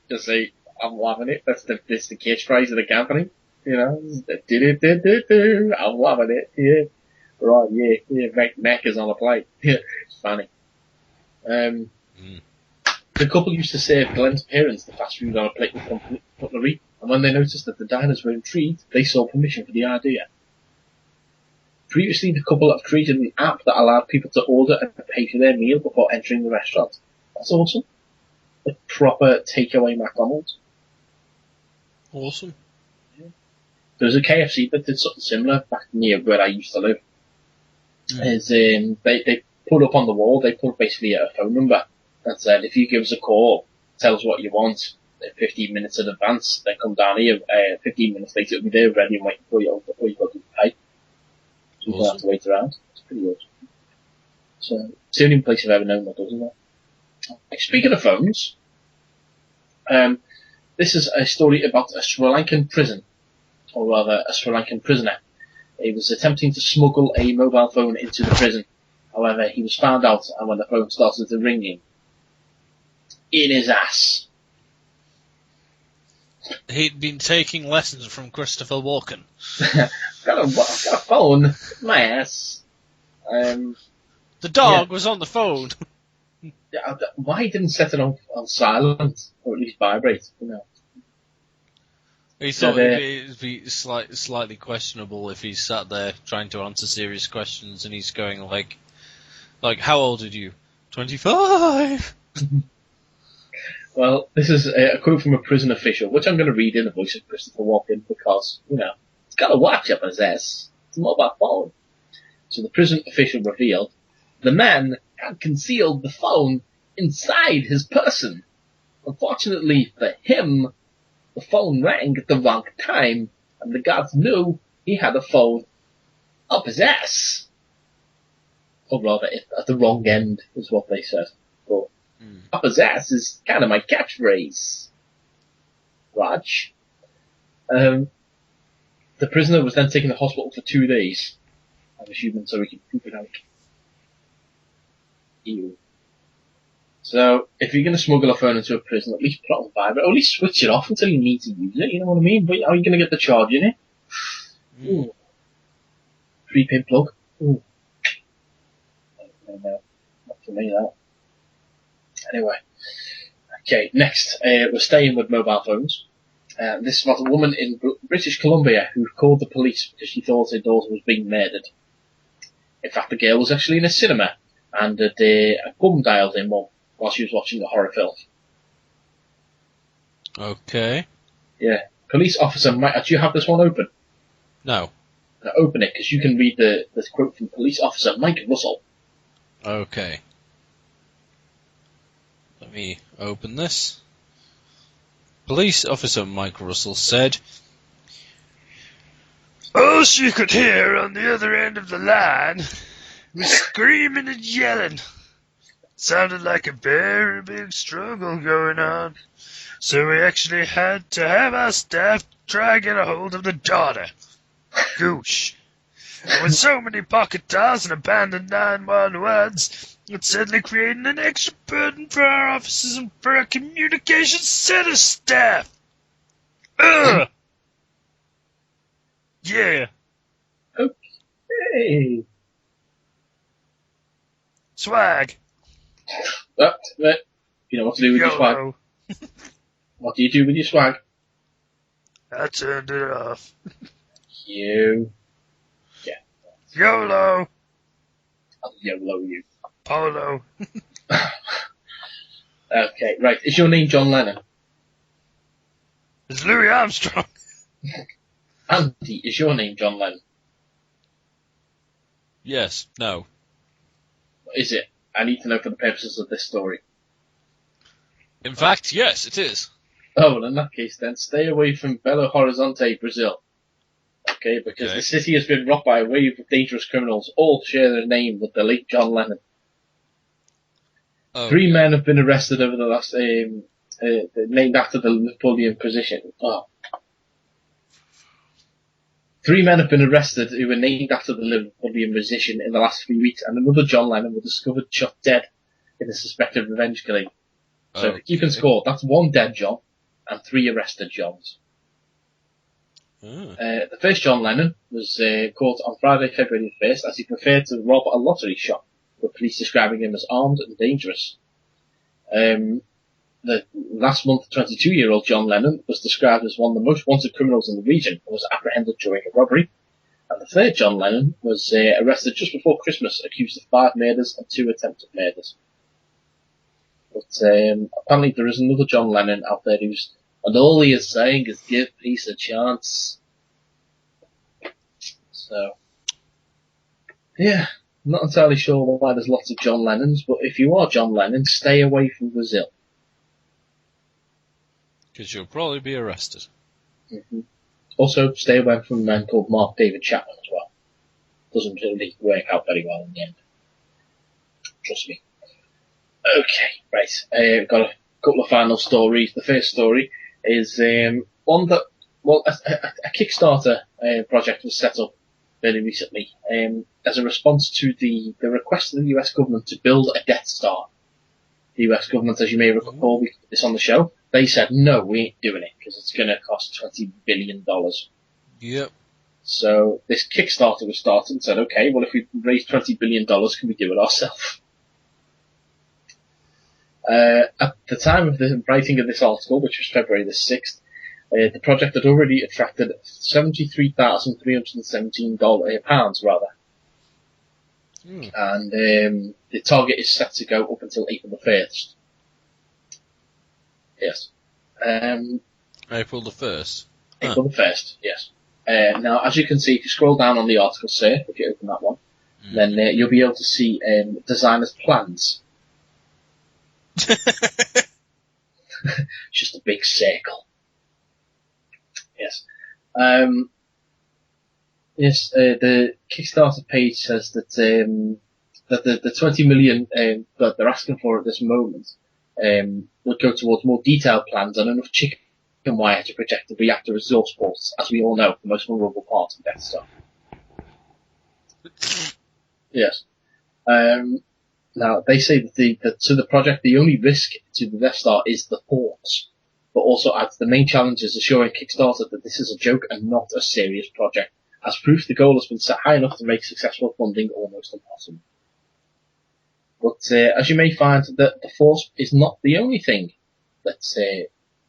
Just say, "I'm loving it." That's the catchphrase of the company. You know, I'm loving it. Yeah, right. Yeah. Mac is on the plate. Yeah, it's funny. The couple used to serve Glenn's parents the fast food on a plate with cutlery, and when they noticed that the diners were intrigued, they sought permission for the idea. Previously, the couple have created an app that allowed people to order and pay for their meal before entering the restaurant. That's awesome. A proper takeaway McDonald's. Awesome. There's a KFC that did something similar back near where I used to live. They put up on the wall, they put basically a phone number that said, if you give us a call, tell us what you want, 15 minutes in advance, then come down here, 15 minutes later it'll be there ready and waiting for you, before you got to pay. So you don't have to wait around. It's pretty awesome. So, it's the only place I've ever known that doesn't it? Speaking of phones, this is a story about a Sri Lankan prison, or rather a Sri Lankan prisoner. He was attempting to smuggle a mobile phone into the prison. However, he was found out, and when the phone started to ring in his ass. He'd been taking lessons from Christopher Walken. I've got a phone in my ass. The dog was on the phone. Why he didn't set it on silent, or at least vibrate, you know? He thought it'd be slightly questionable if he sat there trying to answer serious questions and he's going like, how old are you? 25! Well, this is a quote from a prison official, which I'm going to read in the voice of Christopher Walken because, you know, he's got a watch up his ass. It's a mobile phone. So the prison official revealed, the man had concealed the phone inside his person. Unfortunately for him, the phone rang at the wrong time, and the guards knew he had a phone up his ass. Or rather, at the wrong end, is what they said. But up his ass is kind of my catchphrase. Raj. The prisoner was then taken to hospital for 2 days. I'm assuming so he could poop it out. Ew. So, if you're going to smuggle a phone into a prison, at least put it on vibrate, or at least switch it off until you need to use it, you know what I mean? But how are you going to get the charge in it? Ooh. Prepaid plug. Ooh. No, not for me, that. Anyway. Okay, next, we're staying with mobile phones. This was a woman in British Columbia who called the police because she thought her daughter was being murdered. In fact, the girl was actually in a cinema and had a gun dialed in mum while she was watching a horror film. Okay. Yeah. Police officer Mike, do you have this one open? No. Now open it, because you can read this quote from police officer Mike Russell. Okay. Let me open this. Police officer Mike Russell said, all she could hear on the other end of the line was screaming and yelling. Sounded like a very big struggle going on. So we actually had to have our staff try and get a hold of the daughter. Goosh. And with so many pocket dials and abandoned 911s, it's certainly creating an extra burden for our officers and for our communications center staff. Ugh! Yeah. Okay. Swag. You know what to do with your swag. YOLO. What do you do with your swag? I turned it off. You. Yeah. YOLO. I'll YOLO you. Polo. Okay, right. Is your name John Lennon? It's Louis Armstrong. Andy, is your name John Lennon? Yes. No. Is it? I need to know for the purposes of this story. In fact, yes, it is. Oh, well, in that case, then stay away from Belo Horizonte, Brazil. Okay, because the city has been rocked by a wave of dangerous criminals, all share their name with the late John Lennon. Oh, 3 men have been arrested over the last, named after the Napoleon position. Oh. 3 men have been arrested who were named after the Napoleon musician in the last 3 weeks, and another John Lennon was discovered shot dead in a suspected revenge killing. So, keeping score, that's 1 dead John and 3 arrested Johns. The first John Lennon was caught on Friday, February 1st, as he preferred to rob a lottery shop, with police describing him as armed and dangerous. The last month, 22-year-old John Lennon was described as one of the most wanted criminals in the region and was apprehended during a robbery. And the third John Lennon was arrested just before Christmas, accused of 5 murders and 2 attempted murders. But apparently there is another John Lennon out there and all he is saying is give peace a chance. So, yeah, I'm not entirely sure why there's lots of John Lennons, but if you are John Lennon, stay away from Brazil. Because you'll probably be arrested. Mm-hmm. Also, stay away from a man called Mark David Chapman as well. Doesn't really work out very well in the end. Trust me. Okay, right. We've got a couple of final stories. The first story is one that, well, a Kickstarter project was set up very recently as a response to the request of the US government to build a Death Star. The US government, as you may recall, we put this on the show, they said, no, we ain't doing it because it's going to cost $20 billion. Yep. So this Kickstarter was started and said, okay, well, if we raise $20 billion, can we do it ourselves? At the time of the writing of this article, which was February the 6th, the project had already attracted £73,317 rather. And the target is set to go up until April the 1st. Yes. April the 1st? April the 1st, yes. Now, as you can see, if you scroll down on the article, sir, if you open that one, then you'll be able to see designers' plans. Just a big circle. Yes. Yes, the Kickstarter page says that the 20 million that they're asking for at this moment would go towards more detailed plans and enough chicken wire to protect the reactor resource ports, as we all know, the most vulnerable part of Death Star. Yes. Now, they say that to the project, the only risk to the Death Star is the ports, but also adds the main challenge is assuring Kickstarter that this is a joke and not a serious project. As proof, the goal has been set high enough to make successful funding almost impossible. But as you may find, the Force is not the only thing that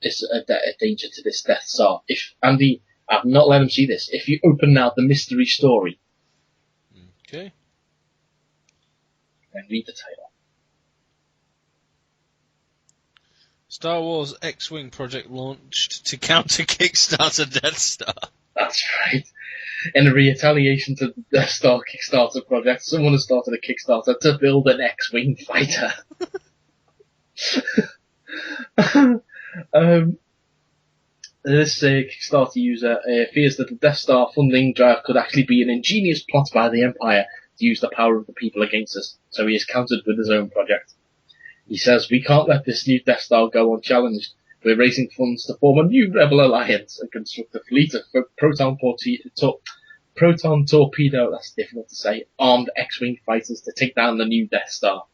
is a danger to this Death Star. If Andy, I've not let him see this. If you open now the mystery story, okay, and read the title. Star Wars X-Wing project launched to counter Kickstarter Death Star. That's right. In a retaliation to the Death Star Kickstarter project, someone has started a Kickstarter to build an X-Wing fighter. This Kickstarter user fears that the Death Star funding drive could actually be an ingenious plot by the Empire to use the power of the people against us, so he is countered with his own project. He says, we can't let this new Death Star go unchallenged. We're raising funds to form a new rebel alliance and construct a fleet of proton torpedo, that's difficult to say, armed X-Wing fighters to take down the new Death Star.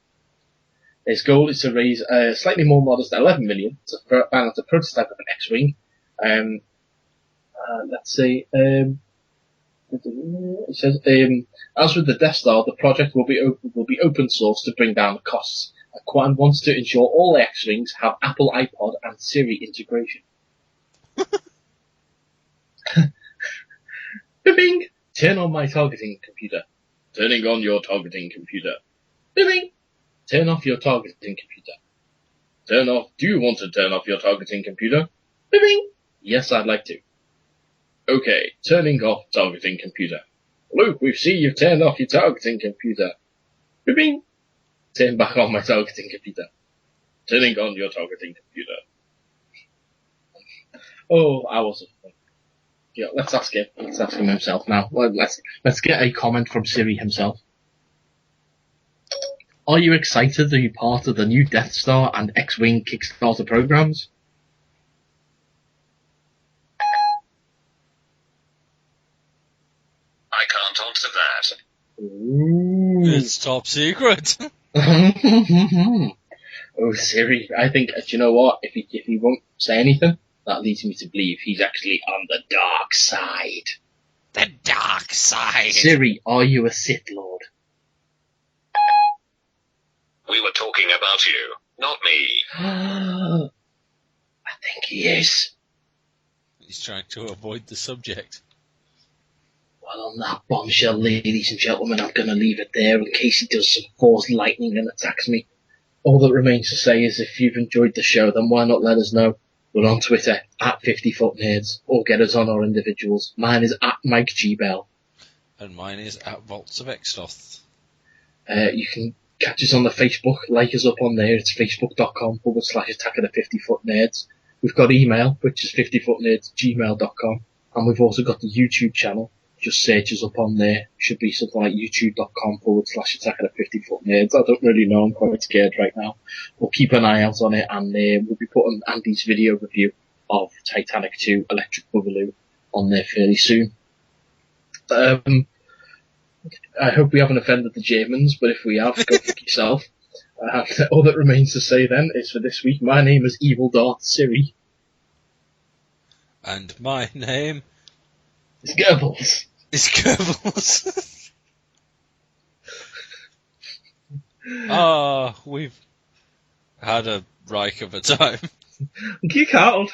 His goal is to raise a slightly more modest 11 million to balance a prototype of an X-Wing. It says, as with the Death Star, the project will be open source to bring down the costs. Quan wants to ensure all the X-Wings have Apple iPod and Siri integration. Bing! Turn on my targeting computer. Turning on your targeting computer. Bing! Turn off your targeting computer. Turn off. Do you want to turn off your targeting computer? Bing! Yes, I'd like to. Okay, turning off targeting computer. Luke, we see you've turned off your targeting computer. Bing! Turn back on my targeting computer. Turning on your targeting computer. Oh, hours of fun. Yeah, let's ask him. Let's ask him himself now. Well, let's get a comment from Siri himself. Are you excited to be part of the new Death Star and X-Wing Kickstarter programs? I can't answer that. Ooh. It's top secret. Oh, Siri, I think, do you know what? If he won't say anything, that leads me to believe he's actually on the dark side. The dark side. Siri, are you a Sith Lord? We were talking about you, not me. I think he is. He's trying to avoid the subject. Well, on that bombshell, ladies and gentlemen, I'm going to leave it there in case he does some force lightning and attacks me. All that remains to say is if you've enjoyed the show, then why not let us know? We're on Twitter, at 50footnerds, or get us on our individuals. Mine is at Mike G. Bell. And mine is at Vaults of Extoth. You can catch us on the Facebook, like us up on there. It's facebook.com/attack of the 50footnerds. We've got email, which is 50footnerds@gmail.com. And we've also got the YouTube channel. Just search us up on there. It should be something like youtube.com/attack of the 50footnerds. I don't really know. I'm quite scared right now. We'll keep an eye out on it, and we'll be putting Andy's video review of Titanic 2 Electric Boogaloo on there fairly soon. I hope we haven't offended the Germans, but if we have, go fuck yourself. All that remains to say then is for this week, my name is Evil Darth Siri. And my name is Goebbels. We've had a Reich of a time. Geek out.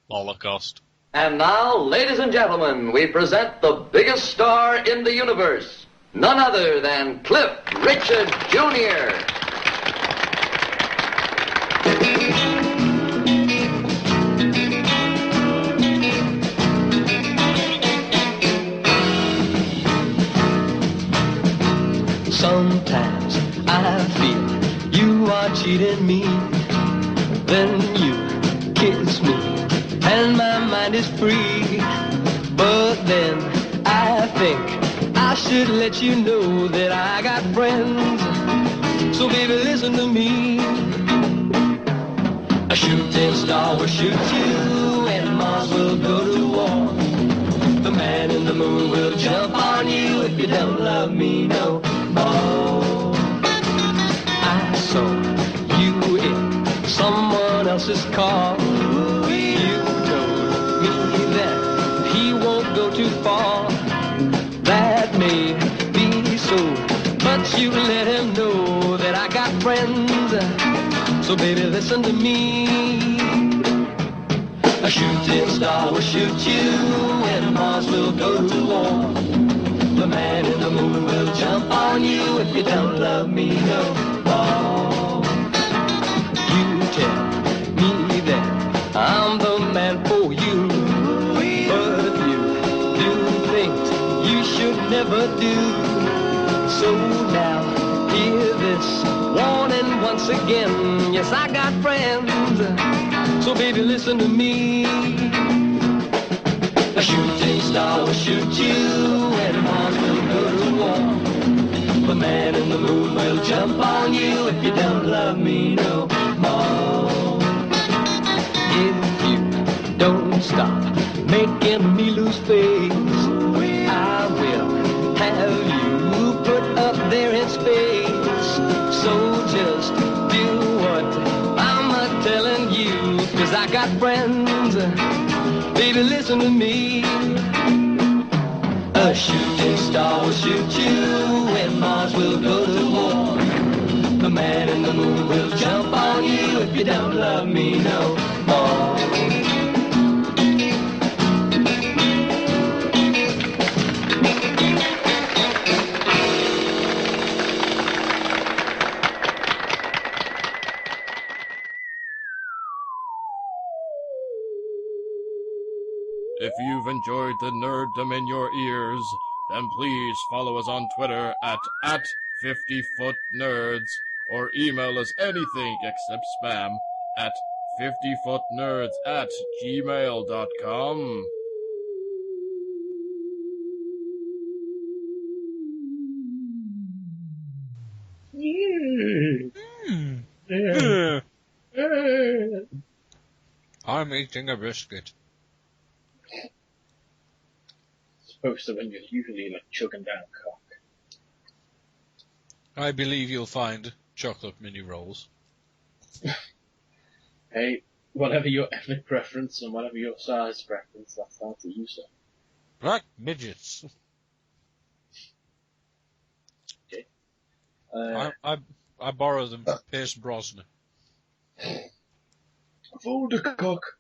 Holocaust. And now, ladies and gentlemen, we present the biggest star in the universe. None other than Cliff Richard Jr. Sometimes I feel you are cheating me. Then you kiss me and my mind is free. But then I think I should let you know that I got friends. So baby, listen to me. A shooting star will shoot you and Mars will go to war. The man in the moon will jump on you if you don't love me no more. I saw you in someone else's car. You told me that he won't go too far. That may be so, but you let him know that I got friends. So baby, listen to me. A shooting star will shoot you and Mars will go to war. The man in the moon will jump on you if you don't love me no more. You tell me that I'm the man for you, but you do things you should never do. So now hear this warning once again. Yes, I got friends, so baby listen to me. A shooting star will shoot you and Mars will go to war. The man in the moon will jump on you if you don't love me no more. 'cause I got friends. Baby, listen to me. A shooting star will shoot you, and Mars will go to war. The man in the moon will jump on you if you don't love me no more. If you've enjoyed the nerddom in your ears, then please follow us on Twitter at 50footnerds, or email us anything except spam at 50footnerds@gmail.com. I'm eating a biscuit. Supposed to when you're usually like chugging down cock. I believe you'll find chocolate mini rolls. Hey, whatever your ethnic preference and whatever your size preference, that's down to you, sir. Black midgets. Okay. I borrow them from Pierce Brosnan. Fold the cock.